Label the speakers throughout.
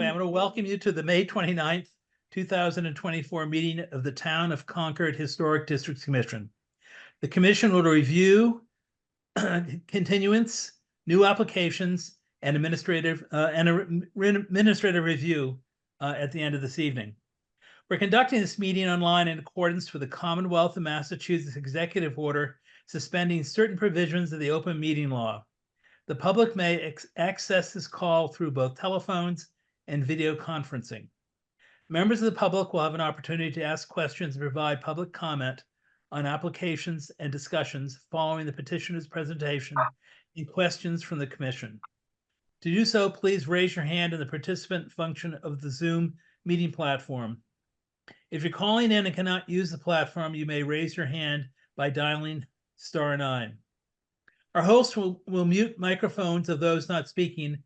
Speaker 1: Anyway, I'm going to welcome you to the May 29th, 2024 meeting of the Town of Concord Historic Districts Commission. The commission will review continuance, new applications, and administrative review at the end of this evening. We're conducting this meeting online in accordance with the Commonwealth of Massachusetts Executive Order suspending certain provisions of the open meeting law. The public may access this call through both telephones and video conferencing. Members of the public will have an opportunity to ask questions and provide public comment on applications and discussions following the petitioner's presentation and questions from the commission. To do so, please raise your hand in the participant function of the Zoom meeting platform. If you're calling in and cannot use the platform, you may raise your hand by dialing *9. Our host will mute microphones of those not speaking,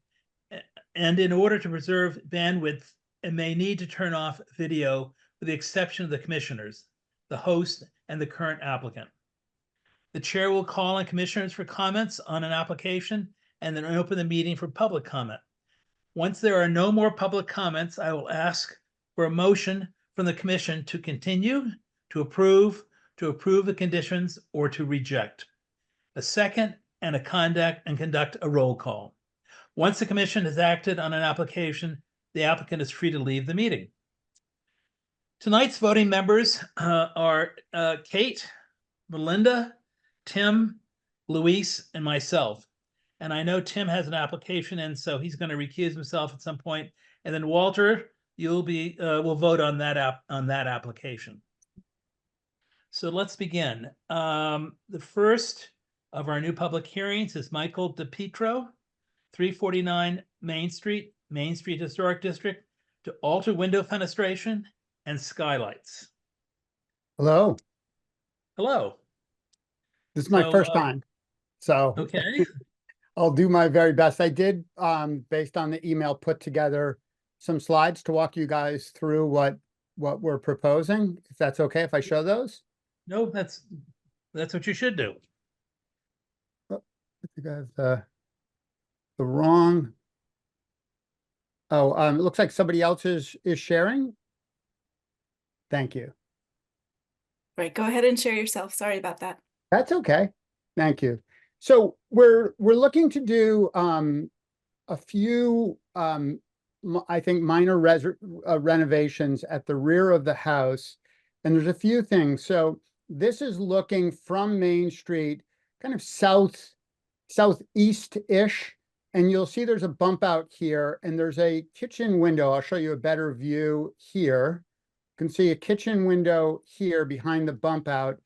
Speaker 1: and in order to preserve bandwidth, it may need to turn off video with the exception of the commissioners, the host, and the current applicant. The chair will call on commissioners for comments on an application and then open the meeting for public comment. Once there are no more public comments, I will ask for a motion from the commission to continue, to approve the conditions, or to reject. A second, and conduct a roll call. Once the commission has acted on an application, the applicant is free to leave the meeting. Tonight's voting members are Kate, Melinda, Tim, Luis, and myself. And I know Tim has an application, and so he's going to recuse himself at some point. And then Walter, you'll be will vote on that application. So let's begin. The first of our new public hearings is Michael DePietro, 349 Main Street Historic District, to alter window fenestration and skylights.
Speaker 2: Hello.
Speaker 1: Hello.
Speaker 2: This is my first time, so
Speaker 1: okay.
Speaker 2: I'll do my very best. I did, based on the email, put together some slides to walk you guys through what we're proposing. If that's okay, if I show those.
Speaker 1: No, that's what you should do.
Speaker 2: I think I have the wrong. Oh, it looks like somebody else is sharing. Thank you.
Speaker 3: Right, go ahead and share yourself. Sorry about that.
Speaker 2: That's okay. Thank you. So we're looking to do a few I think minor renovations at the rear of the house, and there's a few things. So this is looking from Main Street, kind of southeast-ish, and you'll see there's a bump out here, and there's a kitchen window. I'll show you a better view here. You can see a kitchen window here behind the bump out,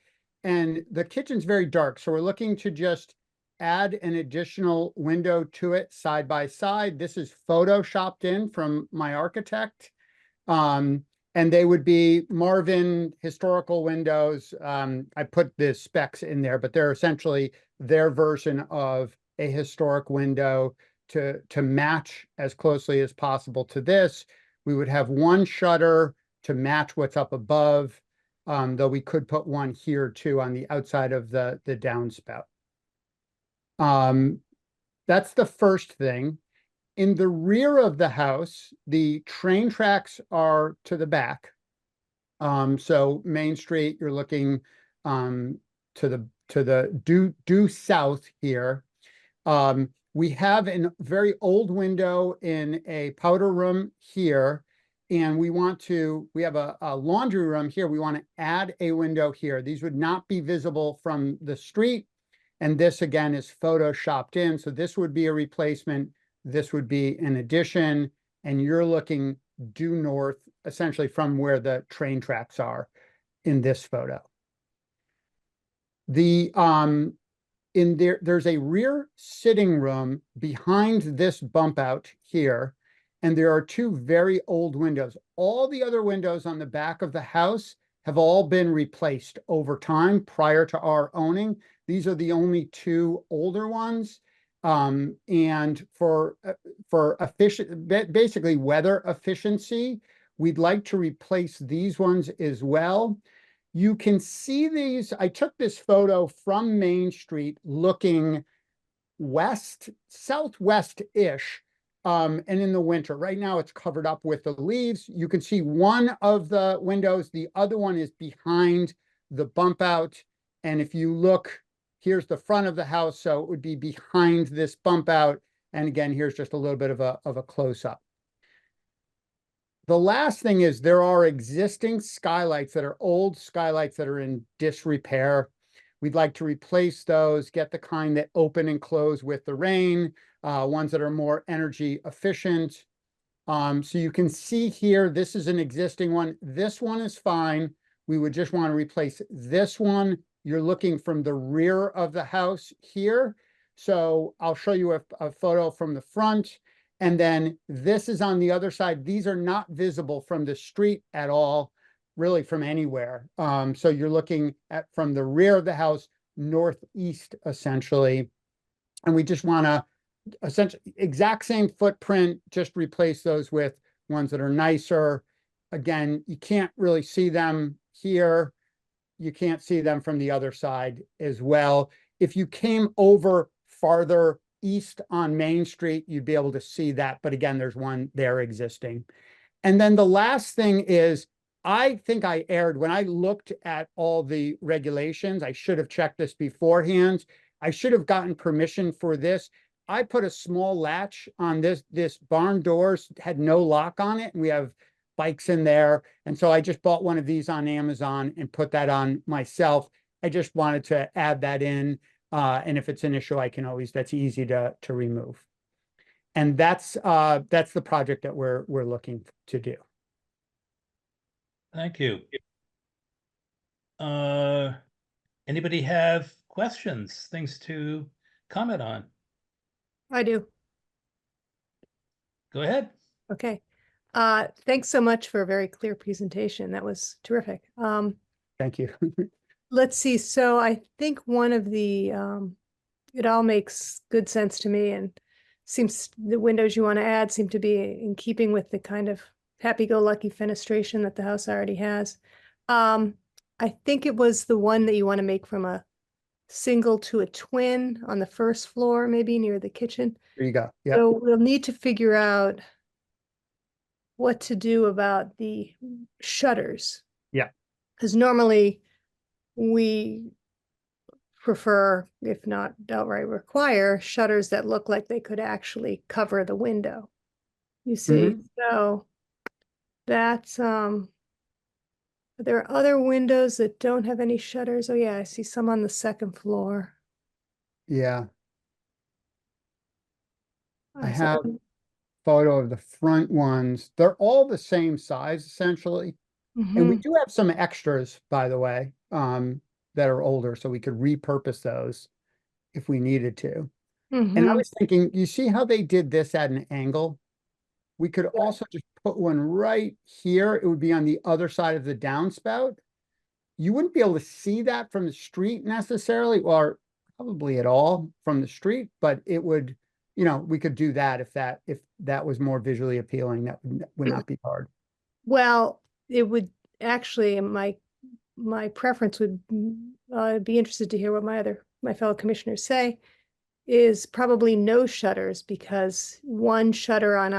Speaker 2: and the kitchen's very dark, so we're looking to just add an additional window to it side by side. This is photoshopped in from my architect, and they would be Marvin historical windows. I put the specs in there, but they're essentially their version of a historic window to match as closely as possible to this. We would have one shutter to match what's up above, though we could put one here too on the outside of the downspout. That's the first thing. In the rear of the house, the train tracks are to the back. So Main Street, you're looking to the due south here. We have a very old window in a powder room here, and we have a laundry room here. We want to add a window here. These would not be visible from the street, and this again is photoshopped in. So this would be a replacement. This would be an addition, and you're looking due north, essentially from where the train tracks are in this photo. There's a rear sitting room behind this bump out here, and there are two very old windows. All the other windows on the back of the house have all been replaced over time prior to our owning. These are the only two older ones. And for basically weather efficiency, we'd like to replace these ones as well. You can see these. I took this photo from Main Street looking west, southwest-ish and in the winter. Right now, it's covered up with the leaves. You can see one of the windows. The other one is behind the bump out. And if you look, here's the front of the house, so it would be behind this bump out. And again, here's just a little bit of a close-up. The last thing is there are existing skylights that are old skylights that are in disrepair. We'd like to replace those, get the kind that open and close with the rain, ones that are more energy efficient. So you can see here, this is an existing one. This one is fine. We would just want to replace this one. You're looking from the rear of the house here. So I'll show you a photo from the front. And then this is on the other side. These are not visible from the street at all, really from anywhere. So you're looking at from the rear of the house, northeast, essentially. And we just want to essentially exact same footprint, just replace those with ones that are nicer. Again, you can't really see them here. You can't see them from the other side as well. If you came over farther east on Main Street, you'd be able to see that. But again, there's one there existing. And then the last thing is, I think I erred when I looked at all the regulations. I should have checked this beforehand. I should have gotten permission for this. I put a small latch on this barn doors, had no lock on it, and we have bikes in there. And so I just bought one of these on Amazon and put that on myself. I just wanted to add that in. And if it's an issue, I can always, that's easy to remove. And that's the project that we're looking to do.
Speaker 1: Thank you. Anybody have questions, things to comment on?
Speaker 4: I do.
Speaker 1: Go ahead.
Speaker 4: Okay. Thanks so much for a very clear presentation. That was terrific.
Speaker 2: Thank you.
Speaker 4: Let's see. So I think one of the, it all makes good sense to me, and seems the windows you want to add seem to be in keeping with the kind of happy-go-lucky fenestration that the house already has. I think it was the one that you want to make from a single to a twin on the first floor, maybe near the kitchen.
Speaker 2: There you go. Yeah.
Speaker 4: So we'll need to figure out what to do about the shutters.
Speaker 2: Yeah.
Speaker 4: Because normally we prefer, if not outright require, shutters that look like they could actually cover the window. You see, so that's there are other windows that don't have any shutters. Oh yeah, I see some on the second floor.
Speaker 2: Yeah. I
Speaker 4: So-
Speaker 2: have a photo of the front ones. They're all the same size, essentially. And we
Speaker 4: Mhm.
Speaker 2: do have some extras, by the way, that are older, so we could repurpose those if we needed to. And I
Speaker 4: Mhm.
Speaker 2: was thinking, you see how they did this at an angle? We could also just put one right here. It would be on the other side of the downspout. You wouldn't be able to see that from the street necessarily, or probably at all from the street, but it would, you know, we could do that if that was more visually appealing. That would not be hard.
Speaker 4: Well, it would actually, my preference would be interested to hear what my fellow commissioners say, is probably no shutters, because one shutter on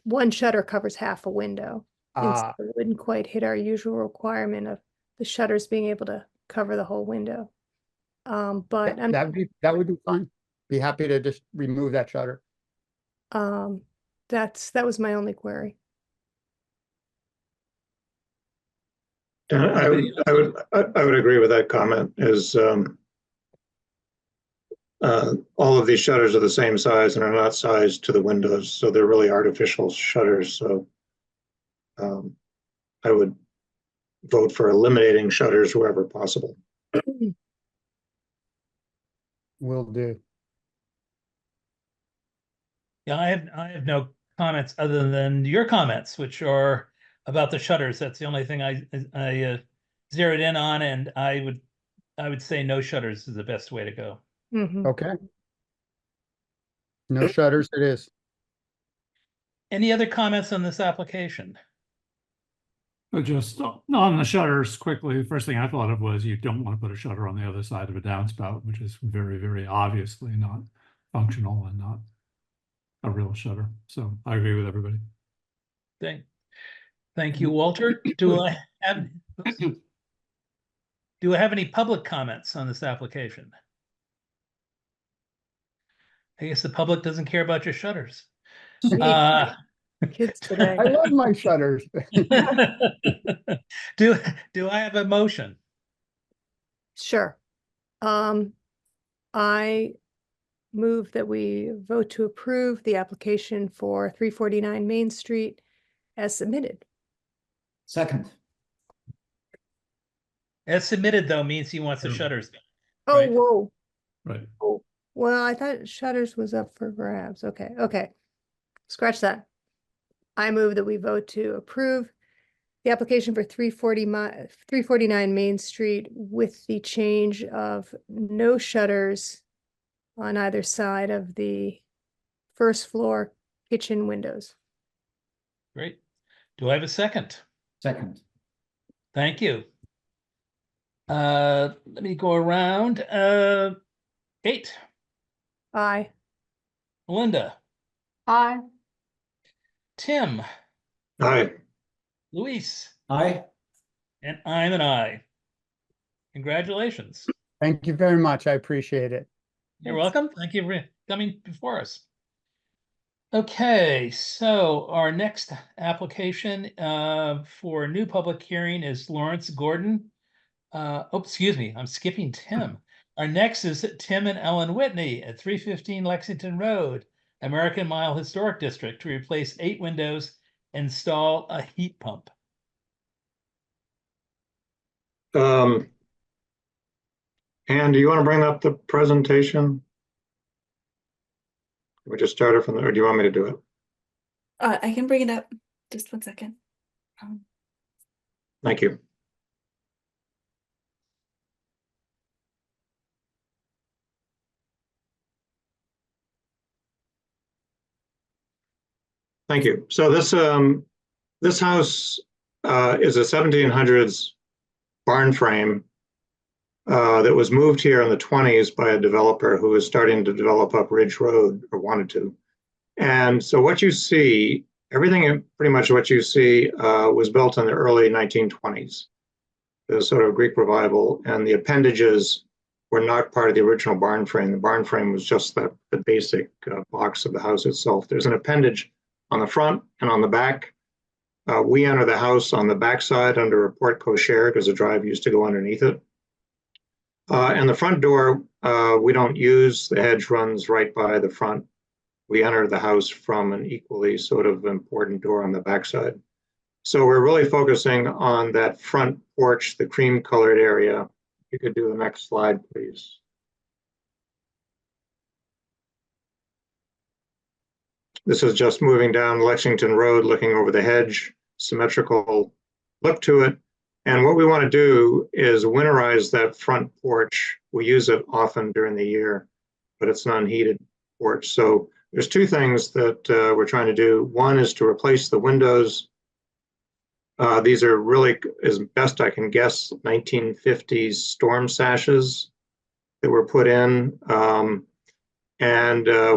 Speaker 4: one shutter covers half a window. And so it wouldn't quite hit our usual requirement of the shutters being able to cover the whole window. But
Speaker 2: Yeah, that would be fine. Be happy to just remove that shutter.
Speaker 4: that was my only query.
Speaker 5: I would agree with that comment. Is all of these shutters are the same size and are not sized to the windows, so they're really artificial shutters. So I would vote for eliminating shutters wherever possible.
Speaker 2: Will do.
Speaker 1: Yeah, I have no comments other than your comments, which are about the shutters. That's the only thing I zeroed in on, and I would say no shutters is the best way to go.
Speaker 4: Mhm.
Speaker 2: Okay. No shutters it is.
Speaker 1: Any other comments on this application?
Speaker 6: Just on the shutters quickly, the first thing I thought of was you don't want to put a shutter on the other side of a downspout, which is very, very obviously not functional and not a real shutter. So I agree with everybody.
Speaker 1: Thank you, Walter. Do I have any public comments on this application? I guess the public doesn't care about your shutters.
Speaker 4: Gee,
Speaker 1: Uh,
Speaker 4: kids today.
Speaker 2: I love my shutters.
Speaker 1: Do I have a motion?
Speaker 4: Sure. I move that we vote to approve the application for 349 Main Street as submitted.
Speaker 7: Second.
Speaker 1: As submitted, though, means he wants the shutters.
Speaker 4: Oh,
Speaker 1: Right.
Speaker 4: whoa.
Speaker 6: Right.
Speaker 4: Well, I thought shutters was up for grabs. Okay, okay. Scratch that. I move that we vote to approve the application for 349 Main Street with the change of no shutters on either side of the first floor kitchen windows.
Speaker 1: Great. Do I have a second?
Speaker 7: Second.
Speaker 1: Thank you. Let me go around. Kate,
Speaker 4: Aye.
Speaker 1: Melinda,
Speaker 4: Aye.
Speaker 1: Tim,
Speaker 5: Aye.
Speaker 1: Luis,
Speaker 7: Aye.
Speaker 1: and I'm an I. Congratulations.
Speaker 2: Thank you very much. I appreciate it.
Speaker 1: You're
Speaker 4: Thanks.
Speaker 1: welcome. Thank you for coming before us. Okay, so our next application for a new public hearing is Lawrence Gordon. Excuse me, I'm skipping Tim. Our next is Tim and Ellen Whitney at 315 Lexington Road, American Mile Historic District, to replace 8 windows, install a heat pump.
Speaker 5: Ann, do you want to bring up the presentation? We just started from there, or do you want me to do it?
Speaker 3: I can bring it up. Just 1 second.
Speaker 5: Thank you. Thank you. So this house is a 1700s barn frame that was moved here in the 20s by a developer who was starting to develop up Ridge Road, or wanted to. And so what you see, everything pretty much what you see was built in the early 1920s. The sort of Greek revival, and the appendages were not part of the original barn frame. The barn frame was just the basic box of the house itself. There's an appendage on the front and on the back. We enter the house on the backside under a porte cochere because the drive used to go underneath it. And the front door we don't use. The hedge runs right by the front. We enter the house from an equally sort of important door on the backside. So we're really focusing on that front porch, the cream colored area. You could do the next slide, please. This is just moving down Lexington Road, looking over the hedge, symmetrical look to it. And what we want to do is winterize that front porch. We use it often during the year, but it's an unheated porch. So there's 2 things that we're trying to do. One is to replace the windows. These are really, as best I can guess, 1950s storm sashes that were put in. And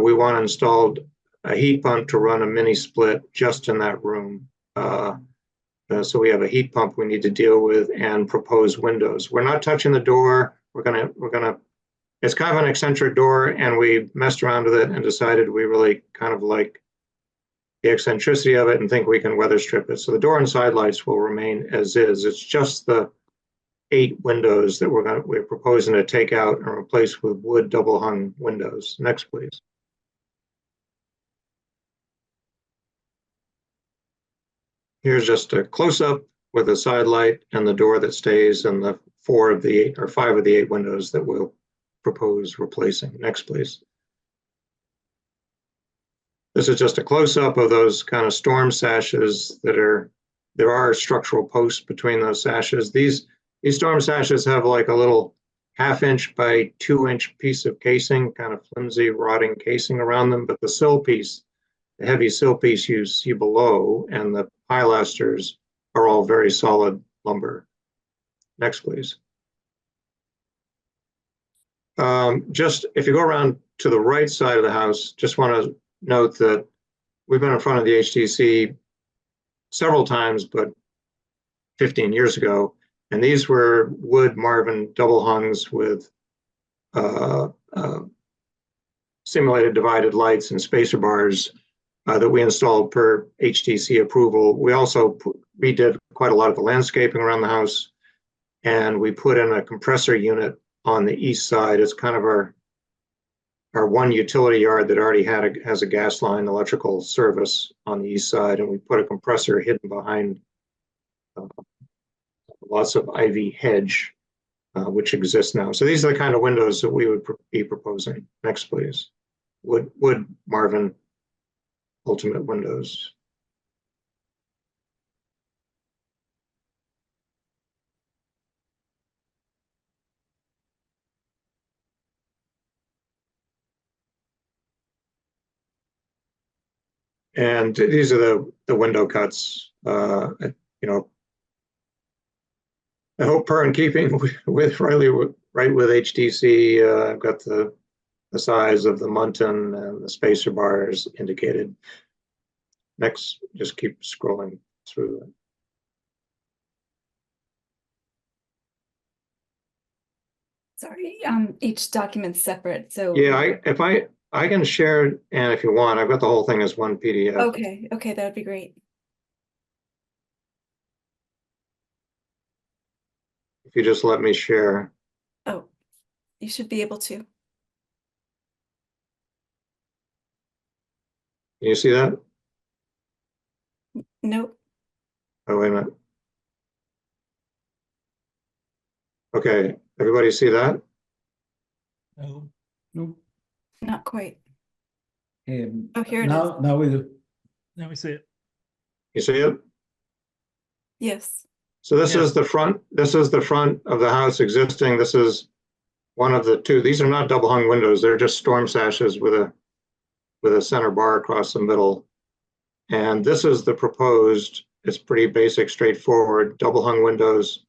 Speaker 5: we want to install a heat pump to run a mini split just in that room. So we have a heat pump we need to deal with and propose windows. We're not touching the door. We're gonna, it's kind of an eccentric door, and we messed around with it and decided we really kind of like the eccentricity of it and think we can weather strip it. So the door and side lights will remain as is. It's just the 8 windows that we're proposing to take out and replace with wood double hung windows. Next, please. Here's just a close-up with a side light and the door that stays, and the 4 of the 8 or 5 of the 8 windows that we'll propose replacing. Next, please. This is just a close-up of those kind of storm sashes there are structural posts between those sashes. These storm sashes have like a little 1/2 inch by 2 inch piece of casing, kind of flimsy, rotting casing around them, but the sill piece, the heavy sill piece you see below, and the pilasters are all very solid lumber. Next, please. Just if you go around to the right side of the house, just want to note that we've been in front of the HTC several times, but 15 years ago, and these were wood Marvin double hungs with simulated divided lights and spacer bars that we installed per HTC approval. We also redid quite a lot of the landscaping around the house, and we put in a compressor unit on the east side. It's kind of our one utility yard that already has a gas line electrical service on the east side, and we put a compressor hidden behind lots of ivy hedge, which exists now. So these are the kind of windows that we would be proposing. Next, please. Wood Marvin Ultimate windows. And these are the window cuts. You know, I hope per in keeping with right with HTC. I've got the size of the muntin and the spacer bars indicated. Next, just keep scrolling through.
Speaker 3: Sorry, each document's separate, so.
Speaker 5: Yeah, I can share, and if you want, I've got the whole thing as one PDF.
Speaker 3: Okay, that would be great.
Speaker 5: If you just let me share.
Speaker 3: Oh, you should be able to.
Speaker 5: Can you see that?
Speaker 3: Nope.
Speaker 5: Oh, wait a minute. Okay, everybody see that?
Speaker 1: No.
Speaker 6: Nope.
Speaker 3: Not quite.
Speaker 7: Um,
Speaker 3: Oh, here it is.
Speaker 7: now we do.
Speaker 1: Now we see it.
Speaker 5: You see it?
Speaker 3: Yes.
Speaker 5: So this
Speaker 1: Yeah.
Speaker 5: is the front. This is the front of the house existing. This is one of the two. These are not double hung windows. They're just storm sashes with a center bar across the middle. And this is the proposed. It's pretty basic, straightforward double hung windows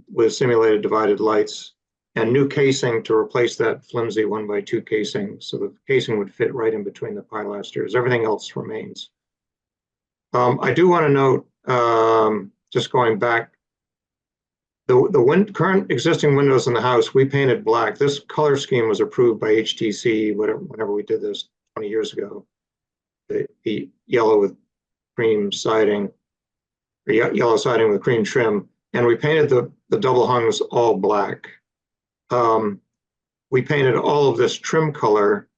Speaker 5: with simulated divided lights and new casing to replace that flimsy 1x2 casing. So the casing would fit right in between the pilasters. Everything else remains. I do want to note, just going back, the current existing windows in the house, we painted black. This color scheme was approved by HTC whenever we did this 20 years ago. The yellow with cream siding, or yellow siding with cream trim, and we painted the double hungs all black. We painted all of this trim color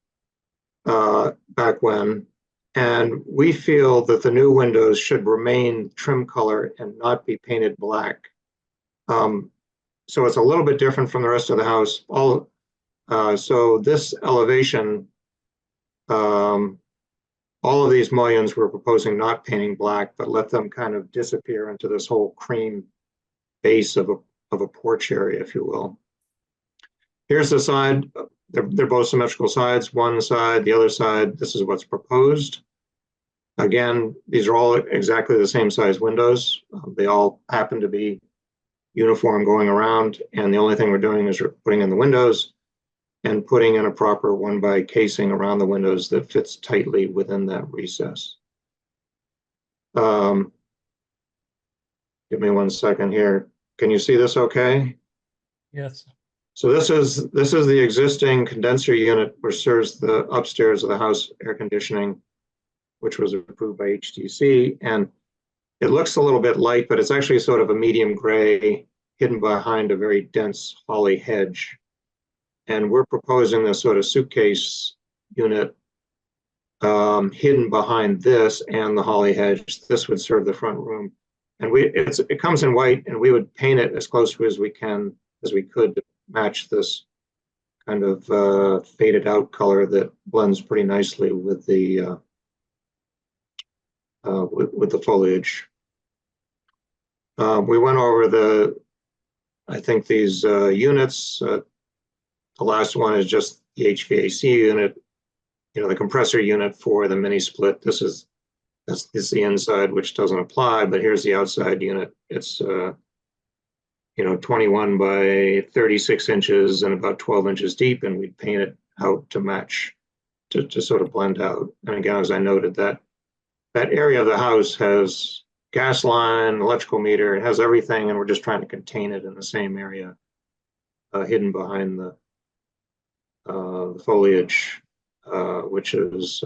Speaker 5: back when, and we feel that the new windows should remain trim color and not be painted black. So it's a little bit different from the rest of the house. So this elevation, all of these mullions we're proposing not painting black, but let them kind of disappear into this whole cream base of a porch area, if you will. Here's the side. They're both symmetrical sides. One side, the other side. This is what's proposed. Again, these are all exactly the same size windows. They all happen to be uniform going around, and the only thing we're doing is we're putting in the windows and putting in a proper 1x casing around the windows that fits tightly within that recess. Give me 1 second here. Can you see this okay?
Speaker 1: Yes.
Speaker 5: So this is the existing condenser unit which serves the upstairs of the house air conditioning, which was approved by HTC. And it looks a little bit light, but it's actually sort of a medium gray hidden behind a very dense holly hedge. And we're proposing this sort of suitcase unit hidden behind this and the holly hedge. This would serve the front room. And it comes in white, and we would paint it as close to as we could to match this kind of faded out color that blends pretty nicely with the foliage. We went over I think these units. The last one is just the HVAC unit, the compressor unit for the mini split. This is the inside, which doesn't apply, but here's the outside unit. It's 21 by 36 inches and about 12 inches deep, and we'd paint it out to match to sort of blend out. And again, as I noted, that area of the house has gas line, electrical meter, it has everything, and we're just trying to contain it in the same area, hidden behind the foliage, which is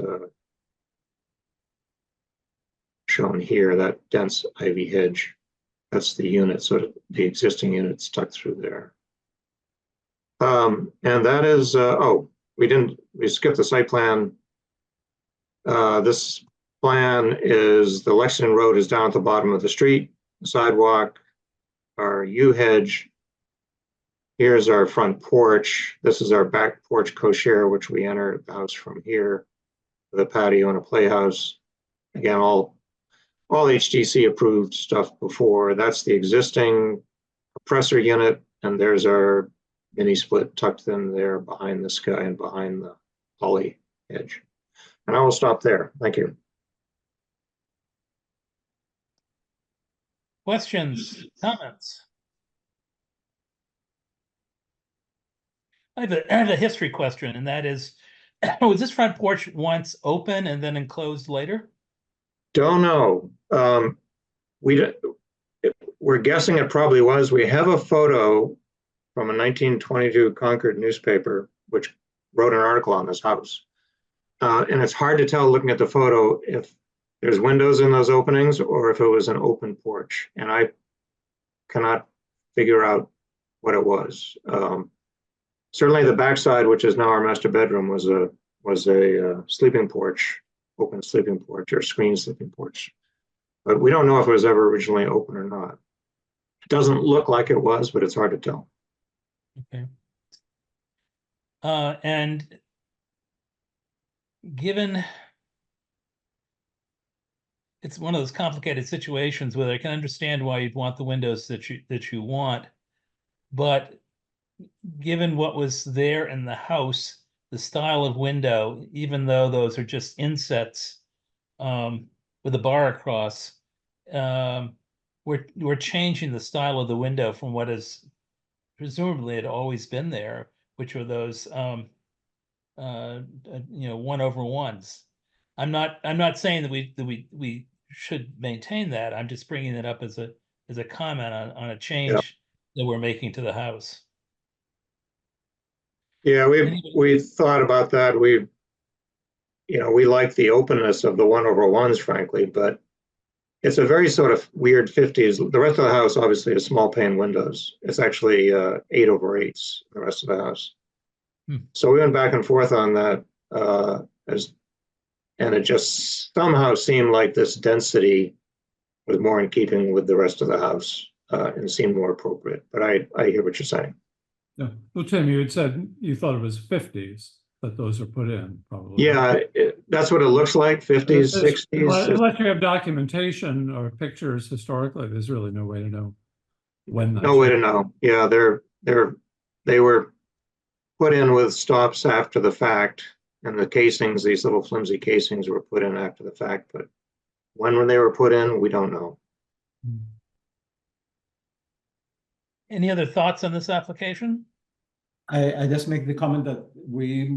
Speaker 5: shown here, that dense ivy hedge. That's the unit, sort of the existing unit stuck through there. And that is, we skipped the site plan. This plan is the Lexington Road is down at the bottom of the street, the sidewalk, our U hedge. Here's our front porch. This is our back porch co-share, which we enter the house from here with a patio and a playhouse. Again, all HDC approved stuff before. That's the existing compressor unit, and there's our mini split tucked in there behind the sky and behind the holly hedge. And I will stop there. Thank you.
Speaker 1: Questions, comments? I have a history question, and that is, was this front porch once open and then enclosed later?
Speaker 5: Don't know. We're guessing it probably was. We have a photo from a 1922 Concord newspaper, which wrote an article on this house. And it's hard to tell looking at the photo if there's windows in those openings or if it was an open porch. And I cannot figure out what it was. Certainly the backside, which is now our master bedroom, was a sleeping porch, open sleeping porch or screen sleeping porch. But we don't know if it was ever originally open or not. It doesn't look like it was, but it's hard to tell.
Speaker 1: Okay. And given it's one of those complicated situations where I can understand why you'd want the windows that you want, but given what was there in the house, the style of window, even though those are just insets with a bar across, we're changing the style of the window from what is presumably had always been there, which were those 1/1s. I'm not saying that we should maintain that. I'm just bringing it up as a comment on a change that we're making to the house.
Speaker 5: Yeah, we thought about that. We like the openness of the 1/1s, frankly, but it's a very sort of weird 50s. The rest of the house obviously is small pane windows. It's actually 8/8s, the rest of the house. So we went back and forth on that, and it just somehow seemed like this density was more in keeping with the rest of the house and seemed more appropriate. But I hear what you're saying.
Speaker 6: Yeah. Well, Tim, you had said you thought it was 50s that those are put in, probably.
Speaker 5: Yeah, that's what it looks like, 50s, 60s.
Speaker 6: Unless you have documentation or pictures historically, there's really no way to know when.
Speaker 5: No way to know. Yeah, they were put in with stops after the fact, and the casings, these little flimsy casings, were put in after the fact. But when they were put in, we don't know.
Speaker 1: Any other thoughts on this application?
Speaker 7: I just make the comment that we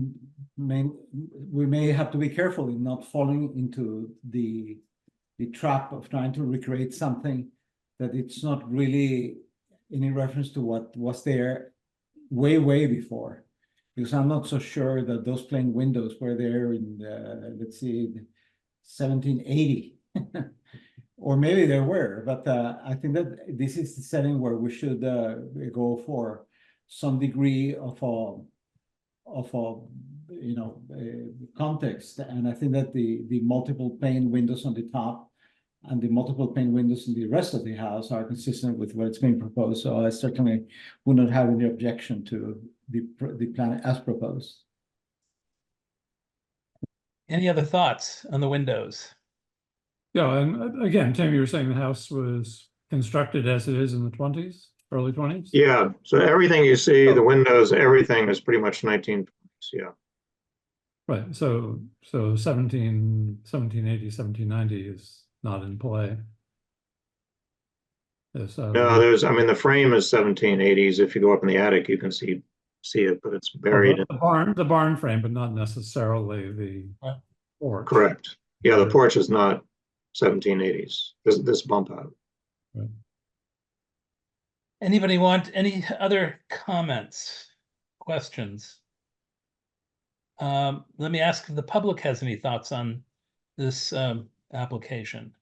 Speaker 7: may have to be careful in not falling into the trap of trying to recreate something that it's not really any reference to what was there way before. Because I'm not so sure that those plain windows were there in let's see, 1780. Or maybe there were, but I think that this is the setting where we should go for some degree of context. And I think that the multiple pane windows on the top and the multiple pane windows in the rest of the house are consistent with what's being proposed. So I certainly would not have any objection to the plan as proposed.
Speaker 1: Any other thoughts on the windows?
Speaker 6: Yeah, and again, Tim, you were saying the house was constructed as it is in the 20s, early 20s?
Speaker 5: Yeah, so everything you see, the windows, everything is pretty much 1920s, yeah.
Speaker 6: Right, so 1780, 1790 is not in play.
Speaker 5: No, the frame is 1780s. If you go up in the attic, you can see see it, but it's buried.
Speaker 6: The barn frame, but not necessarily the porch.
Speaker 5: Correct. Yeah, the porch is not 1780s, this bump out.
Speaker 1: Anybody want any other comments, questions? Let me ask if the public has any thoughts on this application.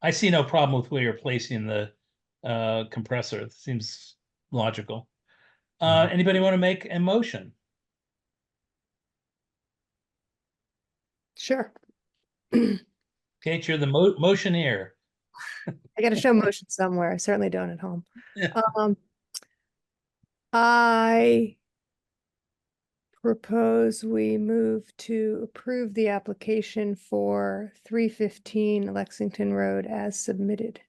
Speaker 1: I see no problem with where you're placing the compressor. It seems logical. Anybody want to make a motion?
Speaker 4: Sure.
Speaker 1: Kate, you're the motioneer.
Speaker 4: I got to show motion somewhere. I certainly don't at home.
Speaker 1: Yeah.
Speaker 4: I propose we move to approve the application for 315 Lexington Road as submitted.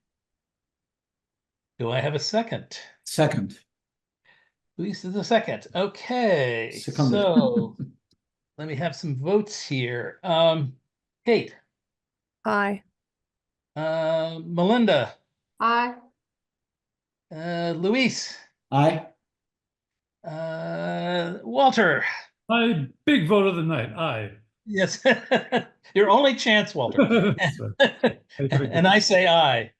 Speaker 1: Do I have a second?
Speaker 7: Second.
Speaker 1: Luis is the second. Okay,
Speaker 7: Seconded.
Speaker 1: so let me have some votes here. Kate,
Speaker 4: Aye.
Speaker 1: Melinda,
Speaker 8: Aye.
Speaker 1: Luis,
Speaker 7: Aye.
Speaker 1: Walter.
Speaker 6: My big vote of the night, aye.
Speaker 1: Yes, your only chance, Walter. And I say aye.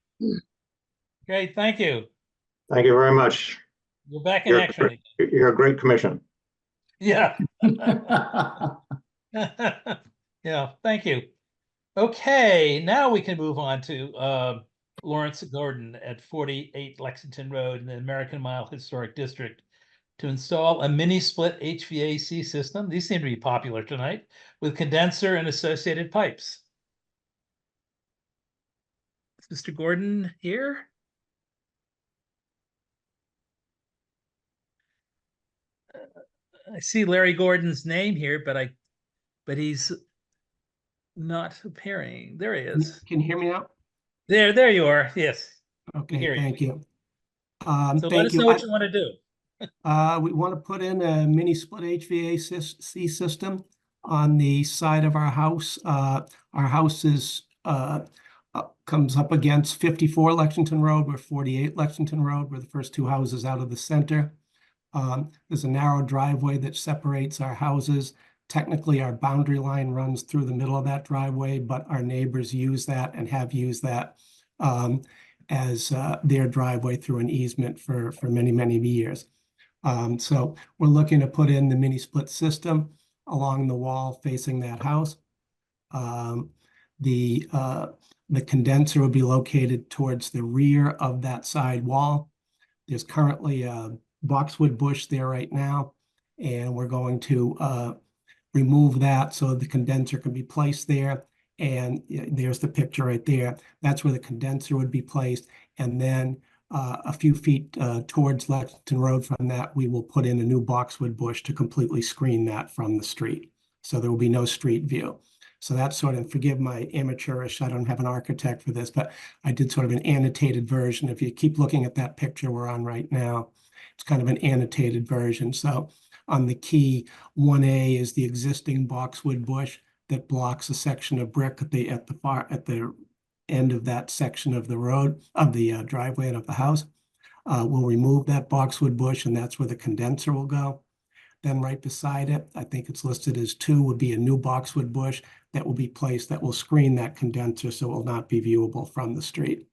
Speaker 1: Great, thank you.
Speaker 5: Thank you very much.
Speaker 1: You're back in
Speaker 5: You're,
Speaker 1: action.
Speaker 5: you're a great commission.
Speaker 1: Yeah. Yeah, thank you. Okay, now we can move on to Lawrence Gordon at 48 Lexington Road in the American Mile Historic District to install a mini split HVAC system. These seem to be popular tonight with condenser and associated pipes. Is Mr. Gordon here? I see Larry Gordon's name here, but he's not appearing. There he is.
Speaker 9: Can you hear me now?
Speaker 1: There you are. Yes.
Speaker 9: Okay,
Speaker 1: hear you.
Speaker 9: thank you.
Speaker 1: So let
Speaker 9: Thank
Speaker 1: us
Speaker 9: you.
Speaker 1: know what you want to do.
Speaker 9: We want to put in a mini split HVAC system on the side of our house. Our house is comes up against 54 Lexington Road. We're 48 Lexington Road. We're the first two houses out of the center. There's a narrow driveway that separates our houses. Technically, our boundary line runs through the middle of that driveway, but our neighbors use that and have used that as their driveway through an easement for many, many years. So we're looking to put in the mini split system along the wall facing that house. The condenser will be located towards the rear of that side wall. There's currently a boxwood bush there right now, and we're going to remove that so the condenser can be placed there. And there's the picture right there. That's where the condenser would be placed. And then a few feet towards Lexington Road from that, we will put in a new boxwood bush to completely screen that from the street. So there will be no street view. So that's sort of, forgive my amateurish, I don't have an architect for this, but I did sort of an annotated version. If you keep looking at that picture we're on right now, it's kind of an annotated version. So on the key 1A is the existing boxwood bush that blocks a section of brick at the end of that section of the road, of the driveway and of the house. We'll remove that boxwood bush, and that's where the condenser will go. Then right beside it, I think it's listed as 2, would be a new boxwood bush that will be placed that will screen that condenser so it will not be viewable from the street.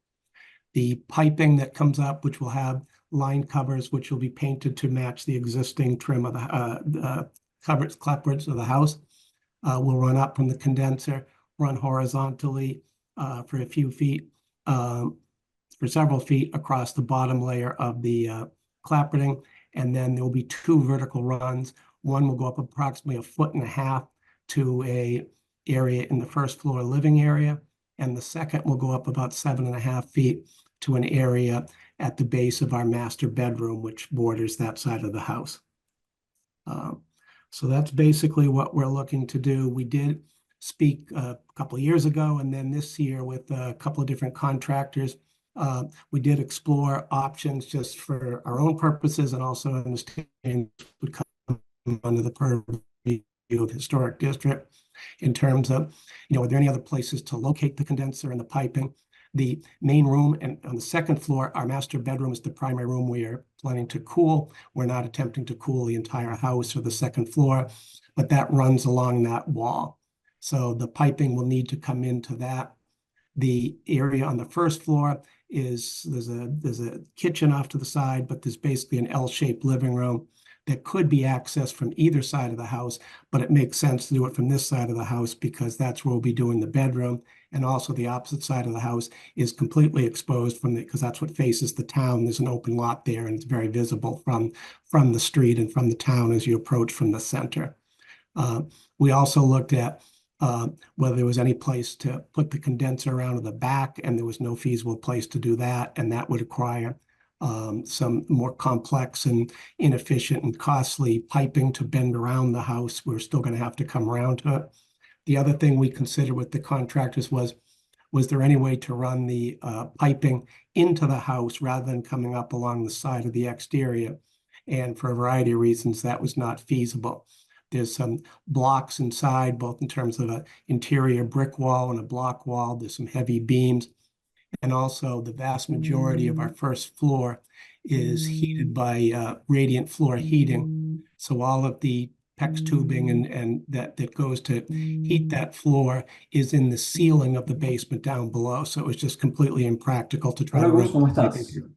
Speaker 9: The piping that comes up, which will have line covers, which will be painted to match the existing trim of the clapboards of the house, will run up from the condenser, run horizontally for a few feet, for several feet across the bottom layer of the clapboarding. And then there will be 2 vertical runs. One will go up approximately 1.5 feet to a area in the first floor living area. And the second will go up about 7.5 feet to an area at the base of our master bedroom, which borders that side of the house. So that's basically what we're looking to do. We did speak a couple of years ago, and then this year with a couple of different contractors. We did explore options just for our own purposes and also understanding would come under the purview of the historic district in terms of, are there any other places to locate the condenser and the piping? The main room and on the second floor, our master bedroom is the primary room we are planning to cool. We're not attempting to cool the entire house or the second floor, but that runs along that wall. So the piping will need to come into that. The area on the first floor is, there's a kitchen off to the side, but there's basically an L-shaped living room that could be accessed from either side of the house, but it makes sense to do it from this side of the house because that's where we'll be doing the bedroom. And also the opposite side of the house is completely exposed from the, because that's what faces the town. There's an open lot there and it's very visible from the street and from the town as you approach from the center. We also looked at whether there was any place to put the condenser around to the back, and there was no feasible place to do that, and that would require some more complex and inefficient and costly piping to bend around the house. We're still going to have to come around to it. The other thing we considered with the contractors was there any way to run the piping into the house rather than coming up along the side of the exterior? And for a variety of reasons, that was not feasible. There's some blocks inside, both in terms of an interior brick wall and a block wall. There's some heavy beams. And also the vast majority of our first floor is heated by radiant floor heating. So all of the PEX tubing and that goes to heat that floor is in the ceiling of the basement down below. So it was just completely impractical to try to run the piping through.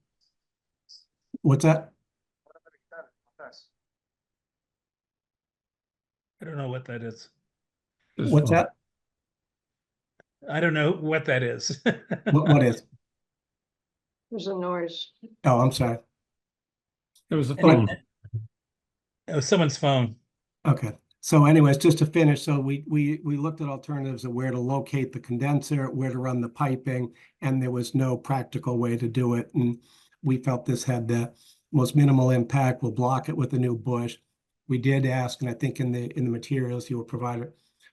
Speaker 9: What's that?
Speaker 1: I don't know what that is.
Speaker 9: What's that?
Speaker 1: I don't know what that is.
Speaker 9: What is?
Speaker 8: There's a noise.
Speaker 9: Oh, I'm sorry.
Speaker 6: It was a phone.
Speaker 1: Oh, someone's phone.
Speaker 9: Okay. So anyways, just to finish, so we looked at alternatives of where to locate the condenser, where to run the piping, and there was no practical way to do it. And we felt this had the most minimal impact. We'll block it with a new bush. We did ask, and I think in the materials you were provided,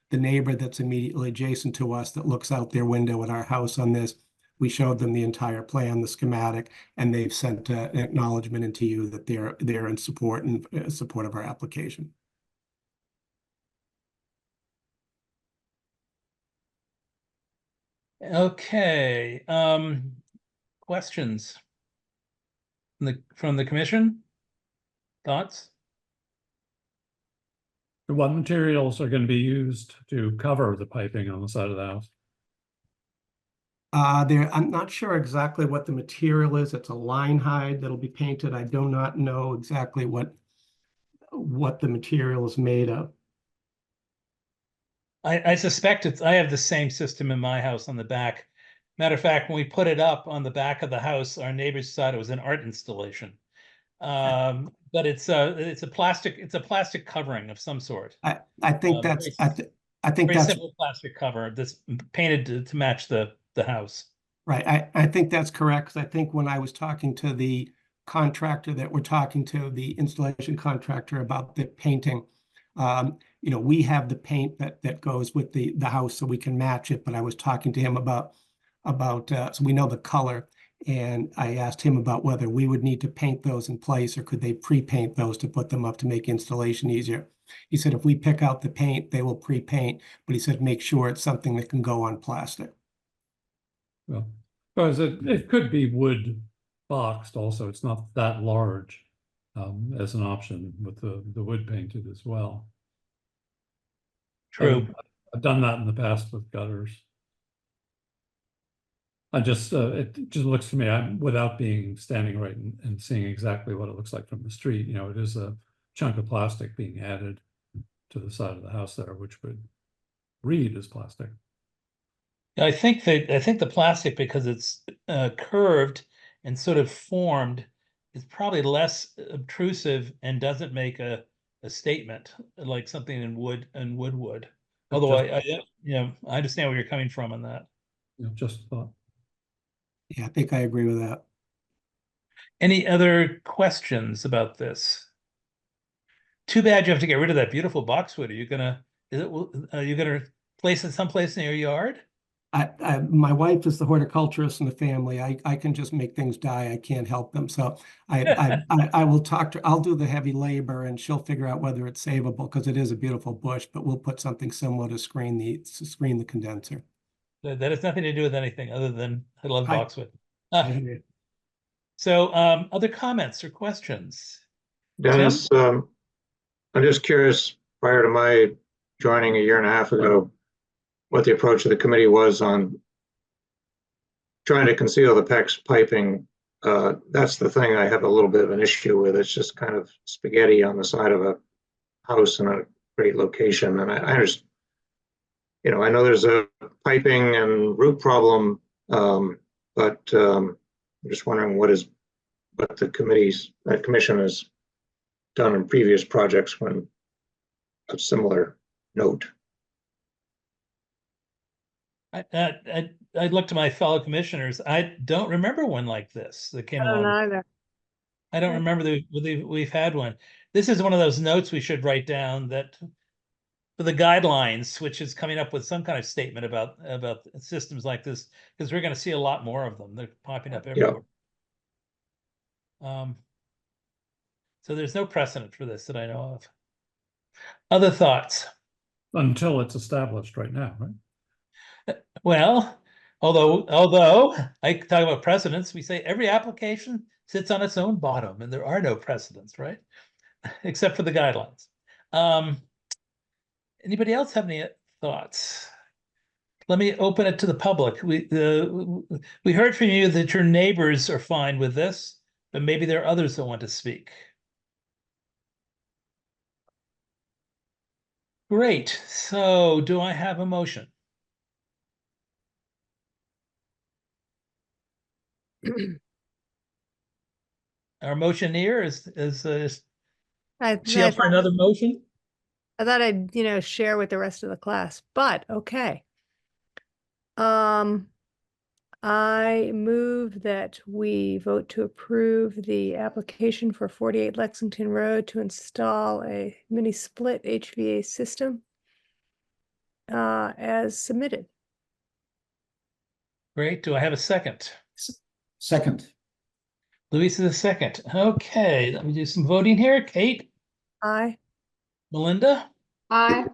Speaker 9: the neighbor that's immediately adjacent to us that looks out their window at our house on this, we showed them the entire plan, the schematic, and they've sent an acknowledgement into you that they're in support and support of our application.
Speaker 1: Okay, questions from the commission? Thoughts?
Speaker 6: What materials are going to be used to cover the piping on the side of the house?
Speaker 9: I'm not sure exactly what the material is. It's a line hide that'll be painted. I do not know exactly what the material is made of.
Speaker 1: I suspect I have the same system in my house on the back. Matter of fact, when we put it up on the back of the house, our neighbors thought it was an art installation. But it's a plastic covering of some sort.
Speaker 9: I think that's I think
Speaker 1: very
Speaker 9: that's
Speaker 1: simple plastic cover that's painted to match the house.
Speaker 9: right. I think that's correct, because I think when I was talking to the contractor that we're talking to, the installation contractor about the painting, we have the paint that goes with the house so we can match it. But I was talking to him about so we know the color. And I asked him about whether we would need to paint those in place or could they pre-paint those to put them up to make installation easier. He said, if we pick out the paint, they will pre-paint, but he said, make sure it's something that can go on plastic.
Speaker 6: Well, because it could be wood boxed also. It's not that large as an option with the wood painted as well.
Speaker 1: True.
Speaker 6: I've done that in the past with gutters. It just looks to me, without being standing right and seeing exactly what it looks like from the street, it is a chunk of plastic being added to the side of the house there, which would read as plastic.
Speaker 1: I think the plastic, because it's curved and sort of formed, is probably less obtrusive and doesn't make a statement like something in wood would. Although I understand where you're coming from on that.
Speaker 6: Just thought.
Speaker 9: Yeah, I think I agree with that.
Speaker 1: Any other questions about this? Too bad you have to get rid of that beautiful boxwood. Are you gonna place it someplace in your yard?
Speaker 9: My wife is the horticulturist in the family. I can just make things die. I can't help them. So I will talk to, I'll do the heavy labor and she'll figure out whether it's savable, because it is a beautiful bush, but we'll put something similar to screen the condenser.
Speaker 1: That has nothing to do with anything other than I love
Speaker 9: Hi.
Speaker 1: boxwood. So, other comments or questions?
Speaker 5: Dennis, I'm just curious, prior to my joining a year and a half ago, what the approach of the committee was on trying to conceal the PEX piping. That's the thing I have a little bit of an issue with. It's just kind of spaghetti on the side of a house in a great location. And I understand, I know there's a piping and root problem, but I'm just wondering what the commission has done in previous projects when of similar note.
Speaker 1: I look to my fellow commissioners. I don't remember one like this that came
Speaker 4: I don't
Speaker 1: along.
Speaker 4: either.
Speaker 1: I don't remember we've had one. This is one of those notes we should write down that for the guidelines, which is coming up with some kind of statement about systems like this, because we're going to see a lot more of them. They're popping up everywhere. So there's no precedent for this that I know of. Other thoughts?
Speaker 6: Until it's established right now, right?
Speaker 1: Well, although I talk about precedents, we say every application sits on its own bottom, and there are no precedents, right? Except for the guidelines. Anybody else have any thoughts? Let me open it to the public. We heard from you that your neighbors are fine with this, but maybe there are others that want to speak. Great. So do I have a motion? Our motioneer is she up for another motion?
Speaker 4: I thought I'd, share with the rest of the class, but okay. I move that we vote to approve the application for 48 Lexington Road to install a mini split HVAC system as submitted.
Speaker 1: Great. Do I have a second?
Speaker 7: Second.
Speaker 1: Luis is a second. Okay, let me do some voting here. Kate,
Speaker 4: Aye.
Speaker 1: Melinda,
Speaker 8: Aye.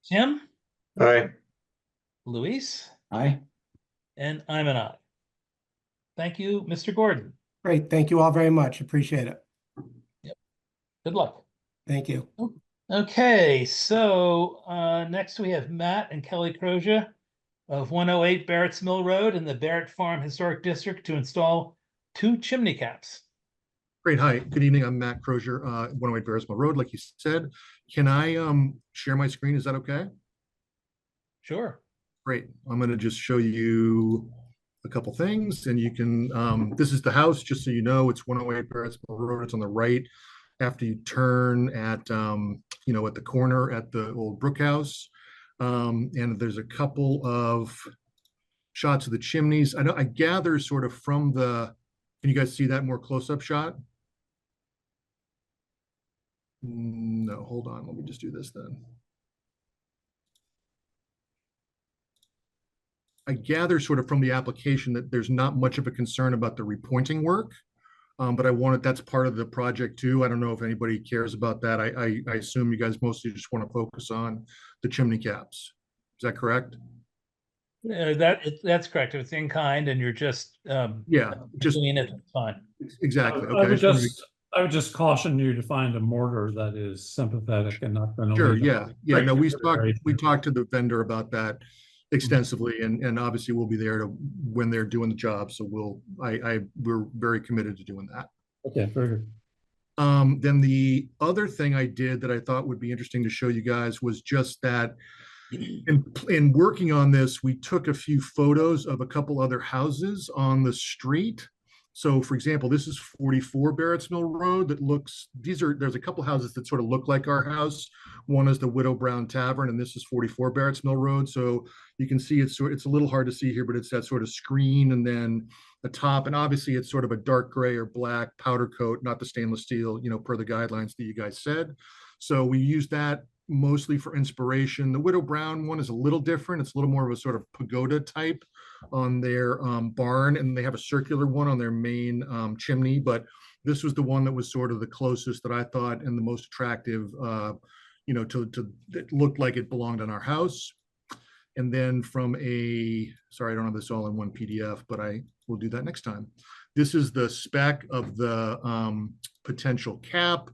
Speaker 1: Tim,
Speaker 5: Aye.
Speaker 1: Luis,
Speaker 7: Aye.
Speaker 1: and I'm an aye. Thank you, Mr. Gordon.
Speaker 9: Great. Thank you all very much. Appreciate it.
Speaker 1: Good luck.
Speaker 9: Thank you.
Speaker 1: Okay, so next we have Matt and Kelly Crozier of 108 Barrett's Mill Road in the Barrett Farm Historic District to install 2 chimney caps.
Speaker 10: Great. Hi, good evening. I'm Matt Crozier, 108 Barrett's Mill Road, like you said. Can I share my screen? Is that okay?
Speaker 1: Sure.
Speaker 10: Great. I'm going to just show you a couple things, and you can, this is the house, just so you know, it's 108 Barrett's Mill Road. It's on the right after you turn at, at the corner at the old Brook House. And there's a couple of shots of the chimneys. I gather sort of from the, can you guys see that more close-up shot? No, hold on. Let me just do this then. I gather sort of from the application that there's not much of a concern about the repointing work, but that's part of the project too. I don't know if anybody cares about that. I assume you guys mostly just want to focus on the chimney caps. Is that correct?
Speaker 1: That's correct. If it's in kind and you're just
Speaker 10: just
Speaker 1: doing it, it's fine.
Speaker 10: Exactly.
Speaker 6: I
Speaker 10: Okay.
Speaker 6: I would just caution you to find a mortar that is sympathetic and not going to.
Speaker 10: Sure. Yeah. No, we talked to the vendor about that extensively, and obviously we'll be there when they're doing the job. So we're very committed to doing that.
Speaker 6: Okay, very good.
Speaker 10: Then the other thing I did that I thought would be interesting to show you guys was just that in working on this, we took a few photos of a couple other houses on the street. So for example, this is 44 Barrett's Mill Road there's a couple houses that sort of look like our house. One is the Widow Brown Tavern, and this is 44 Barrett's Mill Road. So you can see it's a little hard to see here, but it's that sort of screen and then the top, and obviously it's sort of a dark gray or black powder coat, not the stainless steel, per the guidelines that you guys said. So we used that mostly for inspiration. The Widow Brown one is a little different. It's a little more of a sort of pagoda type on their barn, and they have a circular one on their main chimney, but this was the one that was sort of the closest that I thought and the most attractive, it looked like it belonged in our house. And then from sorry, I don't have this all in one PDF, but I will do that next time. This is the spec of the potential cap.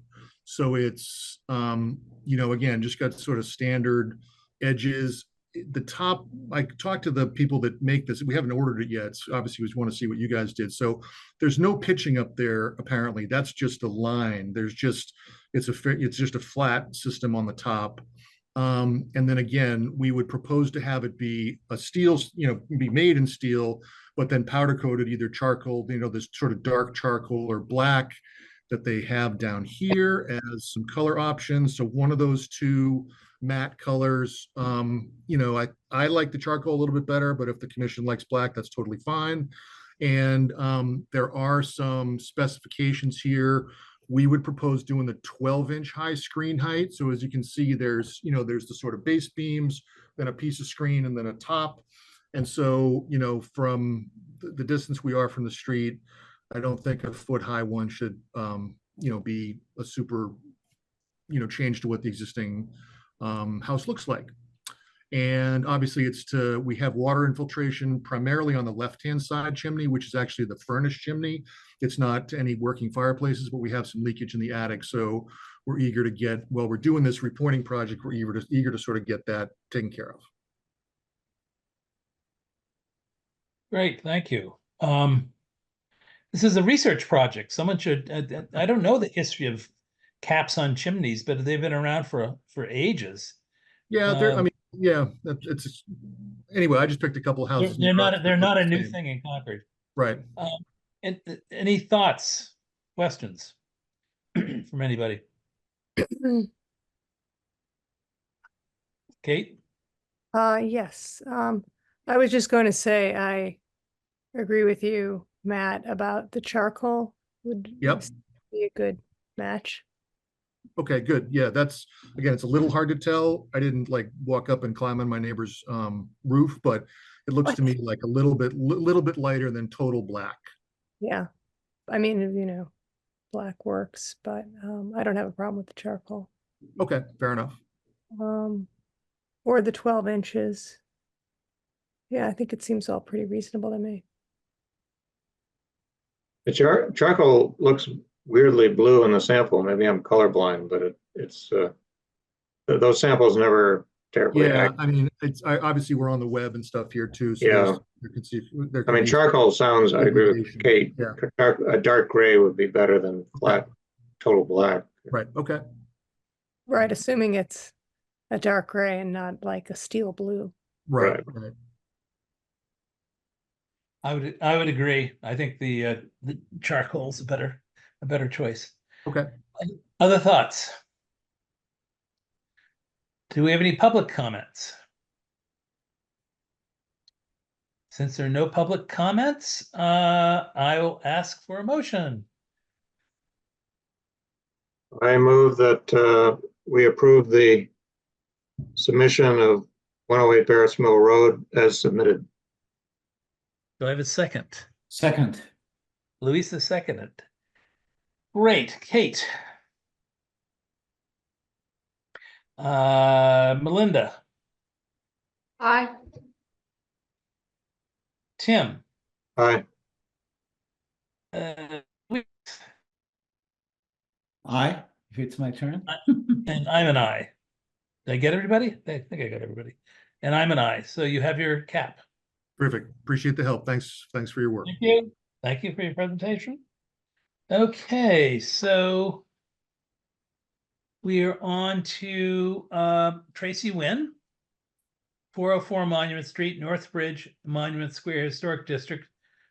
Speaker 10: So it's, again, just got sort of standard edges. The top, I talked to the people that make this. We haven't ordered it yet. So obviously, we want to see what you guys did. So there's no pitching up there. Apparently, that's just a line. It's just a flat system on the top. And then again, we would propose to have it be a steel, be made in steel, but then powder coated, either charcoal, this sort of dark charcoal or black that they have down here as some color options. So one of those two matte colors, I like the charcoal a little bit better, but if the commission likes black, that's totally fine. And there are some specifications here. We would propose doing the 12-inch high screen height. So as you can see, there's the sort of base beams, then a piece of screen, and then a top. And so, from the distance we are from the street, I don't think a foot-high one should, be a super, change to what the existing house looks like. And obviously we have water infiltration primarily on the left-hand side chimney, which is actually the furnace chimney. It's not any working fireplaces, but we have some leakage in the attic. So we're eager to get, while we're doing this repointing project, we're eager to sort of get that taken care of.
Speaker 1: Great, thank you. This is a research project. Someone should, I don't know the history of caps on chimneys, but they've been around for ages.
Speaker 10: Yeah, it's anyway, I just picked a couple of houses.
Speaker 1: They're not a new thing in Concord.
Speaker 10: Right.
Speaker 1: And any thoughts, questions from anybody? Kate?
Speaker 4: Yes. I was just going to say, I agree with you, Matt, about the charcoal would be a good match.
Speaker 10: Okay, good. Yeah, again, it's a little hard to tell. I didn't walk up and climb on my neighbor's roof, but it looks to me like a little bit lighter than total black.
Speaker 4: Yeah. I mean, black works, but I don't have a problem with the charcoal.
Speaker 10: Okay, fair enough.
Speaker 4: Or the 12 inches. Yeah, I think it seems all pretty reasonable to me.
Speaker 5: The charcoal looks weirdly blue in the sample. Maybe I'm colorblind, but it's those samples never terribly.
Speaker 10: Yeah, I mean, obviously we're on the web and stuff here too. So
Speaker 5: yeah,
Speaker 10: you can see.
Speaker 5: Charcoal sounds. I agree with Kate.
Speaker 10: Yeah.
Speaker 5: A dark gray would be better than flat, total black.
Speaker 10: Right. Okay.
Speaker 4: Right, assuming it's a dark gray and not like a steel blue.
Speaker 10: Right.
Speaker 1: I would agree. I think the charcoal's a better choice.
Speaker 10: Okay.
Speaker 1: Other thoughts? Do we have any public comments? Since there are no public comments, I will ask for a motion.
Speaker 5: I move that we approve the submission of 108 Barretts Mill Road as submitted.
Speaker 1: Do I have a second?
Speaker 7: Second.
Speaker 1: Louisa seconded. Great. Kate. Melinda.
Speaker 8: Aye.
Speaker 1: Tim.
Speaker 5: Aye.
Speaker 7: Aye, if it's my turn.
Speaker 1: And I'm an aye. Did I get everybody? I think I got everybody. And I'm an aye. So you have your cap.
Speaker 10: Perfect. Appreciate the help. Thanks for your work.
Speaker 1: Thank you. Thank you for your presentation. Okay, so we are on to Tracy Wynn, 404 Monument Street, Northbridge, Monument Square Historic District,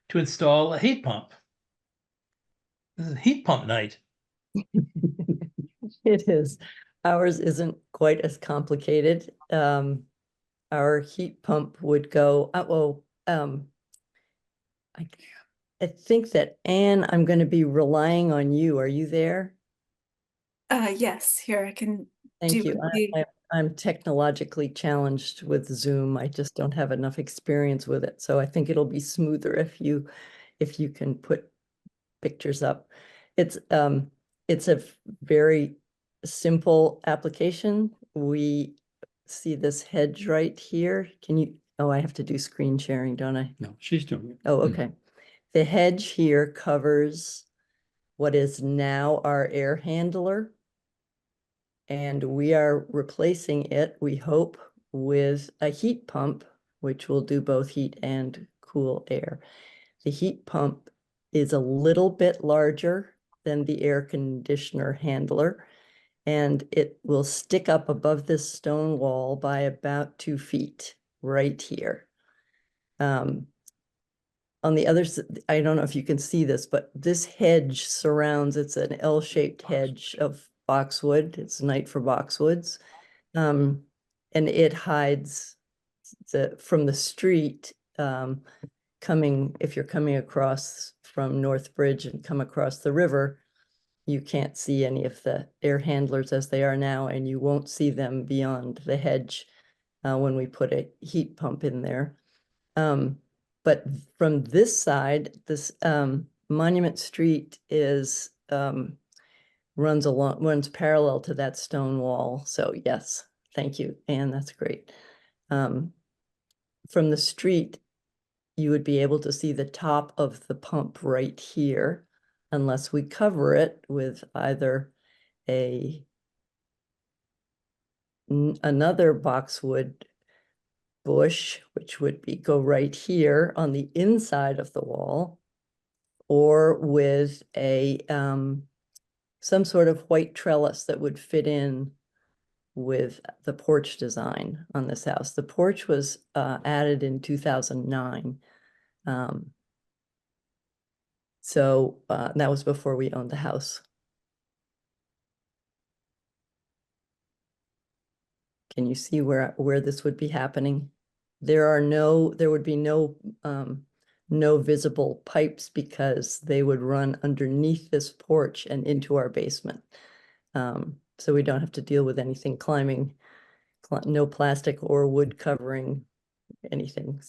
Speaker 1: to install a heat pump. This is heat pump night.
Speaker 11: It is. Ours isn't quite as complicated. Our heat pump would go, I think that, Anne, I'm going to be relying on you. Are you there?
Speaker 3: Yes, here I can
Speaker 11: Thank
Speaker 3: do
Speaker 11: you. I'm technologically challenged with Zoom. I just don't have enough experience with it. So I think it'll be smoother if you can put pictures up. It's a very simple application. We see this hedge right here? Can you, oh, I have to do screen sharing, don't I?
Speaker 6: No, she's doing it.
Speaker 11: Oh, okay. The hedge here covers what is now our air handler. And we are replacing it, we hope, with a heat pump, which will do both heat and cool air. The heat pump is a little bit larger than the air conditioner handler, and it will stick up above this stone wall by about 2 feet right here. On the other side, I don't know if you can see this, but this hedge surrounds, it's an L-shaped hedge of boxwood. It's Knight for boxwoods. And it hides from the street, coming, if you're coming across from North Bridge and come across the river, you can't see any of the air handlers as they are now, and you won't see them beyond the hedge when we put a heat pump in there. But from this side, this Monument Street is runs parallel to that stone wall. So yes, thank you, Anne, that's great. From the street, you would be able to see the top of the pump right here, unless we cover it with either another boxwood bush, which would go right here on the inside of the wall, or with some sort of white trellis that would fit in with the porch design on this house. The porch was added in 2009. So that was before we owned the house. Can you see where this would be happening? There would be no visible pipes because they would run underneath this porch and into our basement. So we don't have to deal with anything climbing, no plastic or wood covering, anything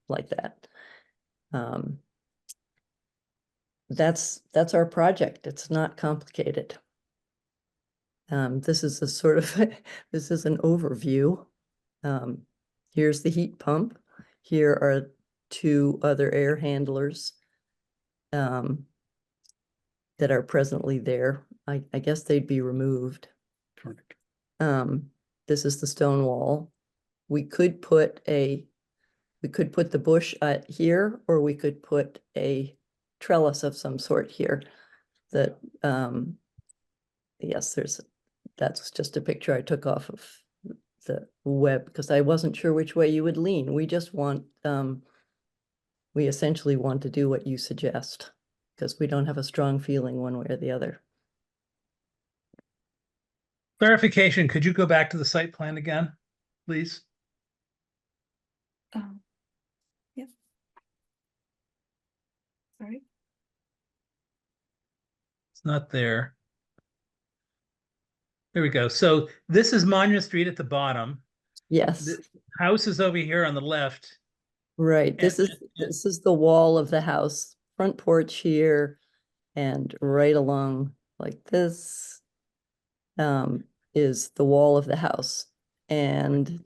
Speaker 11: like that. That's our project. It's not complicated. This is a sort of, this is an overview. Here's the heat pump. Here are 2 other air handlers that are presently there. I guess they'd be removed.
Speaker 6: Correct.
Speaker 11: This is the stone wall. We could put the bush here, or we could put a trellis of some sort here. That yes, that's just a picture I took off of the web because I wasn't sure which way you would lean. We just want, we essentially want to do what you suggest because we don't have a strong feeling one way or the other.
Speaker 1: Clarification, could you go back to the site plan again, please?
Speaker 3: Yep. Sorry.
Speaker 1: It's not there. There we go. So this is Monument Street at the bottom.
Speaker 11: Yes.
Speaker 1: The house is over here on the left.
Speaker 11: Right. This is the wall of the house, front porch here, and right along like this is the wall of the house. And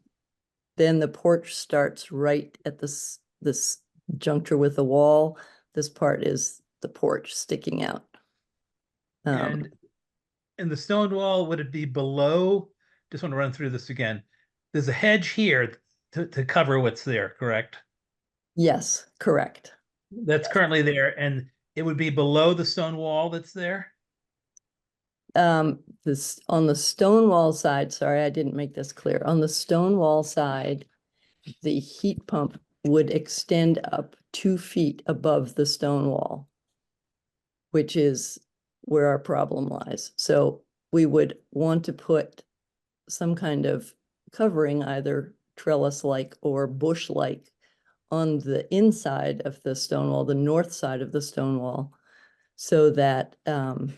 Speaker 11: then the porch starts right at this juncture with the wall. This part is the porch sticking out.
Speaker 1: And the stone wall, would it be below? Just want to run through this again. There's a hedge here to cover what's there, correct?
Speaker 11: Yes, correct.
Speaker 1: That's currently there, and it would be below the stone wall that's there?
Speaker 11: This on the stone wall side, sorry, I didn't make this clear. On the stone wall side, the heat pump would extend up 2 feet above the stone wall, which is where our problem lies. So we would want to put some kind of covering, either trellis-like or bush-like, on the inside of the stone wall, the north side of the stone wall, so that the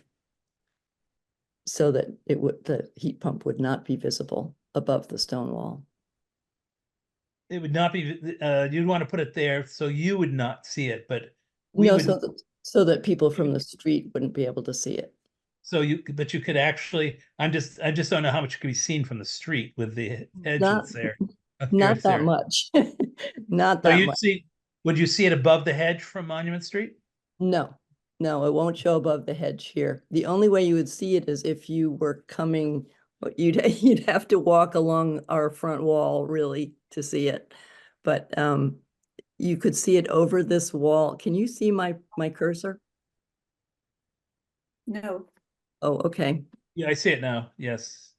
Speaker 11: heat pump would not be visible above the stone wall.
Speaker 1: It would not be, you'd want to put it there so you would not see it, but we
Speaker 11: No,
Speaker 1: would.
Speaker 11: so that people from the street wouldn't be able to see it.
Speaker 1: So but you could actually, I just don't know how much could be seen from the street with the edge
Speaker 11: Not-
Speaker 1: that's there. of
Speaker 11: Not
Speaker 1: yours
Speaker 11: that
Speaker 1: there.
Speaker 11: much. Not
Speaker 1: So
Speaker 11: that
Speaker 1: you'd
Speaker 11: much.
Speaker 1: see, would you see it above the hedge from Monument Street?
Speaker 11: No, no, it won't show above the hedge here. The only way you would see it is if you were coming, but you'd have to walk along our front wall really to see it. But you could see it over this wall. Can you see my cursor?
Speaker 3: No.
Speaker 11: Oh, okay.
Speaker 1: Yeah, I see it now. Yes.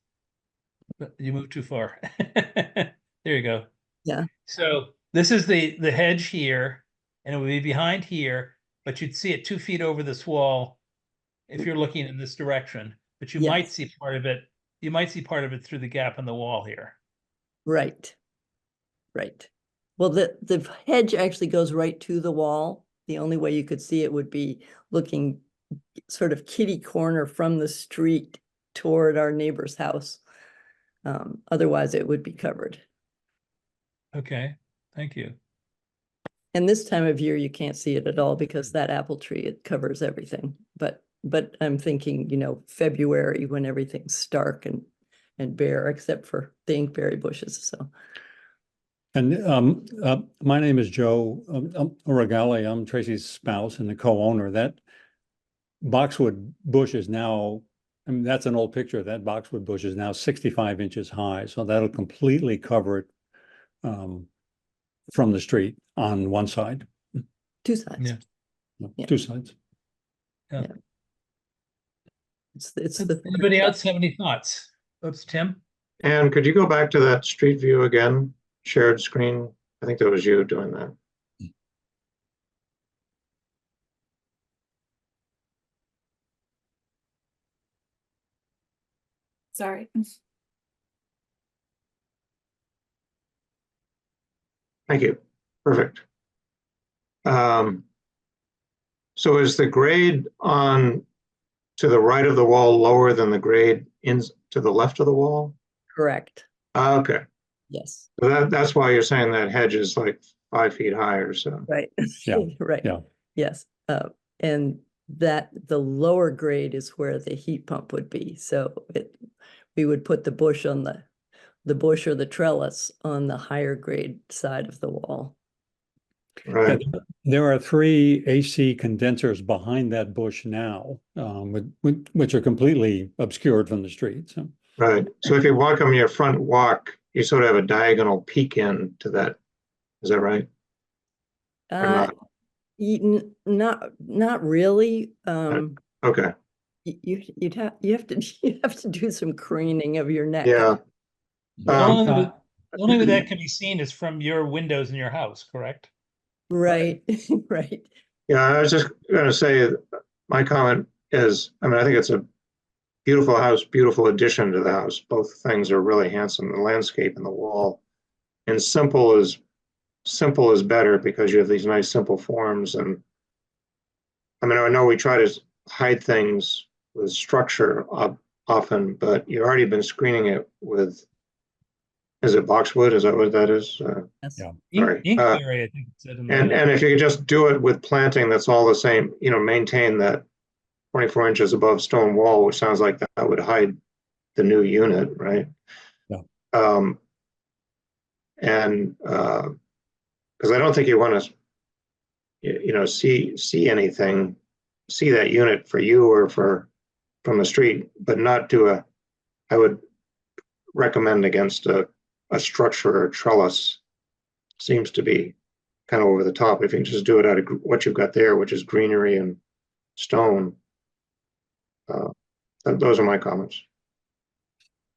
Speaker 1: But you moved too far. There you go.
Speaker 11: Yeah.
Speaker 1: So this is the hedge here, and it would be behind here, but you'd see it 2 feet over this wall if you're looking in this direction. But you might
Speaker 11: Yes.
Speaker 1: see part of it. You might see part of it through the gap in the wall here.
Speaker 11: Right. Right. Well, the hedge actually goes right to the wall. The only way you could see it would be looking sort of kitty corner from the street toward our neighbor's house. Otherwise, it would be covered.
Speaker 1: Okay, thank you.
Speaker 11: And this time of year, you can't see it at all because that apple tree, it covers everything. But I'm thinking, February when everything's stark and bare, except for the inkberry bushes, so.
Speaker 6: And my name is Joe Regali. I'm Tracy's spouse and the co-owner. That boxwood bush is now, I mean, that's an old picture. That boxwood bush is now 65 inches high. So that'll completely cover it from the street on one side.
Speaker 11: Two sides.
Speaker 1: Yeah.
Speaker 11: Yeah.
Speaker 6: Two sides.
Speaker 11: It's the.
Speaker 1: Anybody else have any thoughts? Oops, Tim?
Speaker 5: And could you go back to that street view again? Shared screen? I think that was you doing that.
Speaker 3: Sorry.
Speaker 5: Thank you. Perfect. So is the grade on to the right of the wall lower than the grade to the left of the wall?
Speaker 11: Correct.
Speaker 5: Okay.
Speaker 11: Yes.
Speaker 5: So that's why you're saying that hedge is like 5 feet high or so.
Speaker 11: Right.
Speaker 6: Yeah,
Speaker 11: Right.
Speaker 6: yeah.
Speaker 11: Yes. And that the lower grade is where the heat pump would be. So we would put the bush on the bush or the trellis on the higher grade side of the wall.
Speaker 5: Right.
Speaker 6: There are 3 AC condensers behind that bush now, which are completely obscured from the street. So.
Speaker 5: Right. So if you walk on your front walk, you sort of have a diagonal peek in to that. Is that right? Or not?
Speaker 11: Not really.
Speaker 5: Okay.
Speaker 11: You have to do some craning of your neck.
Speaker 5: Yeah.
Speaker 1: The only way that can be seen is from your windows in your house, correct?
Speaker 11: Right. Right.
Speaker 5: Yeah, I was just going to say, my comment is, I mean, I think it's a beautiful house, beautiful addition to the house. Both things are really handsome, the landscape and the wall. And simple is better because you have these nice simple forms. And I mean, I know we try to hide things with structure often, but you've already been screening it with, is it boxwood? Is that what that is?
Speaker 11: Yes.
Speaker 6: Yeah.
Speaker 5: Sorry.
Speaker 1: Inkberry, I think it said in the.
Speaker 5: And if you could just do it with planting that's all the same, maintain that 24 inches above stone wall, which sounds like that would hide the new unit, right?
Speaker 6: Yeah.
Speaker 5: And because I don't think you want to, see anything, see that unit for you or from the street, but not do I would recommend against a structure or trellis. Seems to be kind of over the top. If you can just do it out of what you've got there, which is greenery and stone. Those are my comments.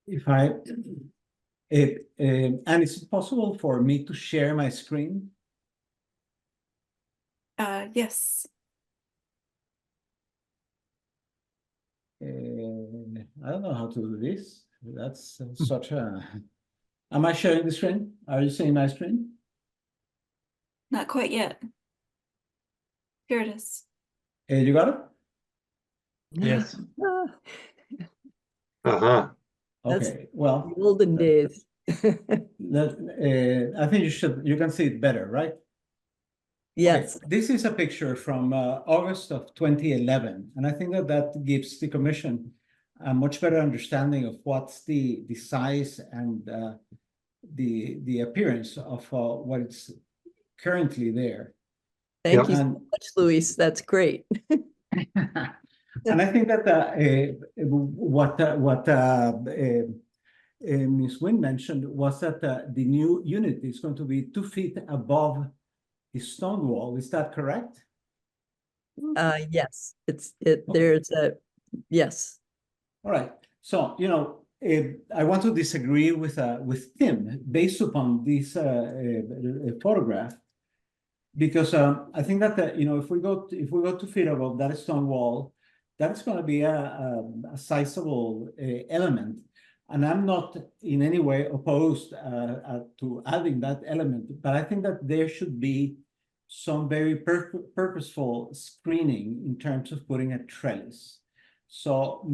Speaker 7: And is it possible for me to share my screen?
Speaker 3: Yes.
Speaker 7: I don't know how to do this. That's such a. Am I sharing the screen? Are you seeing my screen?
Speaker 3: Not quite yet. Here it is.
Speaker 7: You got it?
Speaker 1: Yes.
Speaker 5: Uh-huh.
Speaker 11: That's
Speaker 7: Okay. Well,
Speaker 11: the olden days.
Speaker 7: I think you can see it better, right?
Speaker 11: Yes,
Speaker 7: This is a picture from August of 2011, and I think that that gives the commission a much better understanding of what's the size and the appearance of what's currently there.
Speaker 11: thank you so
Speaker 7: And
Speaker 11: much, Luis. That's great.
Speaker 7: and I think that what Ms. Nguyen mentioned was that the new unit is going to be 2 feet above the stone wall. Is that correct?
Speaker 11: Yes, there's a, yes.
Speaker 7: All right. So, you know, I want to disagree with Tim based upon this photograph, because I think that you know, if we go 2 feet above that stone wall, that's going to be a sizable element. And I'm not in any way opposed to adding that element, but I think that there should be some very purposeful screening in terms of putting a trellis. So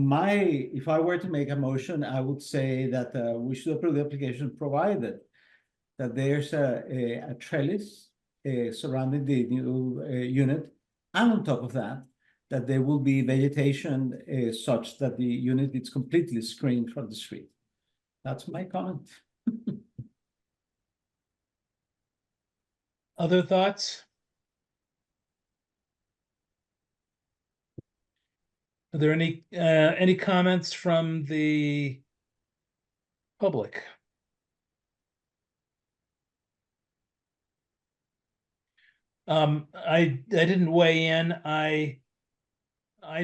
Speaker 7: if I were to make a motion, I would say that we should approve the application provided that there's a trellis surrounding the new unit, and on top of that, that there will be vegetation such that the unit is completely screened from the street. That's my comment.
Speaker 1: Other thoughts? Are there any comments from the public? I didn't weigh in. I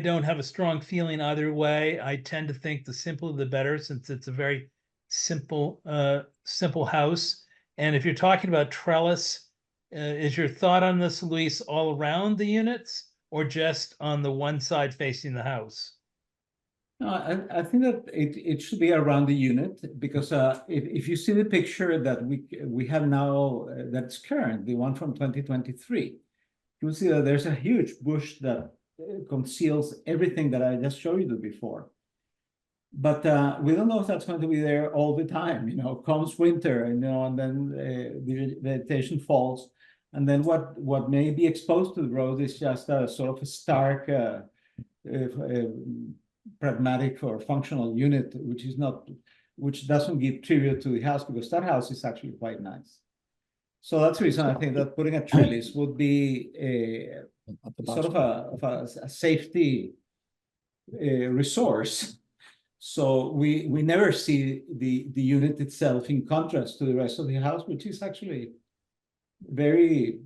Speaker 1: don't have a strong feeling either way. I tend to think the simpler the better, since it's a very simple house. And if you're talking about trellis, is your thought on this, Luis, all around the units or just on the one side facing the house?
Speaker 7: No, I think that it should be around the unit, because if you see the picture that we have now that's current, the one from 2023, you'll see that there's a huge bush that conceals everything that I just showed you before. But we don't know if that's going to be there all the time. You know, comes winter, and you know, and then the vegetation falls, and then what may be exposed to the road is just a sort of a stark pragmatic or functional unit, which doesn't give tribute to the house, because that house is actually quite nice. So that's the reason I think that putting a trellis would be a sort of a safety resource. So we never see the unit itself in contrast to the rest of the house, which is actually very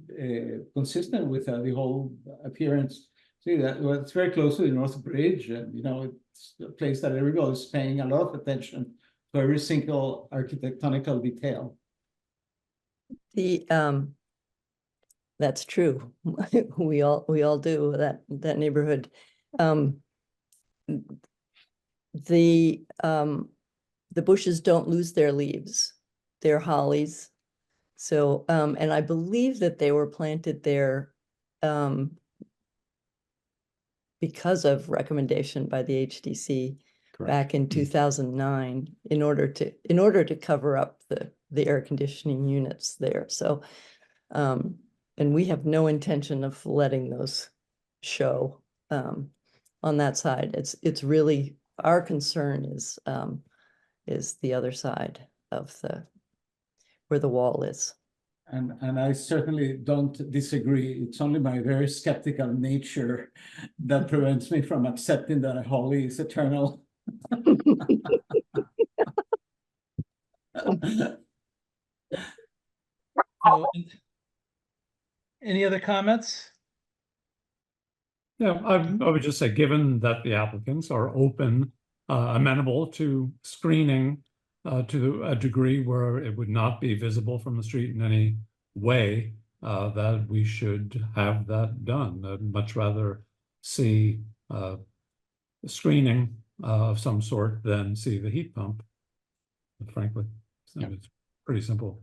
Speaker 7: consistent with the whole appearance. See that, well, it's very close to the North Bridge, and you know, it's a place that everybody is paying a lot of attention to every single architectonical detail.
Speaker 11: That's true. We all do that neighborhood. The bushes don't lose their leaves. They're hollies. So and I believe that they were planted there because of recommendation by the HDC back in 2009 in order to cover up the air conditioning units there. So and we have no intention of letting those show on that side. It's really, our concern is the other side of where the wall is.
Speaker 7: And I certainly don't disagree. It's only my very skeptical nature that prevents me from accepting that a holy is eternal.
Speaker 1: So, any other comments?
Speaker 6: Yeah, I would just say, given that the applicants are open, amenable to screening to a degree where it would not be visible from the street in any way, that we should have that done. I'd much rather see screening of some sort than see the heat pump, frankly. So it's pretty simple,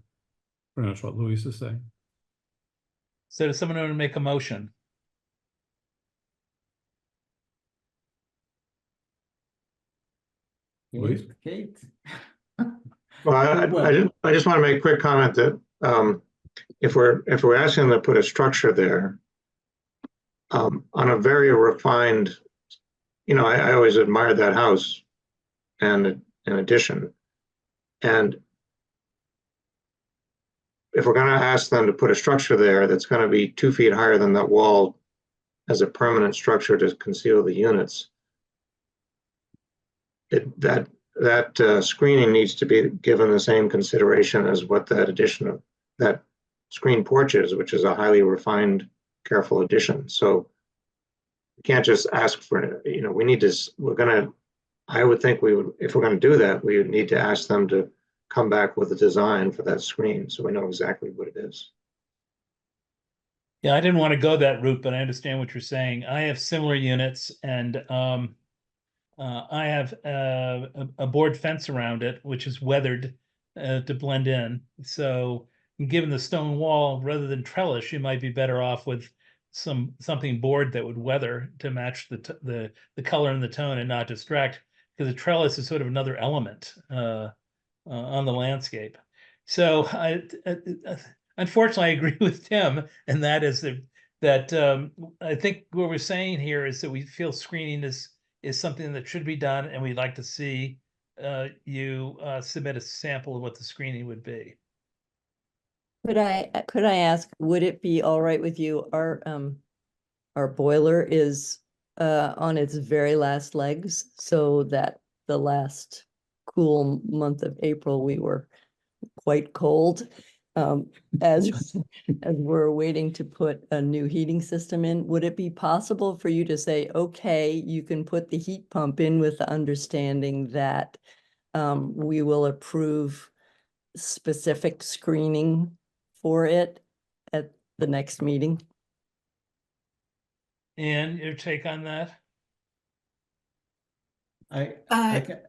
Speaker 6: pretty much what Luis is saying.
Speaker 1: So does someone want to make a motion?
Speaker 7: Kate.
Speaker 5: Well, I just want to make a quick comment that if we're asking them to put a structure there, on a very refined, I always admired that house and an addition. And if we're going to ask them to put a structure there that's going to be 2 feet higher than that wall as a permanent structure to conceal the units, that screening needs to be given the same consideration as what that addition of that screen porch is, which is a highly refined, careful addition. So we can't just ask for, we need to, I would think we would, if we're going to do that, we would need to ask them to come back with a design for that screen so we know exactly what it is.
Speaker 1: Yeah, I didn't want to go that route, but I understand what you're saying. I have similar units, and I have a board fence around it, which is weathered to blend in. So given the stone wall, rather than trellis, you might be better off with something board that would weather to match the color and the tone and not distract, because the trellis is sort of another element on the landscape. So unfortunately, I agree with Tim, and that is that I think what we're saying here is that we feel screening is something that should be done, and we'd like to see you submit a sample of what the screening would be.
Speaker 11: Could I ask, would it be all right with you? Our boiler is on its very last legs, so that the last cool month of April, we were quite cold. As we're waiting to put a new heating system in, would it be possible for you to say, okay, you can put the heat pump in with the understanding that we will approve specific screening for it at the next meeting?
Speaker 1: And your take on that?
Speaker 7: I can.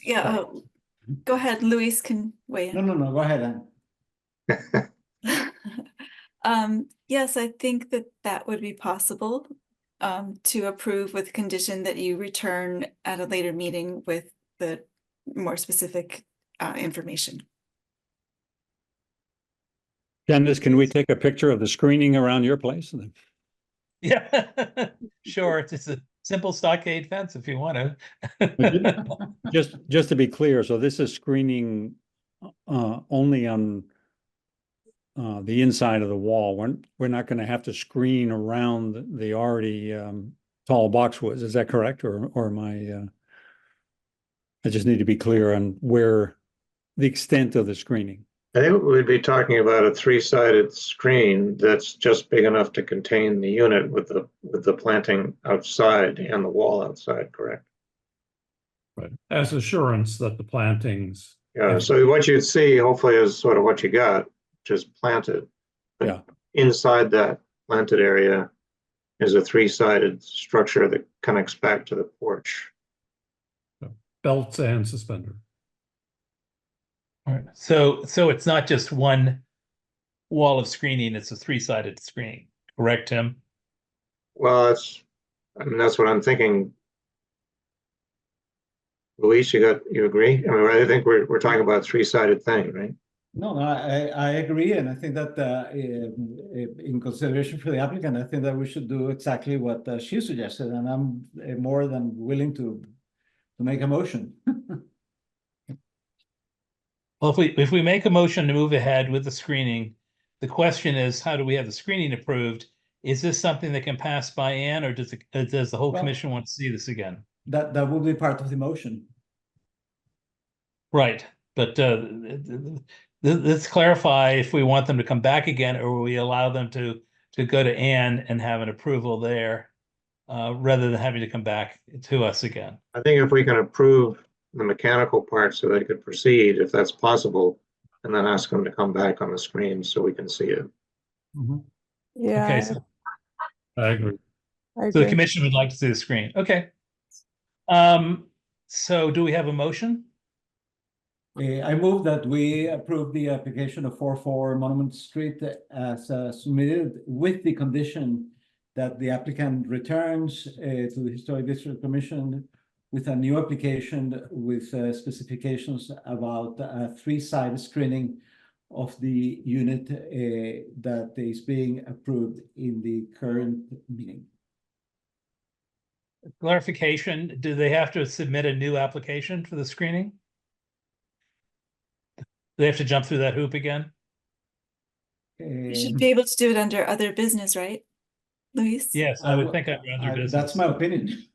Speaker 3: Yeah, go ahead, Luis can weigh in.
Speaker 7: No, go ahead, Anne.
Speaker 3: Yes, I think that would be possible to approve with condition that you return at a later meeting with the more specific information.
Speaker 12: Candace, can we take a picture of the screening around your place?
Speaker 1: Yeah, sure. It's a simple stockade fence if you want to.
Speaker 12: Just to be clear, so this is screening only on the inside of the wall. We're not going to have to screen around the already tall boxwoods. Is that correct, or am I just need to be clear on where the extent of the screening?
Speaker 5: I think we'd be talking about a 3-sided screen that's just big enough to contain the unit with the planting outside and the wall outside, correct?
Speaker 6: Right, as assurance that the plantings.
Speaker 5: Yeah, so what you'd see hopefully is sort of what you got, just planted. But
Speaker 12: yeah.
Speaker 5: Inside that planted area is a 3-sided structure that connects back to the porch.
Speaker 6: Belts and suspender.
Speaker 1: All right. So it's not just one wall of screening, it's a 3-sided screening, correct, Tim?
Speaker 5: Well, that's what I'm thinking. Luis, you agree? I mean, I think we're talking about a 3-sided thing, right?
Speaker 7: No, I agree, and I think that in consideration for the applicant, I think that we should do exactly what she suggested, and I'm more than willing to make a motion.
Speaker 1: Well, if we make a motion to move ahead with the screening, the question is, how do we have the screening approved? Is this something that can pass by Ann, or does the whole commission want to see this again?
Speaker 7: That will be part of the motion.
Speaker 1: Right, but let's clarify if we want them to come back again, or we allow them to go to Ann and have an approval there, rather than having to come back to us again.
Speaker 5: I think if we can approve the mechanical part so they could proceed, if that's possible, and then ask them to come back on the screen so we can see it.
Speaker 6: Mm-hmm.
Speaker 4: Yeah.
Speaker 1: Okay, so
Speaker 6: I agree.
Speaker 1: So the commission would like to see the screen. Okay. So do we have a motion?
Speaker 7: I move that we approve the application of 44 Monument Street as submitted, with the condition that the applicant returns to the Historic District Commission with a new application with specifications about a 3-sided screening of the unit that is being approved in the current meeting.
Speaker 1: Clarification, do they have to submit a new application for the screening? Do they have to jump through that hoop again?
Speaker 3: You should be able to do it under other business, right, Luis?
Speaker 1: Yes, I would think under business.
Speaker 7: That's my opinion.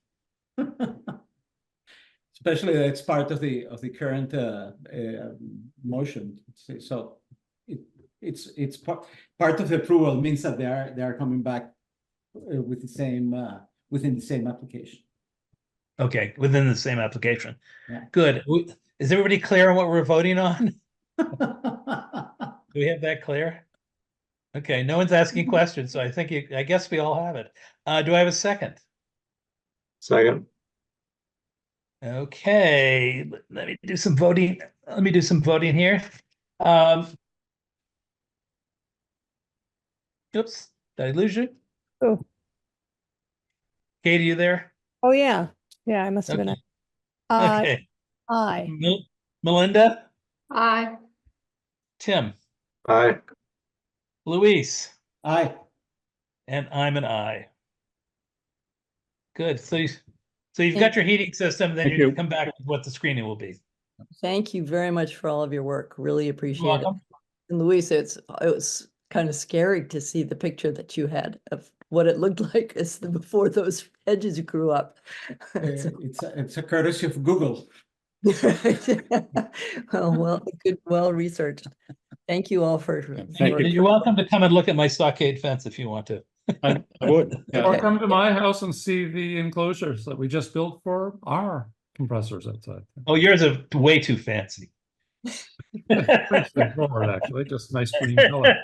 Speaker 7: Especially that it's part of the current motion. So it's part of the approval means that they are coming back with the same within the same application.
Speaker 1: Okay, within the same application.
Speaker 7: Yeah.
Speaker 1: Good. Is everybody clear on what we're voting on? Do we have that clear? Okay, no one's asking questions, so I guess we all have it. Do I have a second?
Speaker 5: Second.
Speaker 1: Okay, let me do some voting. Let me do some voting here. Oops, did I lose you?
Speaker 4: Oh.
Speaker 1: Katie, you there?
Speaker 4: Oh, yeah. Yeah, I must have been.
Speaker 1: Okay. Okay.
Speaker 4: Aye.
Speaker 1: Melinda?
Speaker 8: Aye.
Speaker 1: Tim?
Speaker 5: Aye.
Speaker 1: Luis?
Speaker 7: Aye.
Speaker 1: And I'm an aye. Good. So you've got your heating system, then
Speaker 12: Thank
Speaker 1: you
Speaker 12: you.
Speaker 1: come back with what the screening will be.
Speaker 11: Thank you very much for all of your work. Really appreciate it.
Speaker 1: Welcome.
Speaker 11: And Luis, it was kind of scary to see the picture that you had of what it looked like before those hedges grew up.
Speaker 7: It's a courtesy of Google.
Speaker 11: well researched. Thank you all for.
Speaker 12: Thank you.
Speaker 1: You're welcome to come and look at my stockade fence if you want to.
Speaker 12: I would. Yeah.
Speaker 6: Or come to my house and see the enclosures that we just built for our compressors outside.
Speaker 1: Oh, yours are way too fancy.
Speaker 6: Pretty straightforward, actually, just nice green color.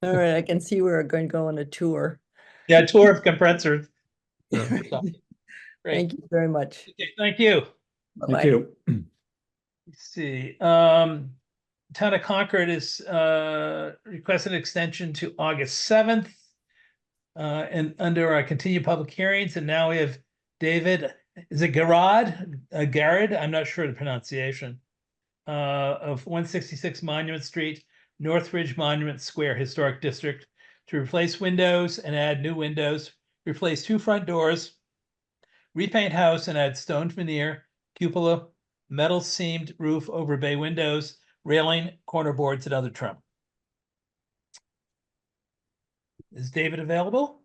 Speaker 11: All right, I can see we're going to go on a tour.
Speaker 1: Yeah, tour of compressors. Great.
Speaker 11: Thank you very much.
Speaker 1: Okay, thank you.
Speaker 11: Bye-bye.
Speaker 12: Thank you.
Speaker 1: Let's see. Town of Concord is requesting an extension to August 7th. And under our continued public hearings, and now we have David, is it Garrett? I'm not sure the pronunciation. Of 166 Monument Street, Northridge Monument Square Historic District, to replace windows and add new windows, replace 2 front doors, repaint house and add stone veneer, cupola, metal seamed roof over bay windows, railing, corner boards, and other trim. Is David available?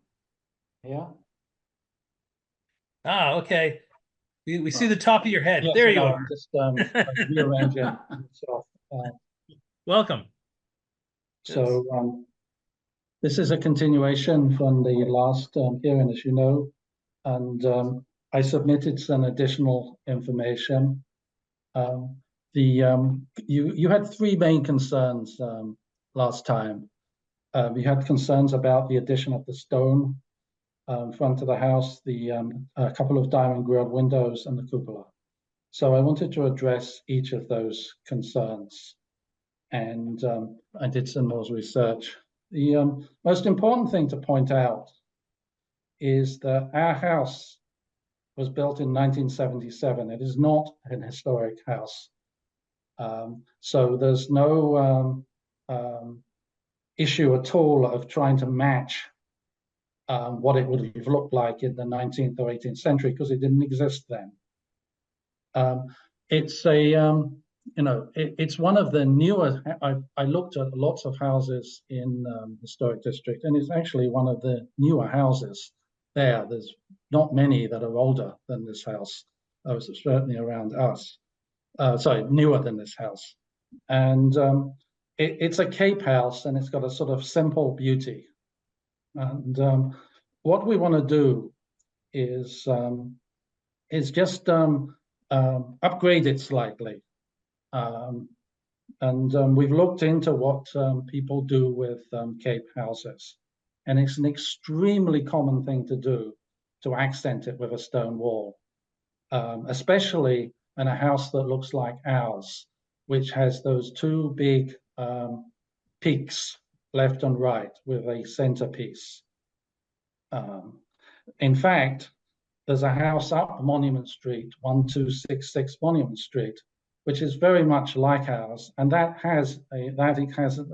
Speaker 7: Yeah.
Speaker 1: Ah, okay. We see the top of your head.
Speaker 13: Yes,
Speaker 1: There
Speaker 13: I
Speaker 1: you
Speaker 13: know,
Speaker 1: are.
Speaker 13: I'm just rearranging stuff.
Speaker 1: Welcome.
Speaker 13: So this is a continuation from the last hearing, as you know, and I submitted some additional information. You had 3 main concerns last time. We had concerns about the addition of the stone front of the house, a couple of diamond grilled windows, and the cupola. So I wanted to address each of those concerns, and I did some more research. The most important thing to point out is that our house was built in 1977. It is not an historic house. So there's no issue at all of trying to match what it would have looked like in the 19th or 18th century, because it didn't exist then. It's it's one of the newer. I looked at lots of houses in the historic district, and it's actually one of the newer houses there. There's not many that are older than this house. Certainly around us. Sorry, newer than this house. And it's a Cape house, and it's got a sort of simple beauty. And what we want to do is just upgrade it slightly. We've looked into what people do with Cape houses, and it's an extremely common thing to do, to accent it with a stone wall, especially in a house that looks like ours, which has those 2 big peaks, left and right, with a centerpiece. In fact, there's a house up Monument Street, 1266 Monument Street, which is very much like ours, and that has a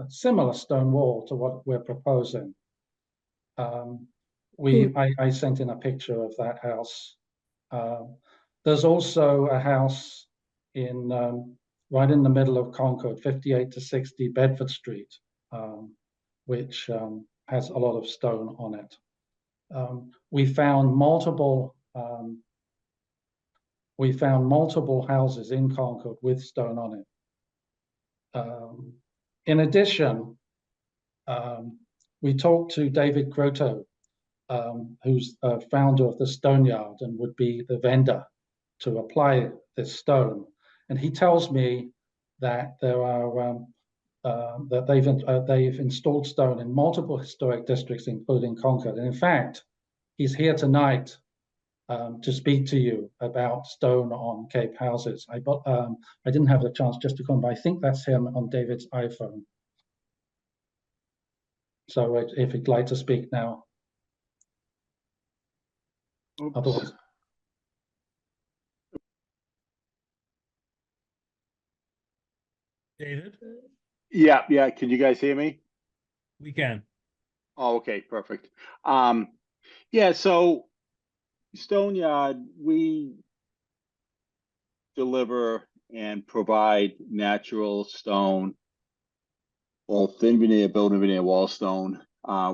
Speaker 13: similar stone wall to what we're proposing. I sent in a picture of that house. There's also a house in right in the middle of Concord, 58 to 60 Bedford Street, which has a lot of stone on it. We found multiple houses in Concord with stone on it. In addition, we talked to David Grotto, who's a founder of the Stone Yard and would be the vendor to apply this stone. And he tells me that there are that they've installed stone in multiple historic districts, including Concord. And in fact, he's here tonight to speak to you about stone on Cape houses. I didn't have the chance just to come, but I think that's him on David's iPhone. So if you'd like to speak now.
Speaker 14: Oops.
Speaker 13: Otherwise.
Speaker 1: David,
Speaker 14: Yeah. Can you guys hear me?
Speaker 1: we can.
Speaker 14: Oh, okay, perfect. Yeah, so Stone Yard, we deliver and provide natural stone, both thin veneer, building veneer, wall stone.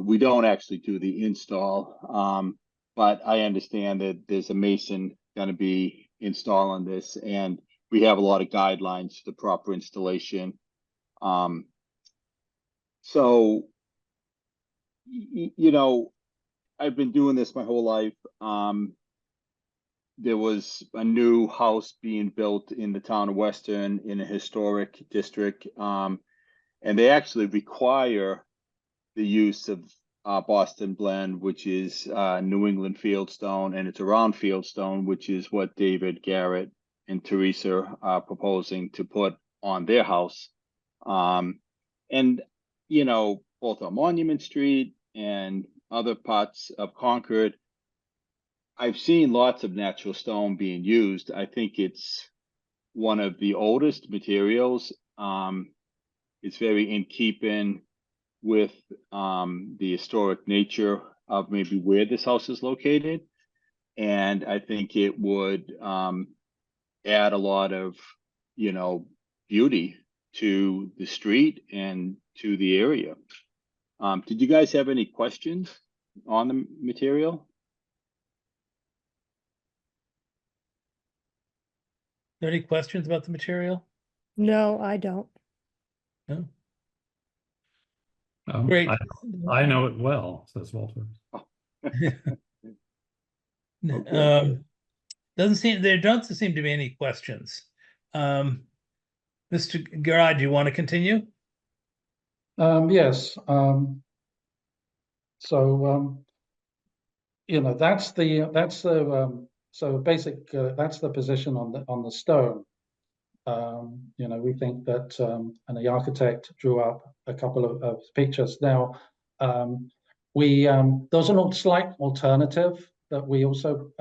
Speaker 14: We don't actually do the install, but I understand that there's a mason going to be installing this, and we have a lot of guidelines for the proper installation. So, you know, I've been doing this my whole life. There was a new house being built in the town of Western in a historic district, and they actually require the use of Boston Blend, which is New England fieldstone, and it's a round fieldstone, which is what David Garrett and Teresa are proposing to put on their house. And, you know, both on Monument Street and other parts of Concord, I've seen lots of natural stone being used. I think it's one of the oldest materials. It's very in keeping with the historic nature of maybe where this house is located. And I think it would add a lot of, you know, beauty to the street and to the area. Did you guys have any questions on the material?
Speaker 1: Are there any questions about the material?
Speaker 4: No, I don't.
Speaker 1: No. Great.
Speaker 6: I know it well, says Walter.
Speaker 1: There don't seem to be any questions. Mr. Garrard, do you want to continue?
Speaker 13: Yes. You know, that's the position on the stone. You know, we think that, and the architect drew up a couple of pictures. Now, there's a slight alternative that we also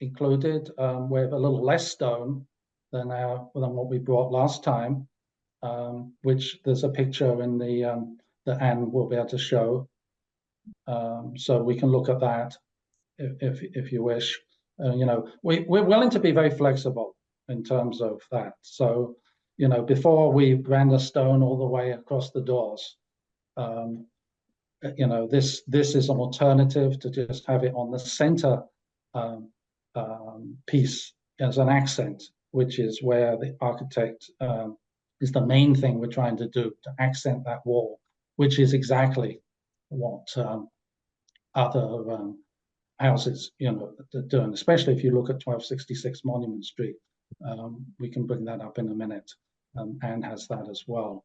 Speaker 13: included with a little less stone than what we brought last time, which there's a picture in that Anne will be able to show. So we can look at that if you wish. You know, we're willing to be very flexible in terms of that. So, you know, before we ran the stone all the way across the doors, you know, this is an alternative to just have it on the center piece as an accent, which is where the architect is the main thing we're trying to do, to accent that wall, which is exactly what other houses, you know, are doing, especially if you look at 1266 Monument Street. We can bring that up in a minute. Anne has that as well.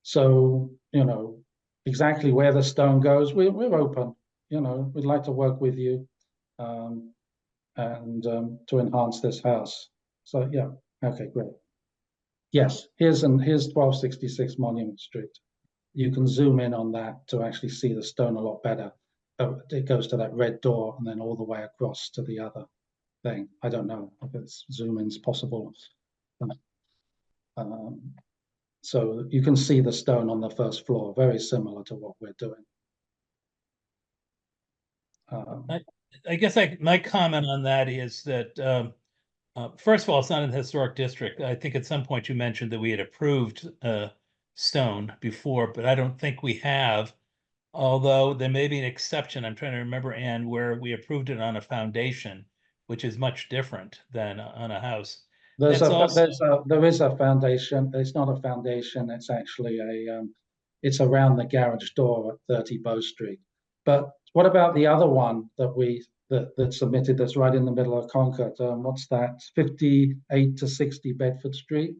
Speaker 13: So, you know, exactly where the stone goes, we're open. You know, we'd like to work with you and to enhance this house. So, yeah, okay, great. Yes, here's 1266 Monument Street. You can zoom in on that to actually see the stone a lot better. It goes to that red door and then all the way across to the other thing. I don't know if it's zoom in's possible So you can see the stone on the first floor, very similar to what we're doing.
Speaker 1: I guess my comment on that is that first of all, it's not in the historic district. I think at some point you mentioned that we had approved stone before, but I don't think we have. Although there may be an exception, I'm trying to remember, Anne, where we approved it on a foundation, which is much different than on a house.
Speaker 13: There is a foundation. It's not a foundation. It's actually it's around the garage door at 30 Bow Street. But what about the other one that submitted that's right in the middle of Concord? What's that? 58 to 60 Bedford Street.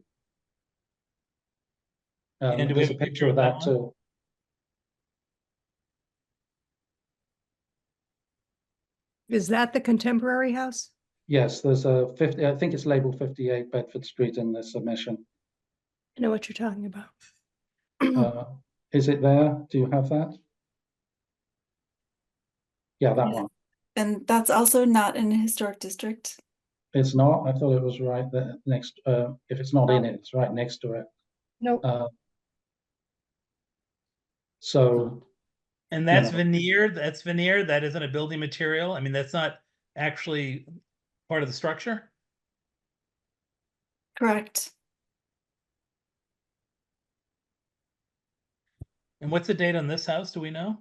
Speaker 1: And do we
Speaker 13: there's
Speaker 1: have
Speaker 13: a picture of that too.
Speaker 4: Is that the contemporary house?
Speaker 13: Yes, there's a 50. I think it's labeled 58 Bedford Street in the submission.
Speaker 4: I know what you're talking about.
Speaker 13: Is it there? Do you have that? Yeah, that one.
Speaker 3: And that's also not in a historic district.
Speaker 13: It's not. I thought it was right there next. If it's not in it, it's right next to it.
Speaker 4: Nope.
Speaker 13: So.
Speaker 1: And that's veneer. That's veneer. That isn't a building material. I mean, that's not actually part of the structure.
Speaker 3: Correct.
Speaker 1: And what's the date on this house? Do we know?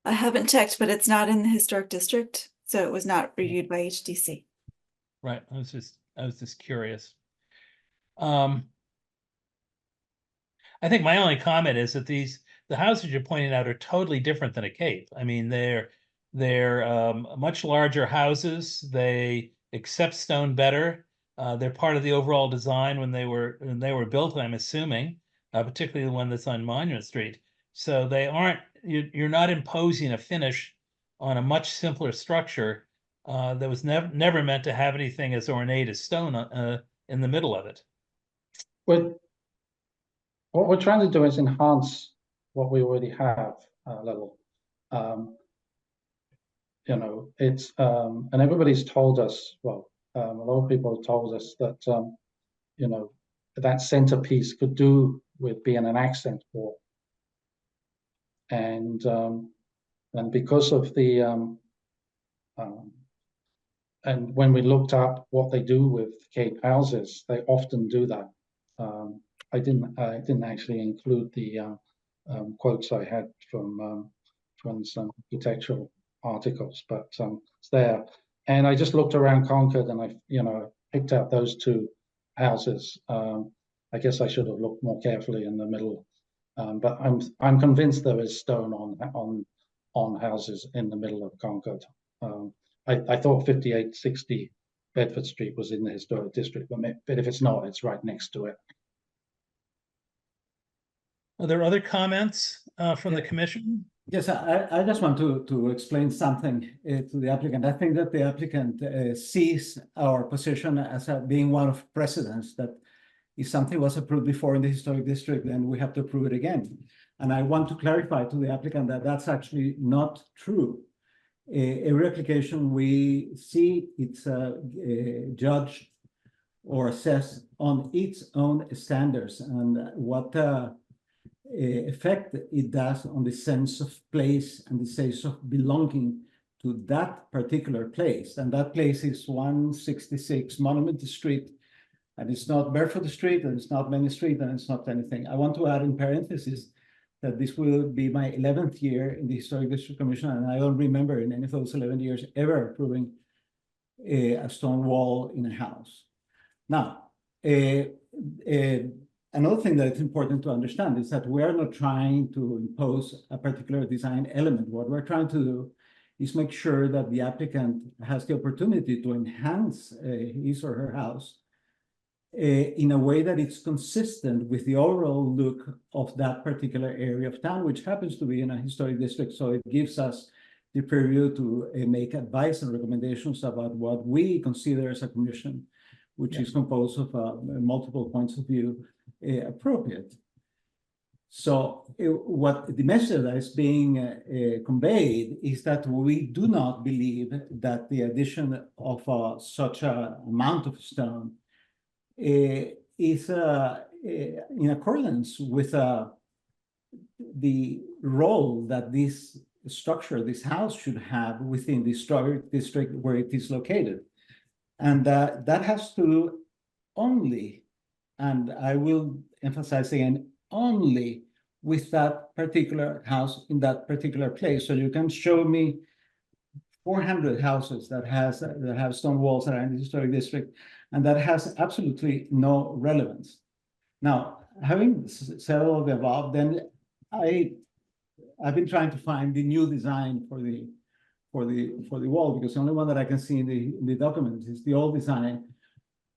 Speaker 3: I haven't checked, but it's not in the historic district, so it was not reviewed by HDC.
Speaker 1: Right. I was just curious. I think my only comment is that the houses you're pointing out are totally different than a Cape. I mean, they're much larger houses. They accept stone better. They're part of the overall design when they were built, I'm assuming, particularly the one that's on Monument Street. So they aren't. You're not imposing a finish on a much simpler structure that was never meant to have anything as ornate as stone in the middle of it.
Speaker 13: What we're trying to do is enhance what we already have a little. You know, it's and everybody's told us, well, a lot of people have told us that you know, that centerpiece could do with being an accent wall. And because of the and when we looked up what they do with Cape houses, they often do that. I didn't actually include the quotes I had from some architectural articles, but it's there. And I just looked around Concord, and I picked out those two houses. I guess I should have looked more carefully in the middle. But I'm convinced there is stone on houses in the middle of Concord. I thought 5860 Bedford Street was in the historic district, but if it's not, it's right next to it.
Speaker 1: Are there other comments from the commission?
Speaker 7: Yes, I just want to explain something to the applicant. I think that the applicant sees our position as being one of precedents, that if something was approved before in the historic district, then we have to approve it again. And I want to clarify to the applicant that that's actually not true. Every application we see, it's judged or assessed on its own standards and what effect it does on the sense of place and the sense of belonging to that particular place. And that place is 166 Monument Street. And it's not Bedford Street, and it's not Main Street, and it's not anything. I want to add in parentheses that this will be my 11th year in the Historic District Commission, and I don't remember in any of those 11 years ever approving a stone wall in a house. Now, another thing that is important to understand is that we are not trying to impose a particular design element. What we're trying to do is make sure that the applicant has the opportunity to enhance his or her house in a way that it's consistent with the overall look of that particular area of town, which happens to be in a historic district. So it gives us the purview to make advice and recommendations about what we consider as a commission, which is composed of multiple points of view, appropriate. So what the message that is being conveyed is that we do not believe that the addition of such an amount of stone is in accordance with the role that this structure, this house should have within the historic district where it is located. And that has to do only, and I will emphasize again, only with that particular house in that particular place. So you can show me 400 houses that have stone walls that are in the historic district, and that has absolutely no relevance. Now, having said all of the above, then I've been trying to find the new design for the wall, because the only one that I can see in the document is the old design,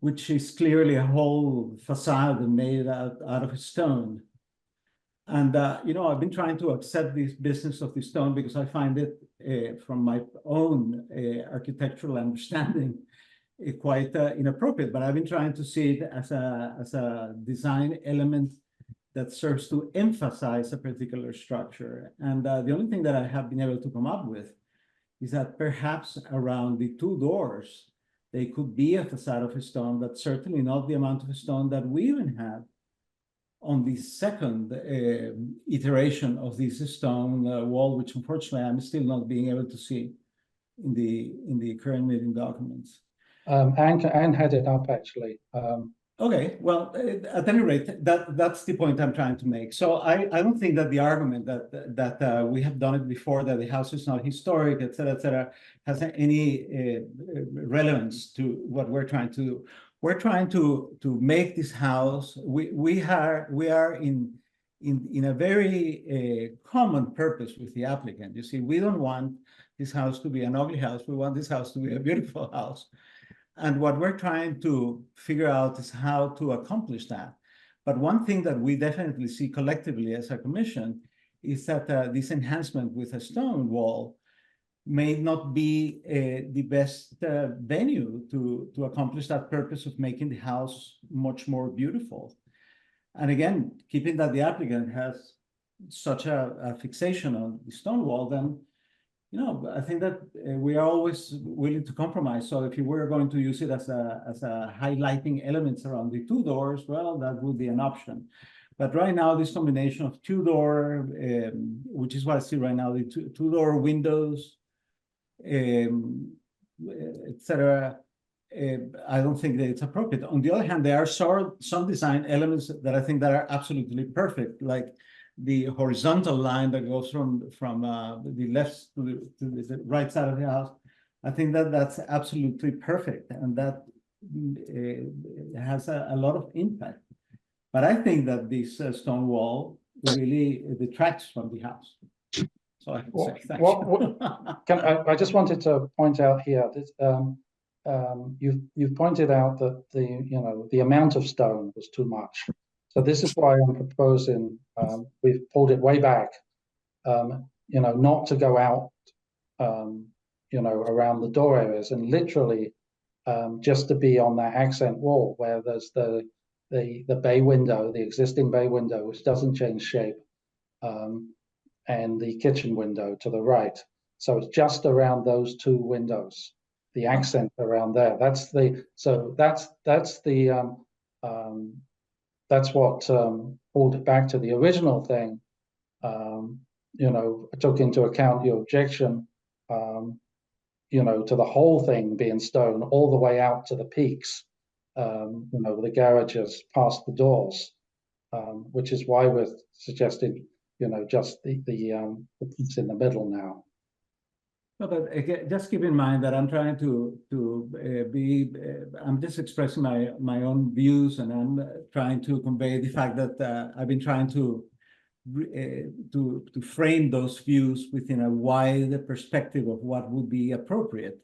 Speaker 7: which is clearly a whole facade made out of stone. And you know, I've been trying to accept this business of the stone because I find it from my own architectural understanding quite inappropriate. But I've been trying to see it as a design element that serves to emphasize a particular structure. And the only thing that I have been able to come up with is that perhaps around the two doors, they could be a facade of stone, but certainly not the amount of stone that we even have on the second iteration of this stone wall, which unfortunately I'm still not being able to see in the current meeting documents.
Speaker 13: Anne had it up actually.
Speaker 7: Okay, well, at any rate, that's the point I'm trying to make. So I don't think that the argument that we have done it before, that the house is not historic, et cetera, has any relevance to what we're trying to do. We're trying to make this house. We are in a very common purpose with the applicant. You see, we don't want this house to be an ugly house. We want this house to be a beautiful house. And what we're trying to figure out is how to accomplish that. But one thing that we definitely see collectively as a commission is that this enhancement with a stone wall may not be the best venue to accomplish that purpose of making the house much more beautiful. And again, keeping that the applicant has such a fixation on the stone wall, then you know, I think that we are always willing to compromise. So if you were going to use it as a highlighting elements around the two doors, well, that would be an option. But right now, this combination of two-door, which is what I see right now, the two-door windows, et cetera, I don't think that it's appropriate. On the other hand, there are some design elements that I think that are absolutely perfect, like the horizontal line that goes from the left to the right side of the house. I think that that's absolutely perfect, and that has a lot of impact. But I think that this stone wall really detracts from the house. So I can say thank you.
Speaker 13: I just wanted to point out here that you've pointed out that the amount of stone was too much. So this is why I'm proposing, we've pulled it way back, not to go out, around the door areas, and literally just to be on that accent wall where there's the bay window, the existing bay window, which doesn't change shape, and the kitchen window to the right. So it's just around those two windows, the accent around there. That's what pulled it back to the original thing. I took into account your objection, to the whole thing being stone all the way out to the peaks, the garages past the doors, which is why we're suggesting, just the piece in the middle now.
Speaker 7: No, but again, just keep in mind that I'm trying to I'm just expressing my own views, and I'm trying to convey the fact that I've been trying to frame those views within a wide perspective of what would be appropriate.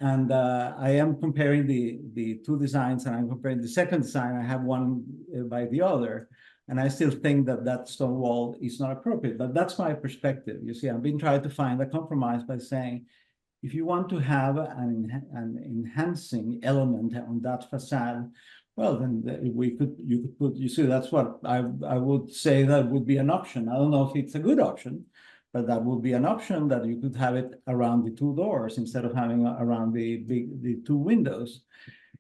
Speaker 7: And I am comparing the two designs, and I'm comparing the second design. I have one by the other. And I still think that stone wall is not appropriate, but that's my perspective. You see, I've been trying to find a compromise by saying, if you want to have an enhancing element on that facade, Well, then you could put, you see, that's what I would say that would be an option. I don't know if it's a good option, but that would be an option that you could have it around the two doors instead of having around the two windows.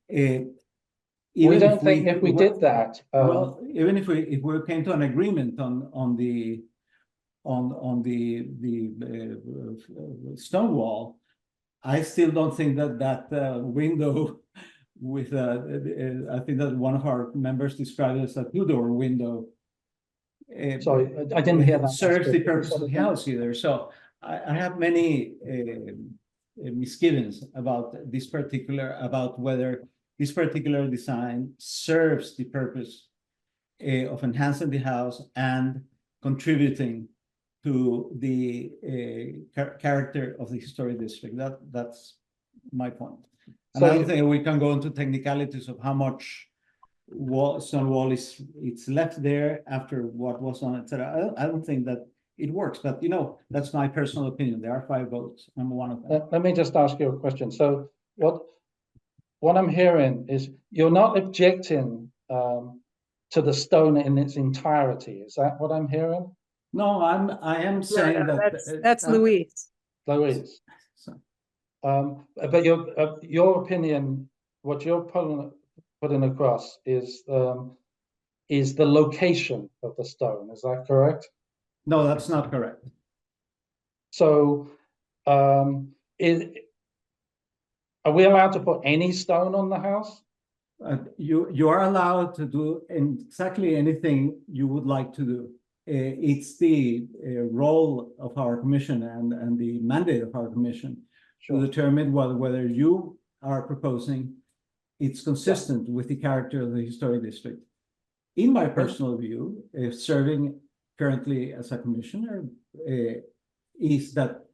Speaker 13: We don't think if we did that.
Speaker 7: Well, even if we came to an agreement on the stone wall, I still don't think that window with I think that one of our members described it as a two-door window.
Speaker 13: Sorry, I didn't hear that.
Speaker 7: Serves the purpose of the house either. So I have many misgivings about whether this particular design serves the purpose of enhancing the house and contributing to the character of the historic district. That's my point. And
Speaker 13: So
Speaker 7: I don't think we can go into technicalities of how much stone wall it's left there after what was on, etc. I don't think that it works, but that's my personal opinion. There are 5 votes. I'm one of them.
Speaker 13: let me just ask you a question. So what I'm hearing is you're not objecting to the stone in its entirety. Is that what I'm hearing?
Speaker 7: No, I am saying
Speaker 4: That's Louise.
Speaker 13: Louise.
Speaker 7: So,
Speaker 13: But your opinion, what you're putting across is the location of the stone. Is that correct?
Speaker 7: no, that's not correct.
Speaker 13: So, are we allowed to put any stone on the house?
Speaker 7: You are allowed to do exactly anything you would like to do. It's the role of our commission and the mandate of our commission to determine whether you are proposing it's consistent with the character of the historic district. In my personal view, serving currently as a commissioner, is that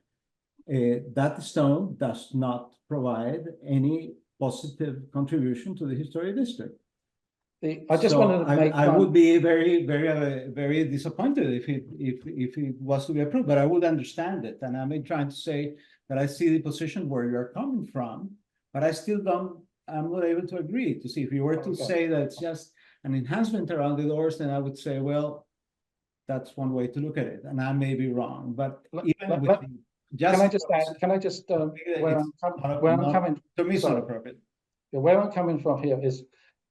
Speaker 7: that stone does not provide any positive contribution to the historic district.
Speaker 13: I just wanted to make.
Speaker 7: I would be very, very, very disappointed if it was to be approved, but I would understand it. And I'm trying to say that I see the position where you're coming from, but I still I'm not able to agree to see if you were to say that it's just an enhancement around the doors, then I would say, well, that's one way to look at it, and I may be wrong. But even with
Speaker 13: can I just add, where I'm coming?
Speaker 7: To me, it's not appropriate.
Speaker 13: Where I'm coming from here is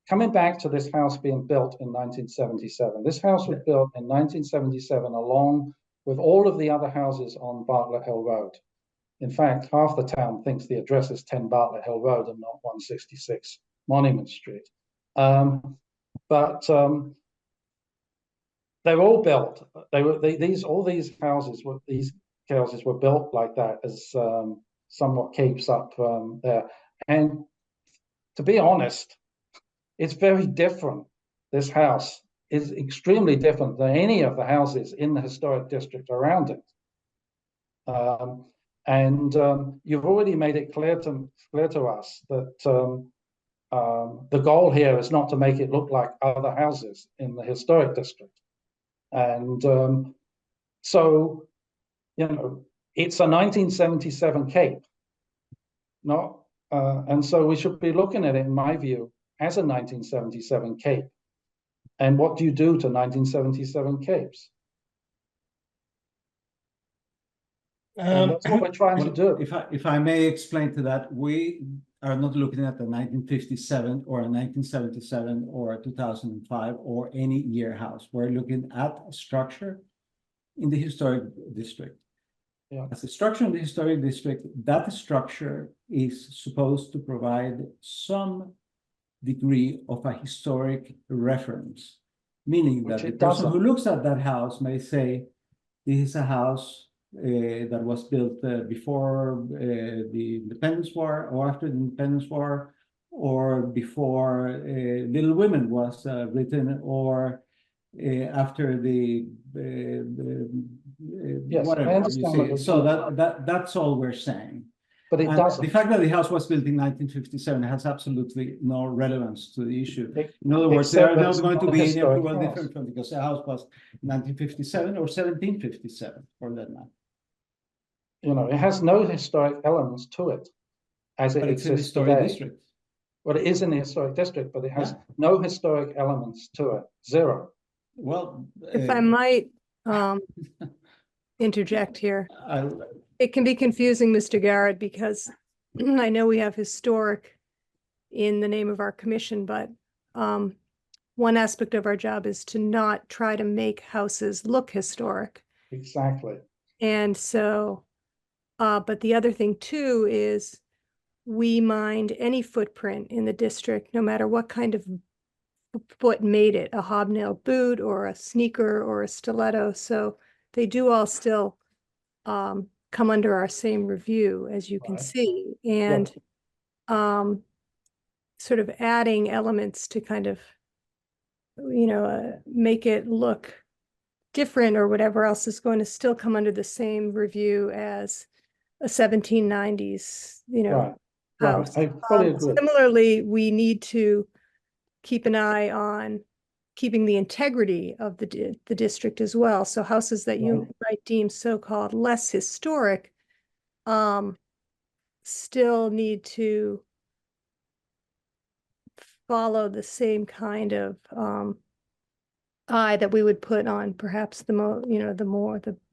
Speaker 13: coming back to this house being built in 1977. This house was built in 1977 along with all of the other houses on Bartlett Hill Road. In fact, half the town thinks the address is 10 Bartlett Hill Road and not 166 Monument Street. But they were all built. All these houses were built like that as somewhat capes up there. And to be honest, it's very different. This house is extremely different than any of the houses in the historic district around it. And you've already made it clear to us that the goal here is not to make it look like other houses in the historic district. And so, it's a 1977 cape, and so we should be looking at it, in my view, as a 1977 cape. And what do you do to 1977 capes? That's what we're trying to do.
Speaker 7: If I may explain to that, we are not looking at the 1957 or a 1977 or a 2005 or any year house. We're looking at a structure in the historic district.
Speaker 13: Yeah.
Speaker 7: As a structure in the historic district, that structure is supposed to provide some degree of a historic reference, meaning that the person who looks at that house may say, this is a house that was built before the Independence War or after the Independence War, or before Little Women was written, or after the
Speaker 13: yes,
Speaker 7: whatever.
Speaker 13: I understand.
Speaker 7: So that's all we're saying.
Speaker 13: But it doesn't.
Speaker 7: The fact that the house was built in 1957 has absolutely no relevance to the issue. In other words, they are not going to be any approval different from, because the house was 1957 or 1757 for that matter.
Speaker 13: It has no historic elements to it as it
Speaker 7: But it's in the
Speaker 13: exists
Speaker 7: historic
Speaker 13: today.
Speaker 7: district.
Speaker 13: Well, it is in the historic district, but it has
Speaker 7: Yeah.
Speaker 13: no historic elements to it. Zero.
Speaker 7: Well,
Speaker 4: If I might interject here, it can be confusing, Mr. Garrett, because I know we have historic in the name of our commission, but one aspect of our job is to not try to make houses look historic.
Speaker 13: Exactly.
Speaker 4: And so, but the other thing too is we mind any footprint in the district, no matter what kind of foot made it, a hobnail boot or a sneaker or a stiletto. So they do all still come under our same review, as you can
Speaker 13: Right.
Speaker 4: see. And sort of adding elements to kind of, make it look different or whatever else is going to still come under the same review as a 1790s,
Speaker 13: Right.
Speaker 4: house.
Speaker 13: I fully agree.
Speaker 4: Similarly, we need to keep an eye on keeping the integrity of the district as well. So houses that you might deem so-called less historic still need to follow the same kind of eye that we would put on perhaps the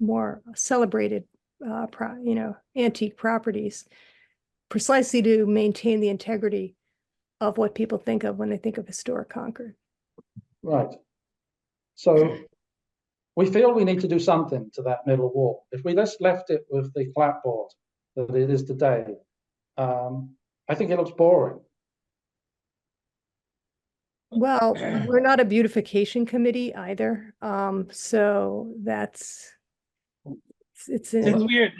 Speaker 4: more celebrated antique properties, precisely to maintain the integrity of what people think of when they think of historic Concord.
Speaker 13: Right. So we feel we need to do something to that middle wall. If we just left it with the clapboard that it is today, I think it looks boring.
Speaker 4: Well, we're not a beautification committee either. So it's
Speaker 1: It's weird.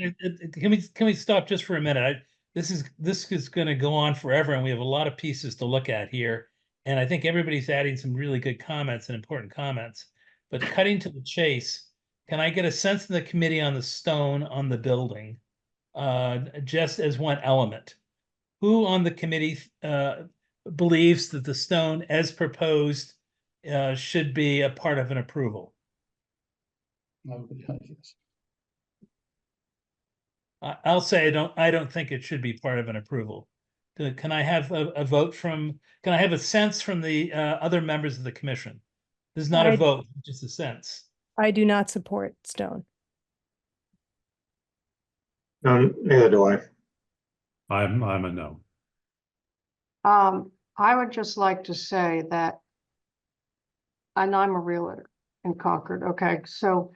Speaker 1: Can we stop just for a minute? This is going to go on forever, and we have a lot of pieces to look at here. And I think everybody's adding some really good comments and important comments. But cutting to the chase, can I get a sense of the committee on the stone on the building, just as one element? Who on the committee believes that the stone, as proposed, should be a part of an approval? I'll say I don't think it should be part of an approval. Can I have a vote from? Can I have a sense from the other members of the commission? This is not a vote, just a sense.
Speaker 4: I do not support stone.
Speaker 5: No, neither do I.
Speaker 6: I'm a no.
Speaker 8: I would just like to say that, and I'm a realtor in Concord, okay, so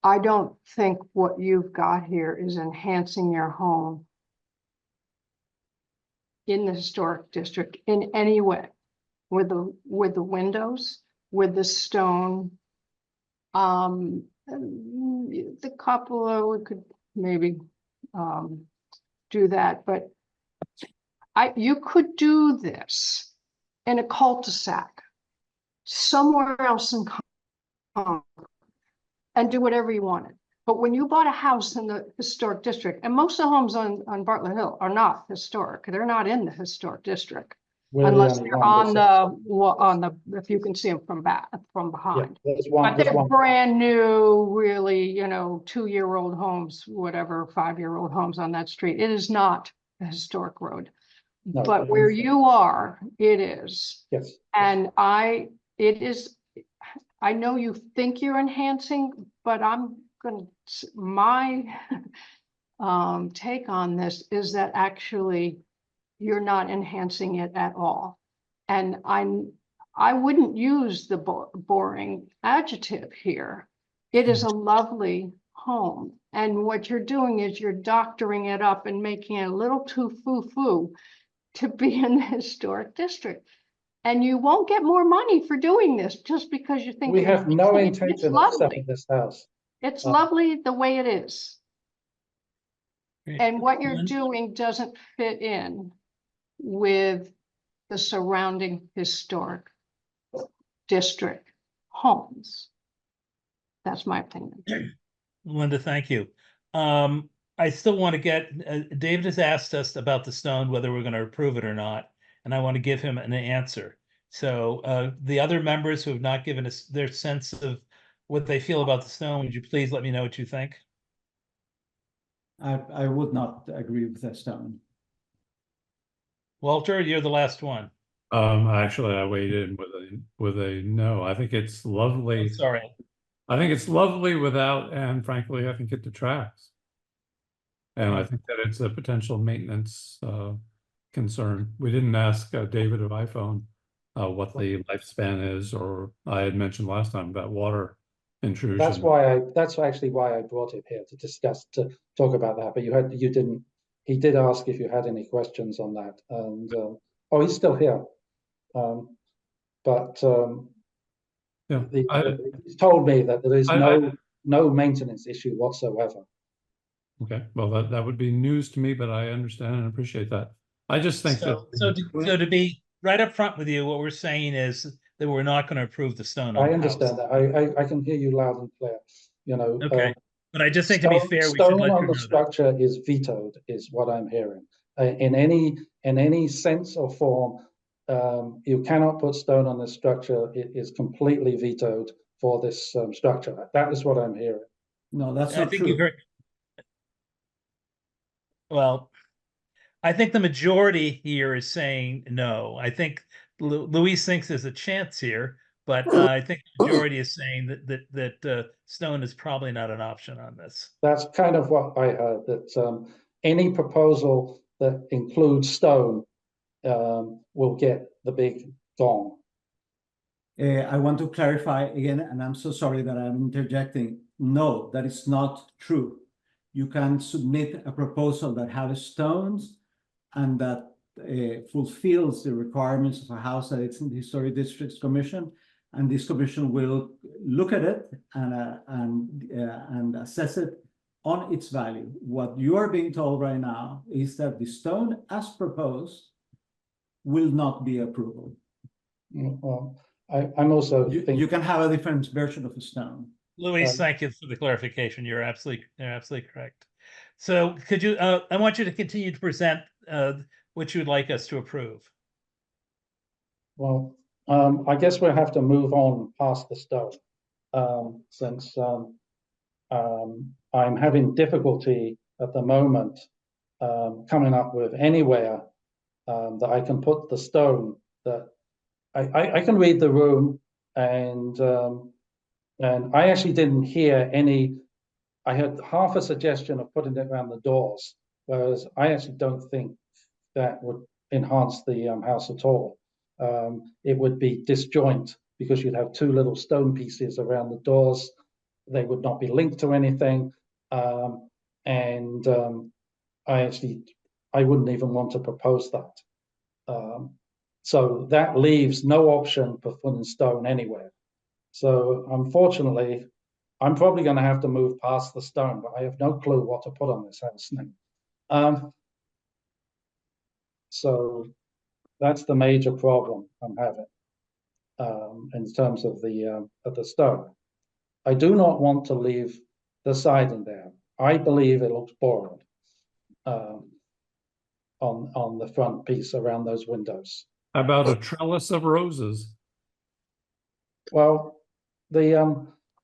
Speaker 8: I don't think what you've got here is enhancing your home in the historic district in any way, with the windows, with the stone. The cupola, we could maybe do that, but you could do this in a cul-de-sac somewhere else in Concord and do whatever you wanted. But when you bought a house in the historic district, and most of the homes on Bartlett Hill are not historic, they're not in the historic district. Unless they're on the, if you can see them from behind. But they're brand new, really, 2-year-old homes, whatever, 5-year-old homes on that street. It is not a historic road.
Speaker 13: No,
Speaker 8: but where you are, it is.
Speaker 13: Yes.
Speaker 8: And I know you think you're enhancing, but my take on this is that actually you're not enhancing it at all. And I wouldn't use the boring adjective here. It is a lovely home. And what you're doing is you're doctoring it up and making it a little too foo-foo to be in the historic district. And you won't get more money for doing this just because you think
Speaker 13: we have no intention of selling this house.
Speaker 8: It's lovely the way it is. And what you're doing doesn't fit in with the surrounding historic district homes. That's my opinion.
Speaker 1: Linda, thank you. I still want to get, David has asked us about the stone, whether we're going to approve it or not, and I want to give him an answer. So the other members who have not given us their sense of what they feel about the stone, would you please let me know what you think?
Speaker 7: I would not agree with the stone.
Speaker 1: Walter, you're the last one.
Speaker 6: Actually, I weighed in with a no. I think it's lovely.
Speaker 1: Sorry.
Speaker 6: I think it's lovely without, and frankly, I think it detracts. And I think that it's a potential maintenance concern. We didn't ask David of iPhone what the lifespan is, or I had mentioned last time about water intrusion.
Speaker 13: That's actually why I brought him here to talk about that. But you didn't. He did ask if you had any questions on that, and oh, he's still here.
Speaker 6: Yeah,
Speaker 13: he's told me that there is no maintenance issue whatsoever.
Speaker 6: Okay, well, that would be news to me, but I understand and appreciate that. I just think
Speaker 1: So
Speaker 6: that
Speaker 1: to be right up front with you, what we're saying is that we're not going to approve the stone.
Speaker 13: I understand that. I can hear you loud and clear. You know.
Speaker 1: Okay, but I just think to be fair, we should
Speaker 13: stone
Speaker 1: let
Speaker 13: on
Speaker 1: you
Speaker 13: the
Speaker 1: know that.
Speaker 13: structure is vetoed, is what I'm hearing. In any sense or form, you cannot put stone on this structure. It is completely vetoed for this structure. That is what I'm hearing.
Speaker 7: No, that's
Speaker 1: I
Speaker 7: not
Speaker 1: think
Speaker 7: true.
Speaker 1: you've heard. Well, I think the majority here is saying no. I think Luis thinks there's a chance here, but I think the majority is saying that stone is probably not an option on this.
Speaker 13: That's kind of what I heard, that any proposal that includes stone will get the big gong.
Speaker 7: I want to clarify again, and I'm so sorry that I'm interjecting. No, that is not true. You can submit a proposal that has stones and that fulfills the requirements of a house that it's in the Historic Districts Commission, and this commission will look at it and assess it on its value. What you are being told right now is that the stone as proposed will not be approved.
Speaker 13: Well, I'm also thinking
Speaker 7: you can have a different version of a stone.
Speaker 1: Luis, thank you for the clarification. You're absolutely correct. So could you, I want you to continue to present what you'd like us to approve.
Speaker 13: Well, I guess we'll have to move on past the stone, since I'm having difficulty at the moment coming up with anywhere that I can put the stone. That I can read the room, and I actually didn't hear any. I had half a suggestion of putting it around the doors, whereas I actually don't think that would enhance the house at all. It would be disjoint because you'd have two little stone pieces around the doors. They would not be linked to anything. I wouldn't even want to propose that. So that leaves no option for putting stone anywhere. So unfortunately, I'm probably going to have to move past the stone, but I have no clue what to put on this house now. So that's the major problem I'm having in terms of the stone. I do not want to leave the siding there. I believe it looks boring on the front piece around those windows.
Speaker 6: How about a trellis of roses?
Speaker 13: Well, yes,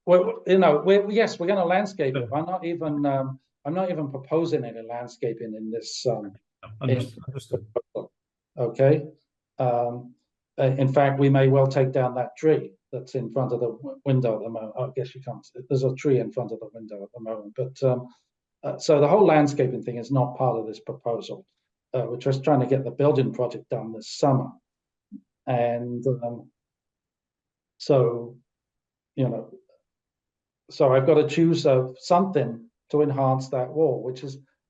Speaker 13: we're going to landscape it. I'm not even proposing any landscaping in this.
Speaker 6: Understood.
Speaker 13: Okay. In fact, we may well take down that tree that's in front of the window at the moment. I guess you can't. There's a tree in front of the window at the moment. But so the whole landscaping thing is not part of this proposal. We're just trying to get the building project done this summer, and so I've got to choose something to enhance that wall,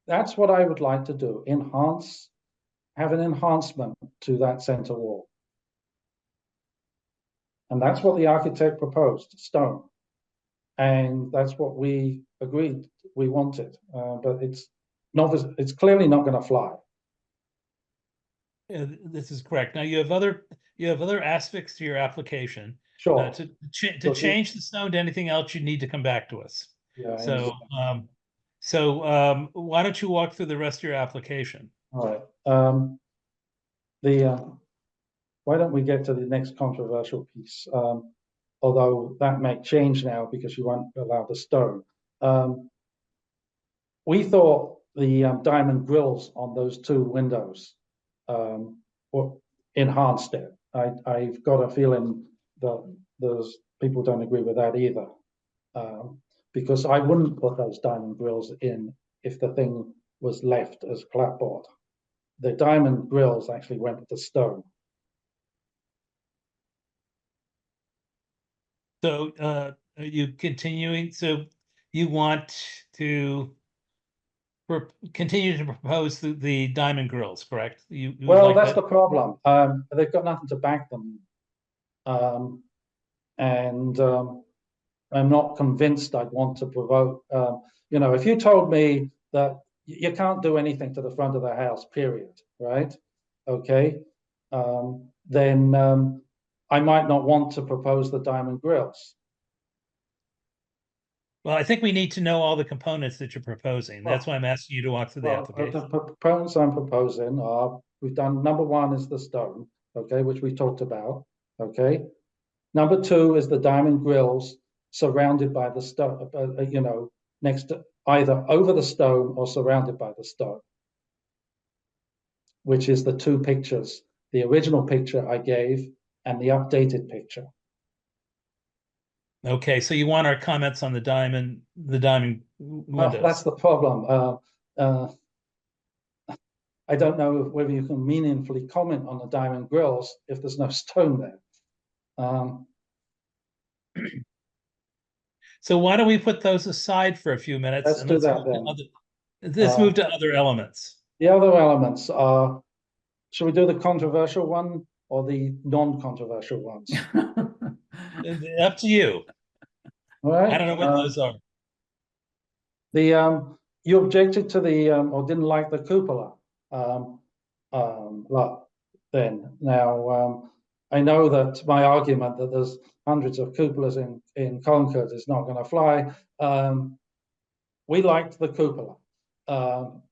Speaker 13: that's what I would like to do. Have an enhancement to that center wall. And that's what the architect proposed, stone. And that's what we agreed we wanted. But it's clearly not going to fly.
Speaker 1: This is correct. Now you have other aspects to your application.
Speaker 13: Sure.
Speaker 1: To change the stone to anything else, you need to come back to us.
Speaker 13: Yeah.
Speaker 1: So why don't you walk through the rest of your application?
Speaker 13: All right. Why don't we get to the next controversial piece? Although that may change now because you won't allow the stone. We thought the diamond grills on those two windows or enhanced it. I've got a feeling that there's people don't agree with that either, because I wouldn't put those diamond grills in if the thing was left as clapboard. The diamond grills actually went with the stone.
Speaker 1: So are you continuing? So you want to continue to propose the diamond grills, correct? You would
Speaker 13: Well,
Speaker 1: like
Speaker 13: that's
Speaker 1: that?
Speaker 13: the problem. They've got nothing to back them. I'm not convinced I'd want to provoke, you know, if you told me that you can't do anything to the front of the house, period, right? Okay, then I might not want to propose the diamond grills.
Speaker 1: Well, I think we need to know all the components that you're proposing. That's why I'm asking you to walk through the application.
Speaker 13: The components I'm proposing are, we've done, number one is the stone, okay, which we talked about, okay. Number two is the diamond grills surrounded by the stone, you know, next to either over the stone or surrounded by the stone, which is the two pictures, the original picture I gave and the updated picture.
Speaker 1: Okay, so you want our comments on the diamond windows.
Speaker 13: That's the problem. I don't know whether you can meaningfully comment on the diamond grills if there's no stone there.
Speaker 1: So why don't we put those aside for a few minutes?
Speaker 13: Let's do that then.
Speaker 1: Let's move to other elements.
Speaker 13: The other elements are, should we do the controversial one or the non-controversial ones?
Speaker 1: Up to you.
Speaker 13: All right.
Speaker 1: I don't know what those are.
Speaker 13: You objected to the or didn't like the cupola then. Now I know that my argument that there's hundreds of cupolas in Concord is not going to fly. We liked the cupola,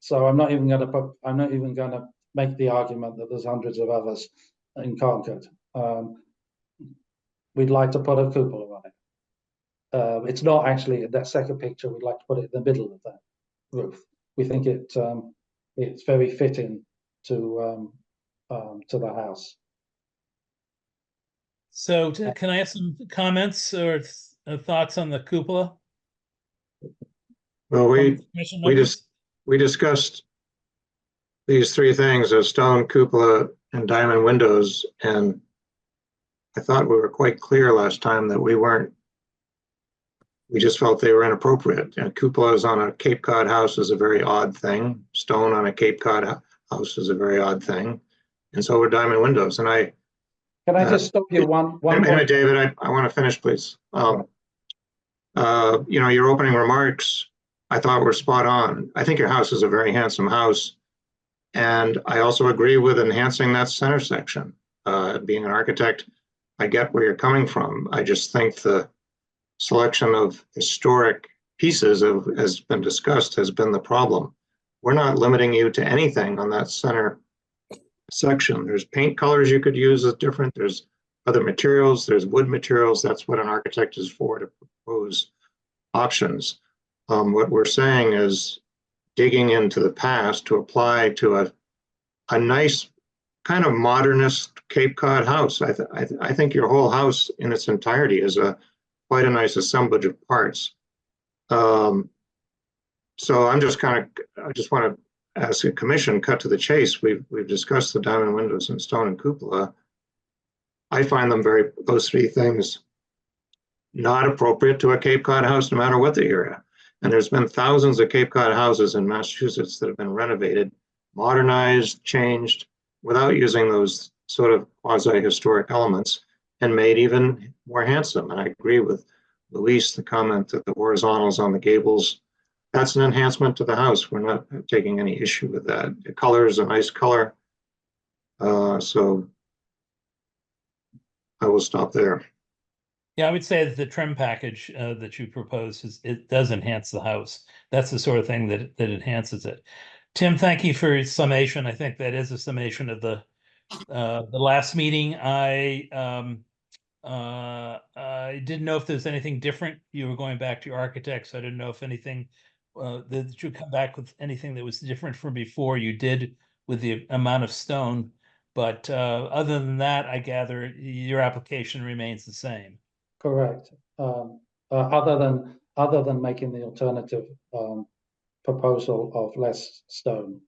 Speaker 13: so I'm not even going to make the argument that there's hundreds of others in Concord. We'd like to put a cupola on it. It's not actually in that second picture. We'd like to put it in the middle of that roof. We think it's very fitting to the house.
Speaker 1: So can I have some comments or thoughts on the cupola?
Speaker 5: Well, we discussed these three things: a stone cupola and diamond windows, and I thought we were quite clear last time that we just felt they were inappropriate. And cupolas on a Cape Cod house is a very odd thing. Stone on a Cape Cod house is a very odd thing, and so are diamond windows. And
Speaker 13: can I just stop you one
Speaker 5: minute, David? I want to finish, please. You know, your opening remarks I thought were spot on. I think your house is a very handsome house, and I also agree with enhancing that center section. Being an architect, I get where you're coming from. I just think the selection of historic pieces has been discussed has been the problem. We're not limiting you to anything on that center section. There's paint colors you could use as different. There's other materials. There's wood materials. That's what an architect is for, to propose options. What we're saying is digging into the past to apply to a nice kind of modernist Cape Cod house. I think your whole house in its entirety is quite a nice assemblage of parts. So I just want to ask the commission, cut to the chase. We've discussed the diamond windows and stone and cupola. I find those three things not appropriate to a Cape Cod house, no matter what the area. And there's been thousands of Cape Cod houses in Massachusetts that have been renovated, modernized, changed, without using those sort of quasi-historic elements, and made even more handsome. And I agree with Luis, the comment that the horizontals on the gables, that's an enhancement to the house. We're not taking any issue with that. The color is a nice color. So I will stop there.
Speaker 1: Yeah, I would say that the trim package that you propose it does enhance the house. That's the sort of thing that enhances it. Tim, thank you for your summation. I think that is a summation of the last meeting. I didn't know if there's anything different. You were going back to your architects. I didn't know if anything that you come back with anything that was different from before. You did with the amount of stone. But other than that, I gather your application remains the same.
Speaker 13: Correct. Other than making the alternative proposal of less stone,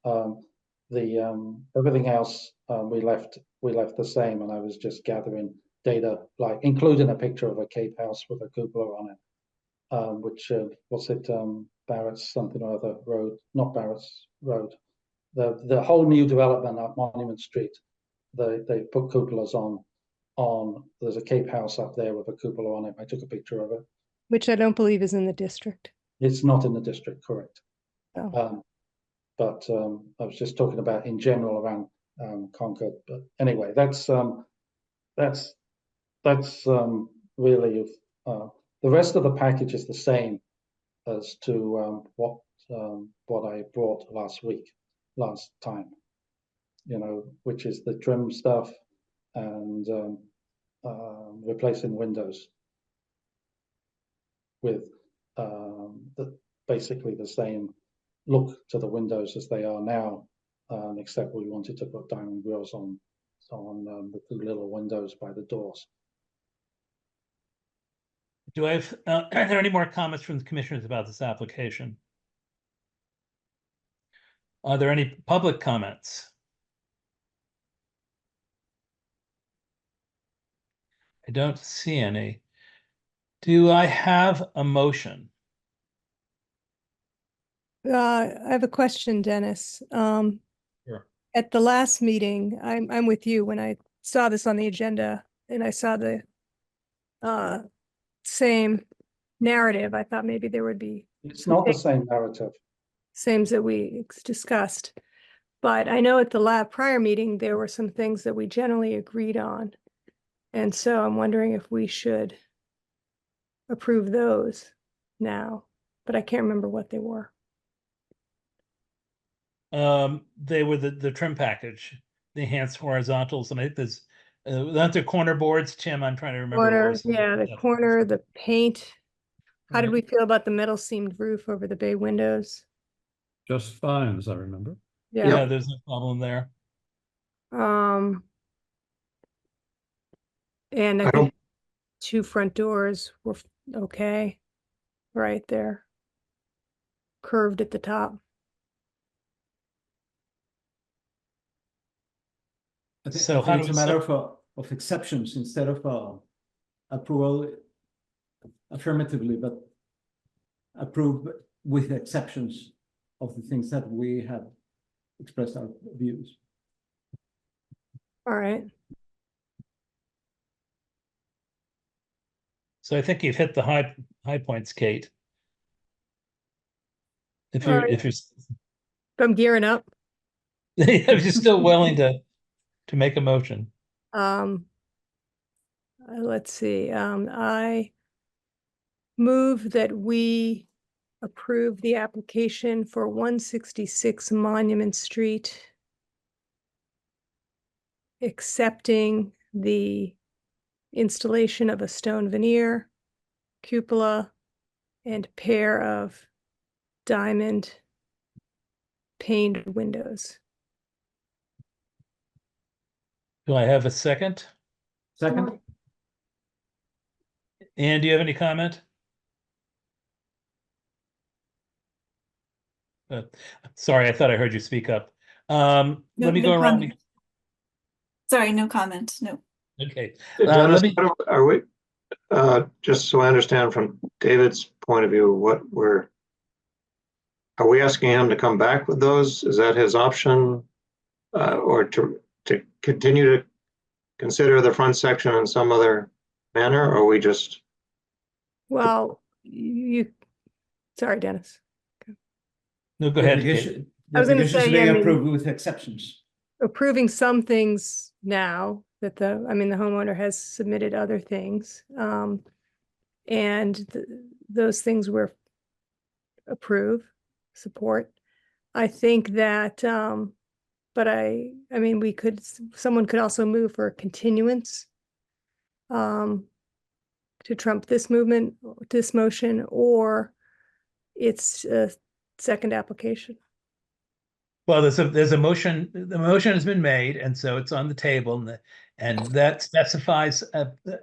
Speaker 13: everything else we left the same, and I was just gathering data, like including a picture of a Cape house with a cupola on it, which what's it, Barrett's something or other road, not Barrett's Road, the whole new development at Monument Street. They put cupolas on. There's a Cape house up there with a cupola on it. I took a picture of it.
Speaker 4: Which I don't believe is in the district.
Speaker 13: It's not in the district, correct.
Speaker 4: Oh.
Speaker 13: But I was just talking about in general around Concord. But anyway, that's really the rest of the package is the same as to what I brought last time. You know, which is the trim stuff and replacing windows with basically the same look to the windows as they are now, except we wanted to put diamond grills on the two little windows by the doors.
Speaker 1: Do I have, are there any more comments from the commissioners about this application? Are there any public comments? I don't see any. Do I have a motion?
Speaker 4: I have a question, Dennis.
Speaker 1: Sure.
Speaker 4: At the last meeting, I'm with you when I saw this on the agenda and I saw the same narrative. I thought maybe there would be
Speaker 13: It's not the same narrative.
Speaker 4: same that we discussed. But I know at the prior meeting, there were some things that we generally agreed on. And so I'm wondering if we should approve those now, but I can't remember what they were.
Speaker 1: They were the trim package, the enhanced horizontals, and I think there's aren't there corner boards, Tim? I'm trying to remember. what
Speaker 4: Corner,
Speaker 1: was-
Speaker 4: yeah, the corner, the paint. How did
Speaker 1: Right.
Speaker 4: we feel about the metal seamed roof over the bay windows?
Speaker 6: Just fine, as I remember.
Speaker 1: Yeah, there's no problem there.
Speaker 4: And I
Speaker 5: I
Speaker 4: think two front doors were okay, right there. Curved at the top.
Speaker 7: I think,
Speaker 1: So
Speaker 7: I
Speaker 1: how
Speaker 7: think
Speaker 1: do
Speaker 7: it's a
Speaker 1: we
Speaker 7: matter of exceptions instead of approval affirmatively, but approve with exceptions of the things that we have expressed our views.
Speaker 4: All right.
Speaker 1: So I think you've hit the high points, Kate. If
Speaker 4: All
Speaker 1: you're
Speaker 4: right.
Speaker 1: if you're
Speaker 4: I'm gearing up.
Speaker 1: if you're still willing to make a motion.
Speaker 4: Let's see. I move that we approve the application for 166 Monument Street, accepting the installation of a stone veneer, cupola, and pair of diamond paned windows.
Speaker 1: Do I have a second?
Speaker 7: Second,
Speaker 1: And do you have any comment? Sorry, I thought I heard you speak up. Let me go around.
Speaker 3: comment. Sorry, no comment. No.
Speaker 1: Okay.
Speaker 5: Dennis,
Speaker 1: Let me.
Speaker 5: are we, just so I understand from David's point of view, are we asking him to come back with those? Is that his option? Or to continue to consider the front section in some other manner, or we just?
Speaker 4: Well, sorry, Dennis.
Speaker 1: No, go
Speaker 7: the
Speaker 1: ahead, Kate.
Speaker 7: application,
Speaker 4: I was gonna
Speaker 7: application
Speaker 4: say,
Speaker 7: should be
Speaker 4: I mean-
Speaker 7: approved with exceptions.
Speaker 4: Approving some things now that the homeowner has submitted other things. And those things were support. I think that, but I mean, someone could also move for a continuance to trump this motion, or it's a second application.
Speaker 1: Well, there's a motion, the motion has been made, and so it's on the table, and that specifies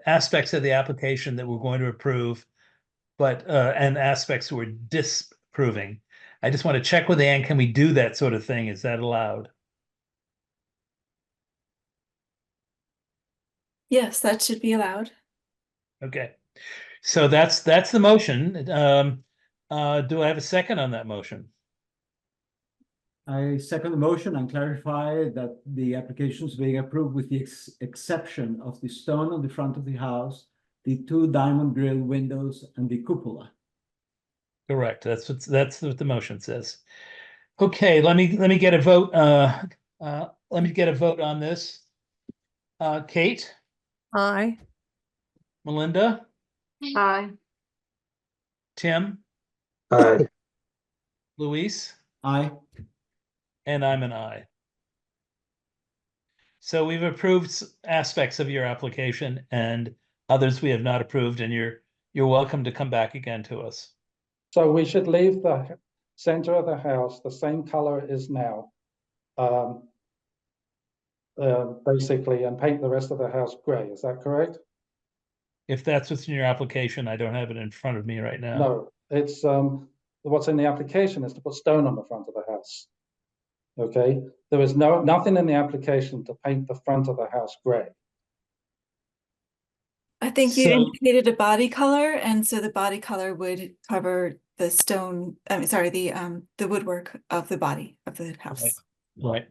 Speaker 1: aspects of the application that we're going to approve, but and aspects we're disapproving. I just want to check with Ann, can we do that sort of thing? Is that allowed?
Speaker 3: Yes, that should be allowed.
Speaker 1: Okay, so that's the motion. Do I have a second on that motion?
Speaker 7: I second the motion and clarify that the application is being approved with the exception of the stone on the front of the house, the 2 diamond grille windows, and the cupola.
Speaker 1: Correct. That's what the motion says. Okay, let me get a vote. Let me get a vote on this. Kate,
Speaker 4: Aye.
Speaker 1: Melinda,
Speaker 8: Aye.
Speaker 1: Tim,
Speaker 5: Aye.
Speaker 1: Luis,
Speaker 7: Aye.
Speaker 1: and I'm an aye. So we've approved aspects of your application, and others we have not approved, and you're welcome to come back again to us.
Speaker 13: So we should leave the center of the house the same color it is now. Basically, and paint the rest of the house gray. Is that correct?
Speaker 1: If that's what's in your application, I don't have it in front of me right now.
Speaker 13: No, it's what's in the application is to put stone on the front of the house. Okay, there is nothing in the application to paint the front of the house gray.
Speaker 3: I think you
Speaker 1: So-
Speaker 3: indicated a body color, and so the body color would cover the stone, I mean, sorry, the woodwork of the body of the house.
Speaker 1: Right.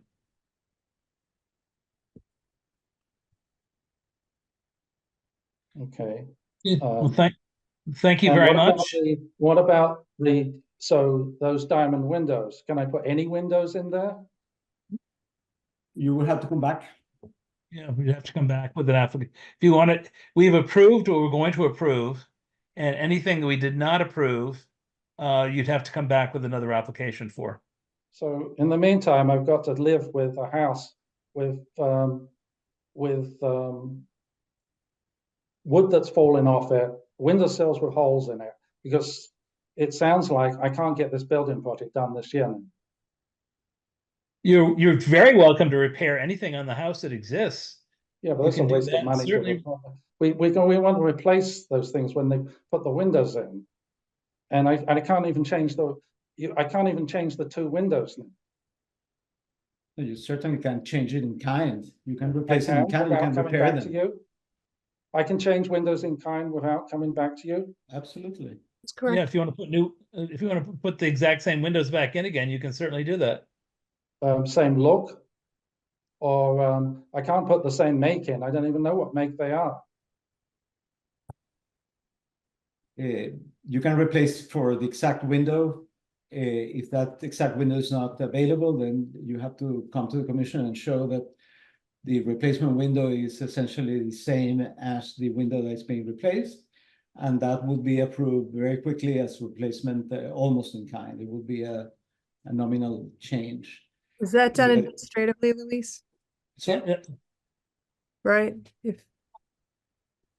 Speaker 13: Okay.
Speaker 1: Well, thank you
Speaker 13: And
Speaker 1: very
Speaker 13: what about
Speaker 1: much.
Speaker 13: what about so those diamond windows? Can I put any windows in there?
Speaker 7: You will have to come back.
Speaker 1: Yeah, we have to come back with an application. If you want it, we've approved what we're going to approve, and anything that we did not approve, you'd have to come back with another application for.
Speaker 13: So in the meantime, I've got to live with a house with wood that's falling off it, windowsills with holes in it, because it sounds like I can't get this building project done this year.
Speaker 1: You're very welcome to repair anything on the house that exists.
Speaker 13: Yeah, but
Speaker 1: You
Speaker 13: that's a
Speaker 1: can do
Speaker 13: waste of
Speaker 1: that,
Speaker 13: money.
Speaker 1: certainly.
Speaker 13: We want to replace those things when they put the windows in, and I can't even change I can't even change the 2 windows now.
Speaker 7: You certainly can change it in kind. You can replace it in kind, you
Speaker 13: without
Speaker 7: can
Speaker 13: coming
Speaker 7: repair
Speaker 13: back to
Speaker 7: them.
Speaker 13: you. I can change windows in kind without coming back to you.
Speaker 7: Absolutely.
Speaker 4: That's correct.
Speaker 1: Yeah, if you want to put the exact same windows back in again, you can certainly do that.
Speaker 13: Same look, or I can't put the same make in. I don't even know what make they are.
Speaker 7: You can replace for the exact window. If that exact window is not available, then you have to come to the commission and show that the replacement window is essentially the same as the window that's being replaced. And that would be approved very quickly as replacement, almost in kind. It would be a nominal change.
Speaker 4: Is that done
Speaker 7: Yeah.
Speaker 4: administratively, Luis?
Speaker 7: So,
Speaker 4: Right? If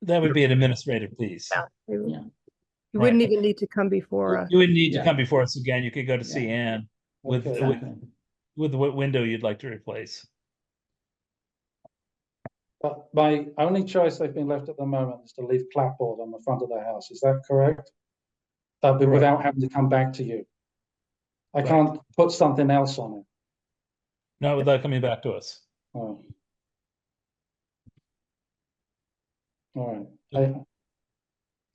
Speaker 1: That would be an administrative piece.
Speaker 7: yeah.
Speaker 4: you wouldn't even need to come before us.
Speaker 1: You wouldn't need to
Speaker 7: Yeah.
Speaker 1: come before us again. You could go to see
Speaker 7: Yeah.
Speaker 1: Ann with,
Speaker 13: Okay.
Speaker 1: with what window you'd like to replace.
Speaker 13: But my only choice I've been left at the moment is to leave clapboard on the front of the house. Is that correct? But without having to come back to you. I can't put something else on it.
Speaker 1: Not without coming back to us.
Speaker 13: Oh. All right.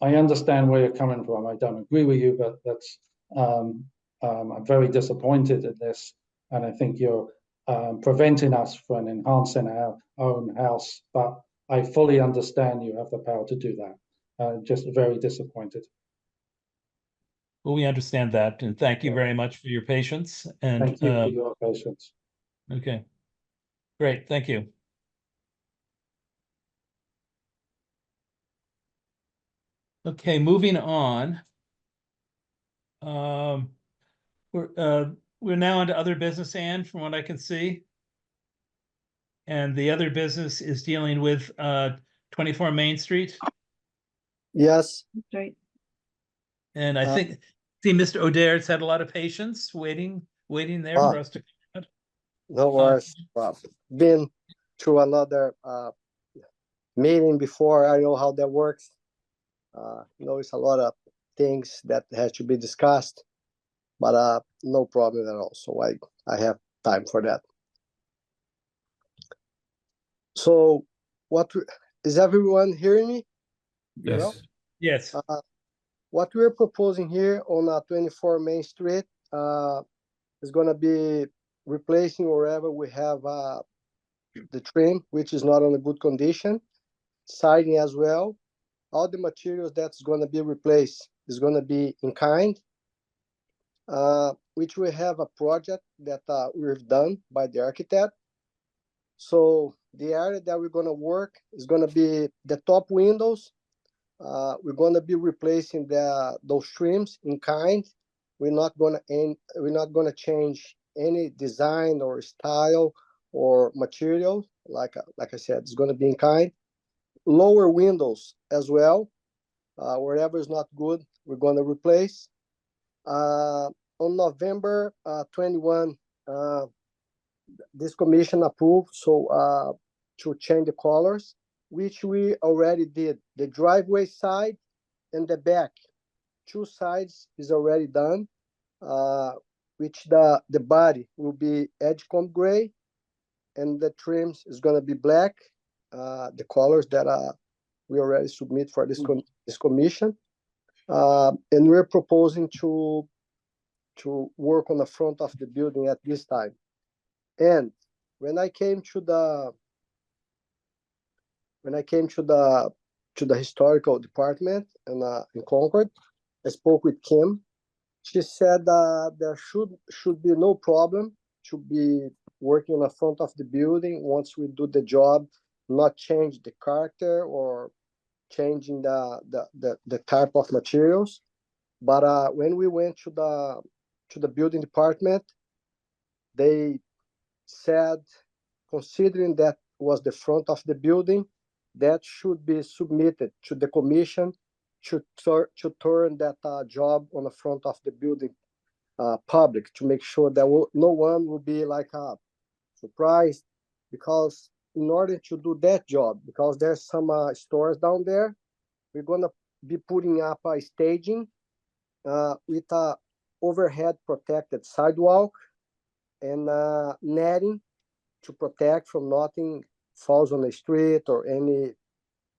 Speaker 13: I understand where you're coming from. I don't agree with you, but that's I'm very disappointed in this, and I think you're preventing us from enhancing our own house. But I fully understand you have the power to do that. Just very disappointed.
Speaker 1: Well, we understand that, and thank you very much for your patience. And
Speaker 13: Thank you for your patience.
Speaker 1: okay, great, thank you. Okay, moving on. We're now into other business, Ann, from what I can see. And the other business is dealing with 24 Main Street.
Speaker 15: Yes,
Speaker 3: Right.
Speaker 1: And I see Mr. O'Dare's had a lot of patience waiting there for us to.
Speaker 15: No worries. Been through another meeting before. I know how that works. It's a lot of things that has to be discussed, but no problem at all. So I have time for that. So is everyone hearing me?
Speaker 6: Yes.
Speaker 1: Yes.
Speaker 15: What we're proposing here on 24 Main Street is going to be replacing wherever we have the trim, which is not on a good condition, siding as well. All the materials that's going to be replaced is going to be in kind, which we have a project that we've done by the architect. So the area that we're going to work is going to be the top windows. We're going to be replacing those trims in kind. We're not going to change any design or style or material. Like I said, it's going to be in kind. Lower windows as well. Wherever is not good, we're going to replace. On November 21, this commission approved to change the colors, which we already did. The driveway side and the back, 2 sides is already done, which the body will be Edgecomb gray, and the trims is going to be black, the colors that we already submit for this commission. And we're proposing to work on the front of the building at this time. And when I came to the historical department in Concord, I spoke with Kim. She said there should be no problem to be working on the front of the building once we do the job, not change the character or changing the type of materials. But when we went to the building department, they said, considering that was the front of the building, that should be submitted to the commission to turn that job on the front of the building public, to make sure that no one will be surprised, because in order to do that job, because there's some stores down there, we're going to be putting up a staging with a overhead protected sidewalk and netting to protect from nothing falls on the street or any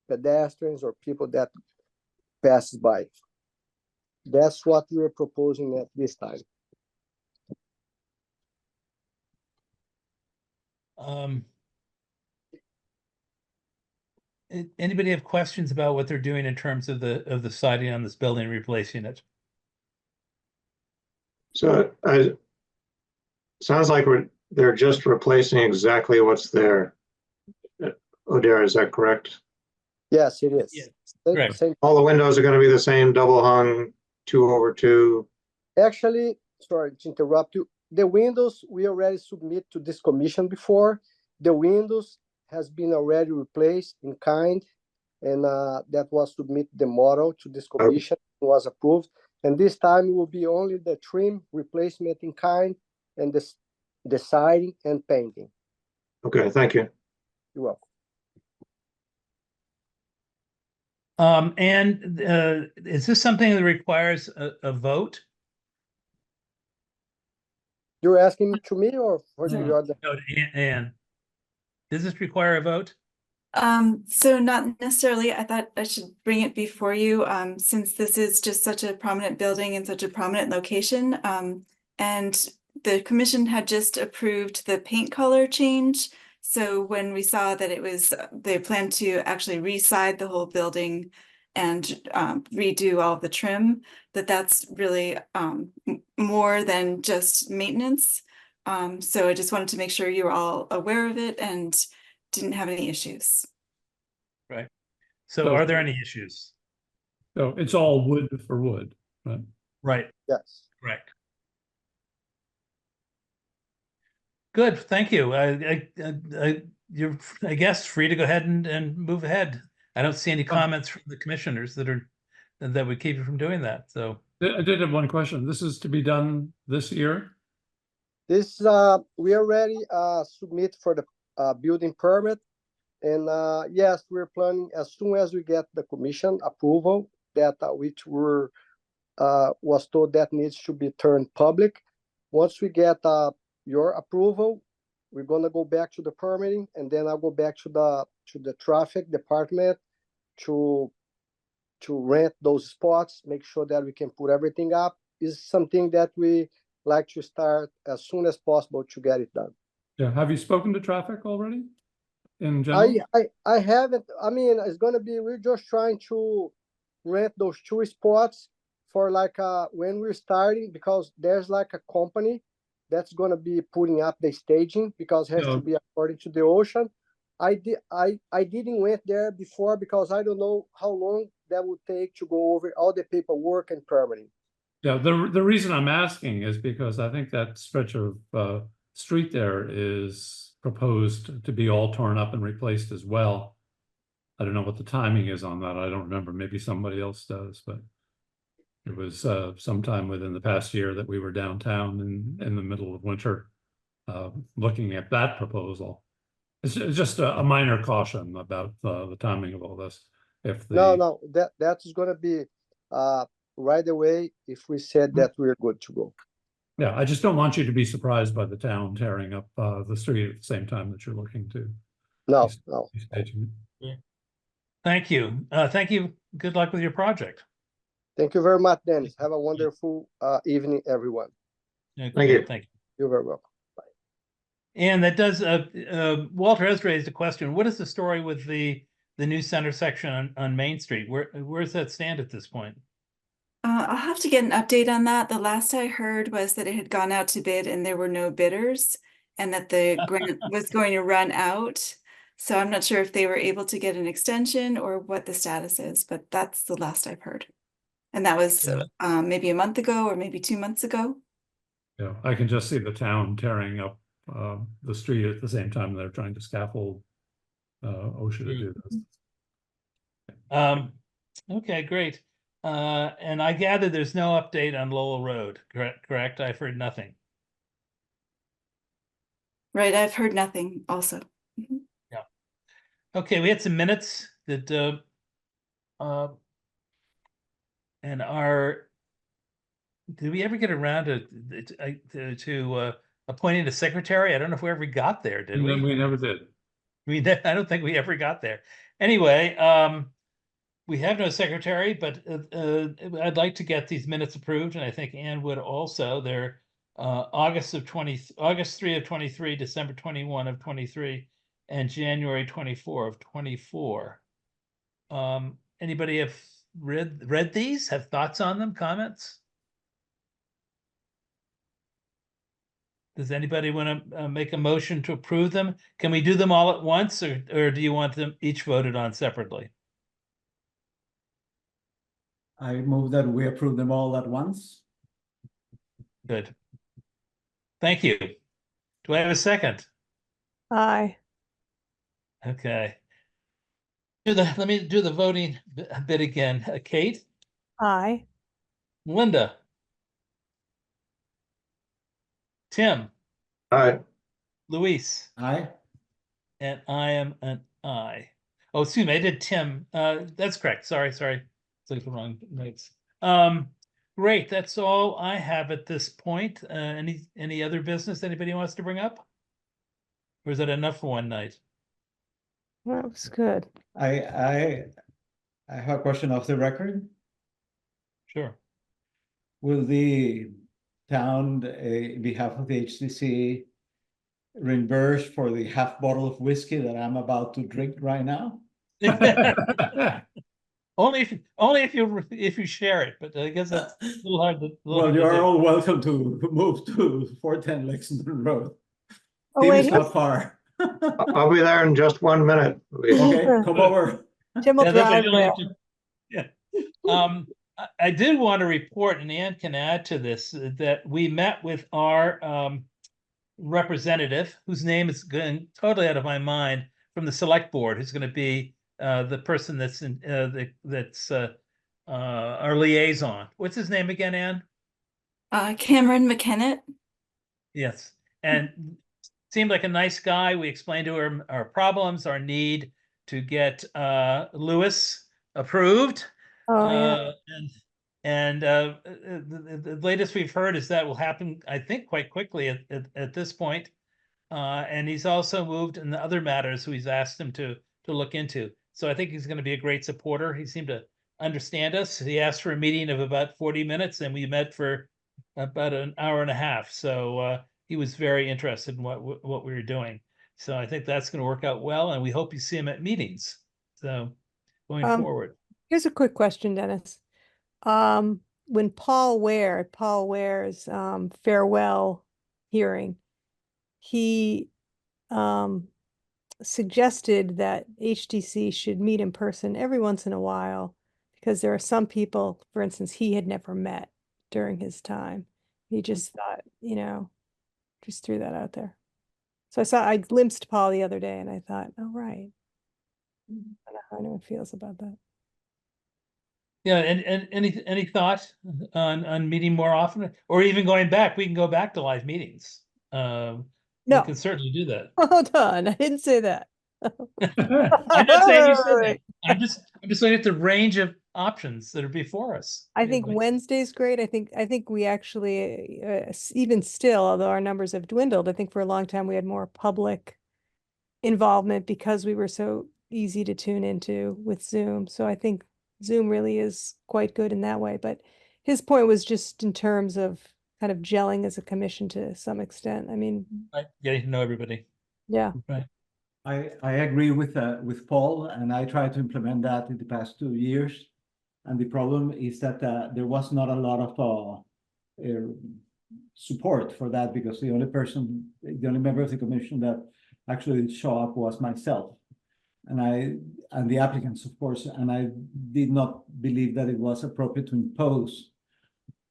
Speaker 15: pedestrians or people that passes by. That's what we're proposing at this time.
Speaker 1: Anybody have questions about what they're doing in terms of the siding on this building, replacing it?
Speaker 5: So sounds like they're just replacing exactly what's there. Odera, is that correct?
Speaker 15: Yes, it is.
Speaker 1: Yeah, correct.
Speaker 5: All the windows are going to be the same, double hung, 2/2.
Speaker 15: Actually, sorry to interrupt you. The windows we already submit to this commission before. The windows has been already replaced in kind, and that was submitted the model to this commission, was approved. And this time it will be only the trim replacement in kind and the siding and painting.
Speaker 5: Okay, thank you.
Speaker 15: You're welcome.
Speaker 1: And is this something that requires a vote?
Speaker 15: You're asking to me or for the other?
Speaker 1: No, Anne. Does this require a vote?
Speaker 3: So not necessarily. I thought I should bring it before you, since this is just such a prominent building in such a prominent location. And the commission had just approved the paint color change. So when we saw that it was, they planned to actually re-side the whole building and redo all the trim, that's really more than just maintenance. So I just wanted to make sure you were all aware of it and didn't have any issues.
Speaker 1: Right. So are there any issues?
Speaker 6: So it's all wood for wood, right?
Speaker 1: Right.
Speaker 15: Yes.
Speaker 1: Correct. Good, thank you. You're, I guess, free to go ahead and move ahead. I don't see any comments from the commissioners that would keep you from doing that, so.
Speaker 6: I did have one question. This is to be done this year?
Speaker 15: This, we already submit for the building permit. And yes, we're planning as soon as we get the commission approval that which were was told that needs to be turned public. Once we get your approval, we're gonna go back to the permitting, and then I'll go back to the traffic department to rent those spots, make sure that we can put everything up. Is something that we like to start as soon as possible to get it done.
Speaker 6: Yeah, have you spoken to traffic already? In general?
Speaker 15: I haven't, I mean, it's gonna be, we're just trying to rent those 2 spots for like when we're starting, because there's like a company that's gonna be putting up the staging, because it has
Speaker 6: Yeah.
Speaker 15: to be according to the ocean. I didn't went there before because I don't know how long that would take to go over all the paperwork and permitting.
Speaker 6: Yeah, the reason I'm asking is because I think that stretch of street there is proposed to be all torn up and replaced as well. I don't know what the timing is on that. I don't remember. Maybe somebody else does, but it was sometime within the past year that we were downtown in the middle of winter looking at that proposal. It's just a minor caution about the timing of all this. If the
Speaker 15: No, that's gonna be right away if we said that we're good to go.
Speaker 6: Yeah, I just don't want you to be surprised by the town tearing up the street at the same time that you're looking to.
Speaker 15: No,
Speaker 6: be-
Speaker 15: no.
Speaker 6: be staging it.
Speaker 1: Thank you. Thank you. Good luck with your project.
Speaker 15: Thank you very much, Dennis. Have a wonderful evening, everyone.
Speaker 1: Thank
Speaker 5: you.
Speaker 1: Thank you.
Speaker 15: You're very welcome.
Speaker 1: And that does, Walter has raised a question. What is the story with the new center section on Main Street? Where's that stand at this point?
Speaker 3: I'll have to get an update on that. The last I heard was that it had gone out to bid and there were no bidders, and that the grant was going to run out. So I'm not sure if they were able to get an extension or what the status is, but that's the last I've heard. And that was maybe a month ago or maybe 2 months ago.
Speaker 6: Yeah, I can just see the town tearing up the street at the same time they're trying to scaffold OSHA to do this.
Speaker 1: Okay, great. And I gather there's no update on Lowell Road, correct? I've heard nothing.
Speaker 3: Right, I've heard nothing also. Mhm.
Speaker 1: Okay, we had some minutes that and did we ever get around to appointing a secretary? I don't know if we ever got there, did we?
Speaker 6: We never did.
Speaker 1: I don't think we ever got there. Anyway, we have no secretary, but I'd like to get these minutes approved, and I think Ann would also. They're August 3 of 23, December 21 of 23, and January 24 of 24. Anybody have read these? Have thoughts on them? Comments? Does anybody want to make a motion to approve them? Can we do them all at once, or do you want them each voted on separately?
Speaker 7: I move that we approve them all at once.
Speaker 1: Good. Thank you. Do I have a second?
Speaker 4: Aye.
Speaker 1: Okay. Let me do the voting bit again. Kate,
Speaker 4: Aye.
Speaker 1: Linda, Tim,
Speaker 5: Aye.
Speaker 1: Luis,
Speaker 7: Aye.
Speaker 1: and I am an aye. Oh, excuse me, I did Tim. That's correct. Sorry. It's the wrong notes. Great. That's all I have at this point. Any other business anybody wants to bring up? Or is that enough for one night?
Speaker 4: That was good.
Speaker 7: I have a question off the record.
Speaker 1: Sure.
Speaker 7: Will the town, behalf of the HCC, reimburse for the half bottle of whiskey that I'm about to drink right now?
Speaker 1: Only if you share it, but I guess that's a little hard to.
Speaker 7: Well, you are all welcome to move to 410 Lexington Road.
Speaker 4: Oh,
Speaker 7: Tim
Speaker 4: wait,
Speaker 7: is not far.
Speaker 5: I'll be there in just 1 minute.
Speaker 7: Okay, come over.
Speaker 4: Tim will
Speaker 1: Yeah, that's
Speaker 4: drive
Speaker 1: really
Speaker 4: there.
Speaker 1: Yeah. I did want to report, and Ann can add to this, that we met with our representative, whose name is going totally out of my mind, from the select board, who's going to be the person that's our liaison. What's his name again, Ann?
Speaker 3: Cameron McKennett.
Speaker 1: Yes. and seemed like a nice guy. We explained to him our problems, our need to get Lewis approved.
Speaker 4: Oh, yeah.
Speaker 1: The latest we've heard is that will happen, I think, quite quickly at this point. And he's also moved in the other matters we've asked him to look into. So I think he's going to be a great supporter. He seemed to understand us. He asked for a meeting of about 40 minutes, and we met for about an hour and a half. So he was very interested in what we were doing. So I think that's going to work out well, and we hope you see him at meetings. So going forward.
Speaker 4: Here's a quick question, Dennis. When Paul Ware's farewell hearing, he suggested that HTC should meet in person every once in a while, because there are some people, for instance, he had never met during his time. He just thought, just threw that out there. So I glimpsed Paul the other day and I thought, oh, right. I don't know how anyone feels about that.
Speaker 1: Yeah, and any thought on meeting more often, or even going back? We can go back to live meetings.
Speaker 4: No.
Speaker 1: We can certainly do that.
Speaker 4: Hold on, I didn't say that.
Speaker 1: I'm not saying you said that. I'm just looking at the range of options that are before us.
Speaker 4: I think Wednesday's great. I think we actually, even still, although our numbers have dwindled, I think for a long time we had more public involvement because we were so easy to tune into with Zoom. So I think Zoom really is quite good in that way. But his point was just in terms of kind of gelling as a commission to some extent. I mean,
Speaker 1: right. Getting to know everybody.
Speaker 4: Yeah.
Speaker 1: Right.
Speaker 7: I agree with Paul, and I tried to implement that in the past 2 years. And the problem is that there was not a lot of support for that, because the only member of the commission that actually did show up was myself, and the applicants, of course. And I did not believe that it was appropriate to impose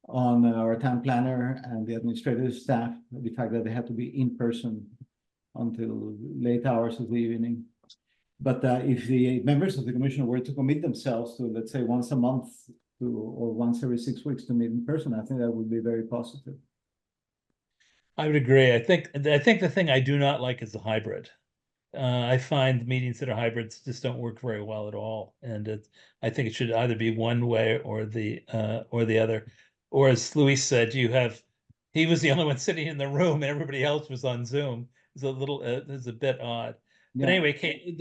Speaker 7: on our town planner and the administrative staff the fact that they had to be in person until late hours of the evening. But if the members of the commission were to commit themselves to, let's say, once a month or once every 6 weeks to meet in person, I think that would be very positive.
Speaker 1: I would agree. I think the thing I do not like is the hybrid. I find meetings that are hybrids just don't work very well at all, and I think it should either be one way or the other. Or as Luis said, he was the only one sitting in the room, and everybody else was on Zoom. It's a bit odd.
Speaker 7: Yeah.
Speaker 1: But anyway, Kate,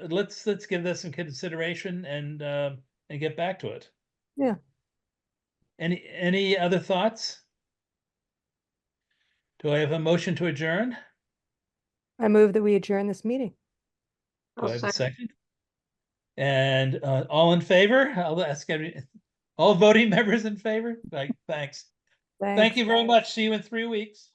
Speaker 1: let's give this some consideration and get back to it.
Speaker 4: Yeah.
Speaker 1: Any other thoughts? Do I have a motion to adjourn?
Speaker 4: I move that we adjourn this meeting.
Speaker 1: Do I have a second? And all in favor? I'll ask all voting members in favor. Thanks. Thank you very much. See you in 3 weeks.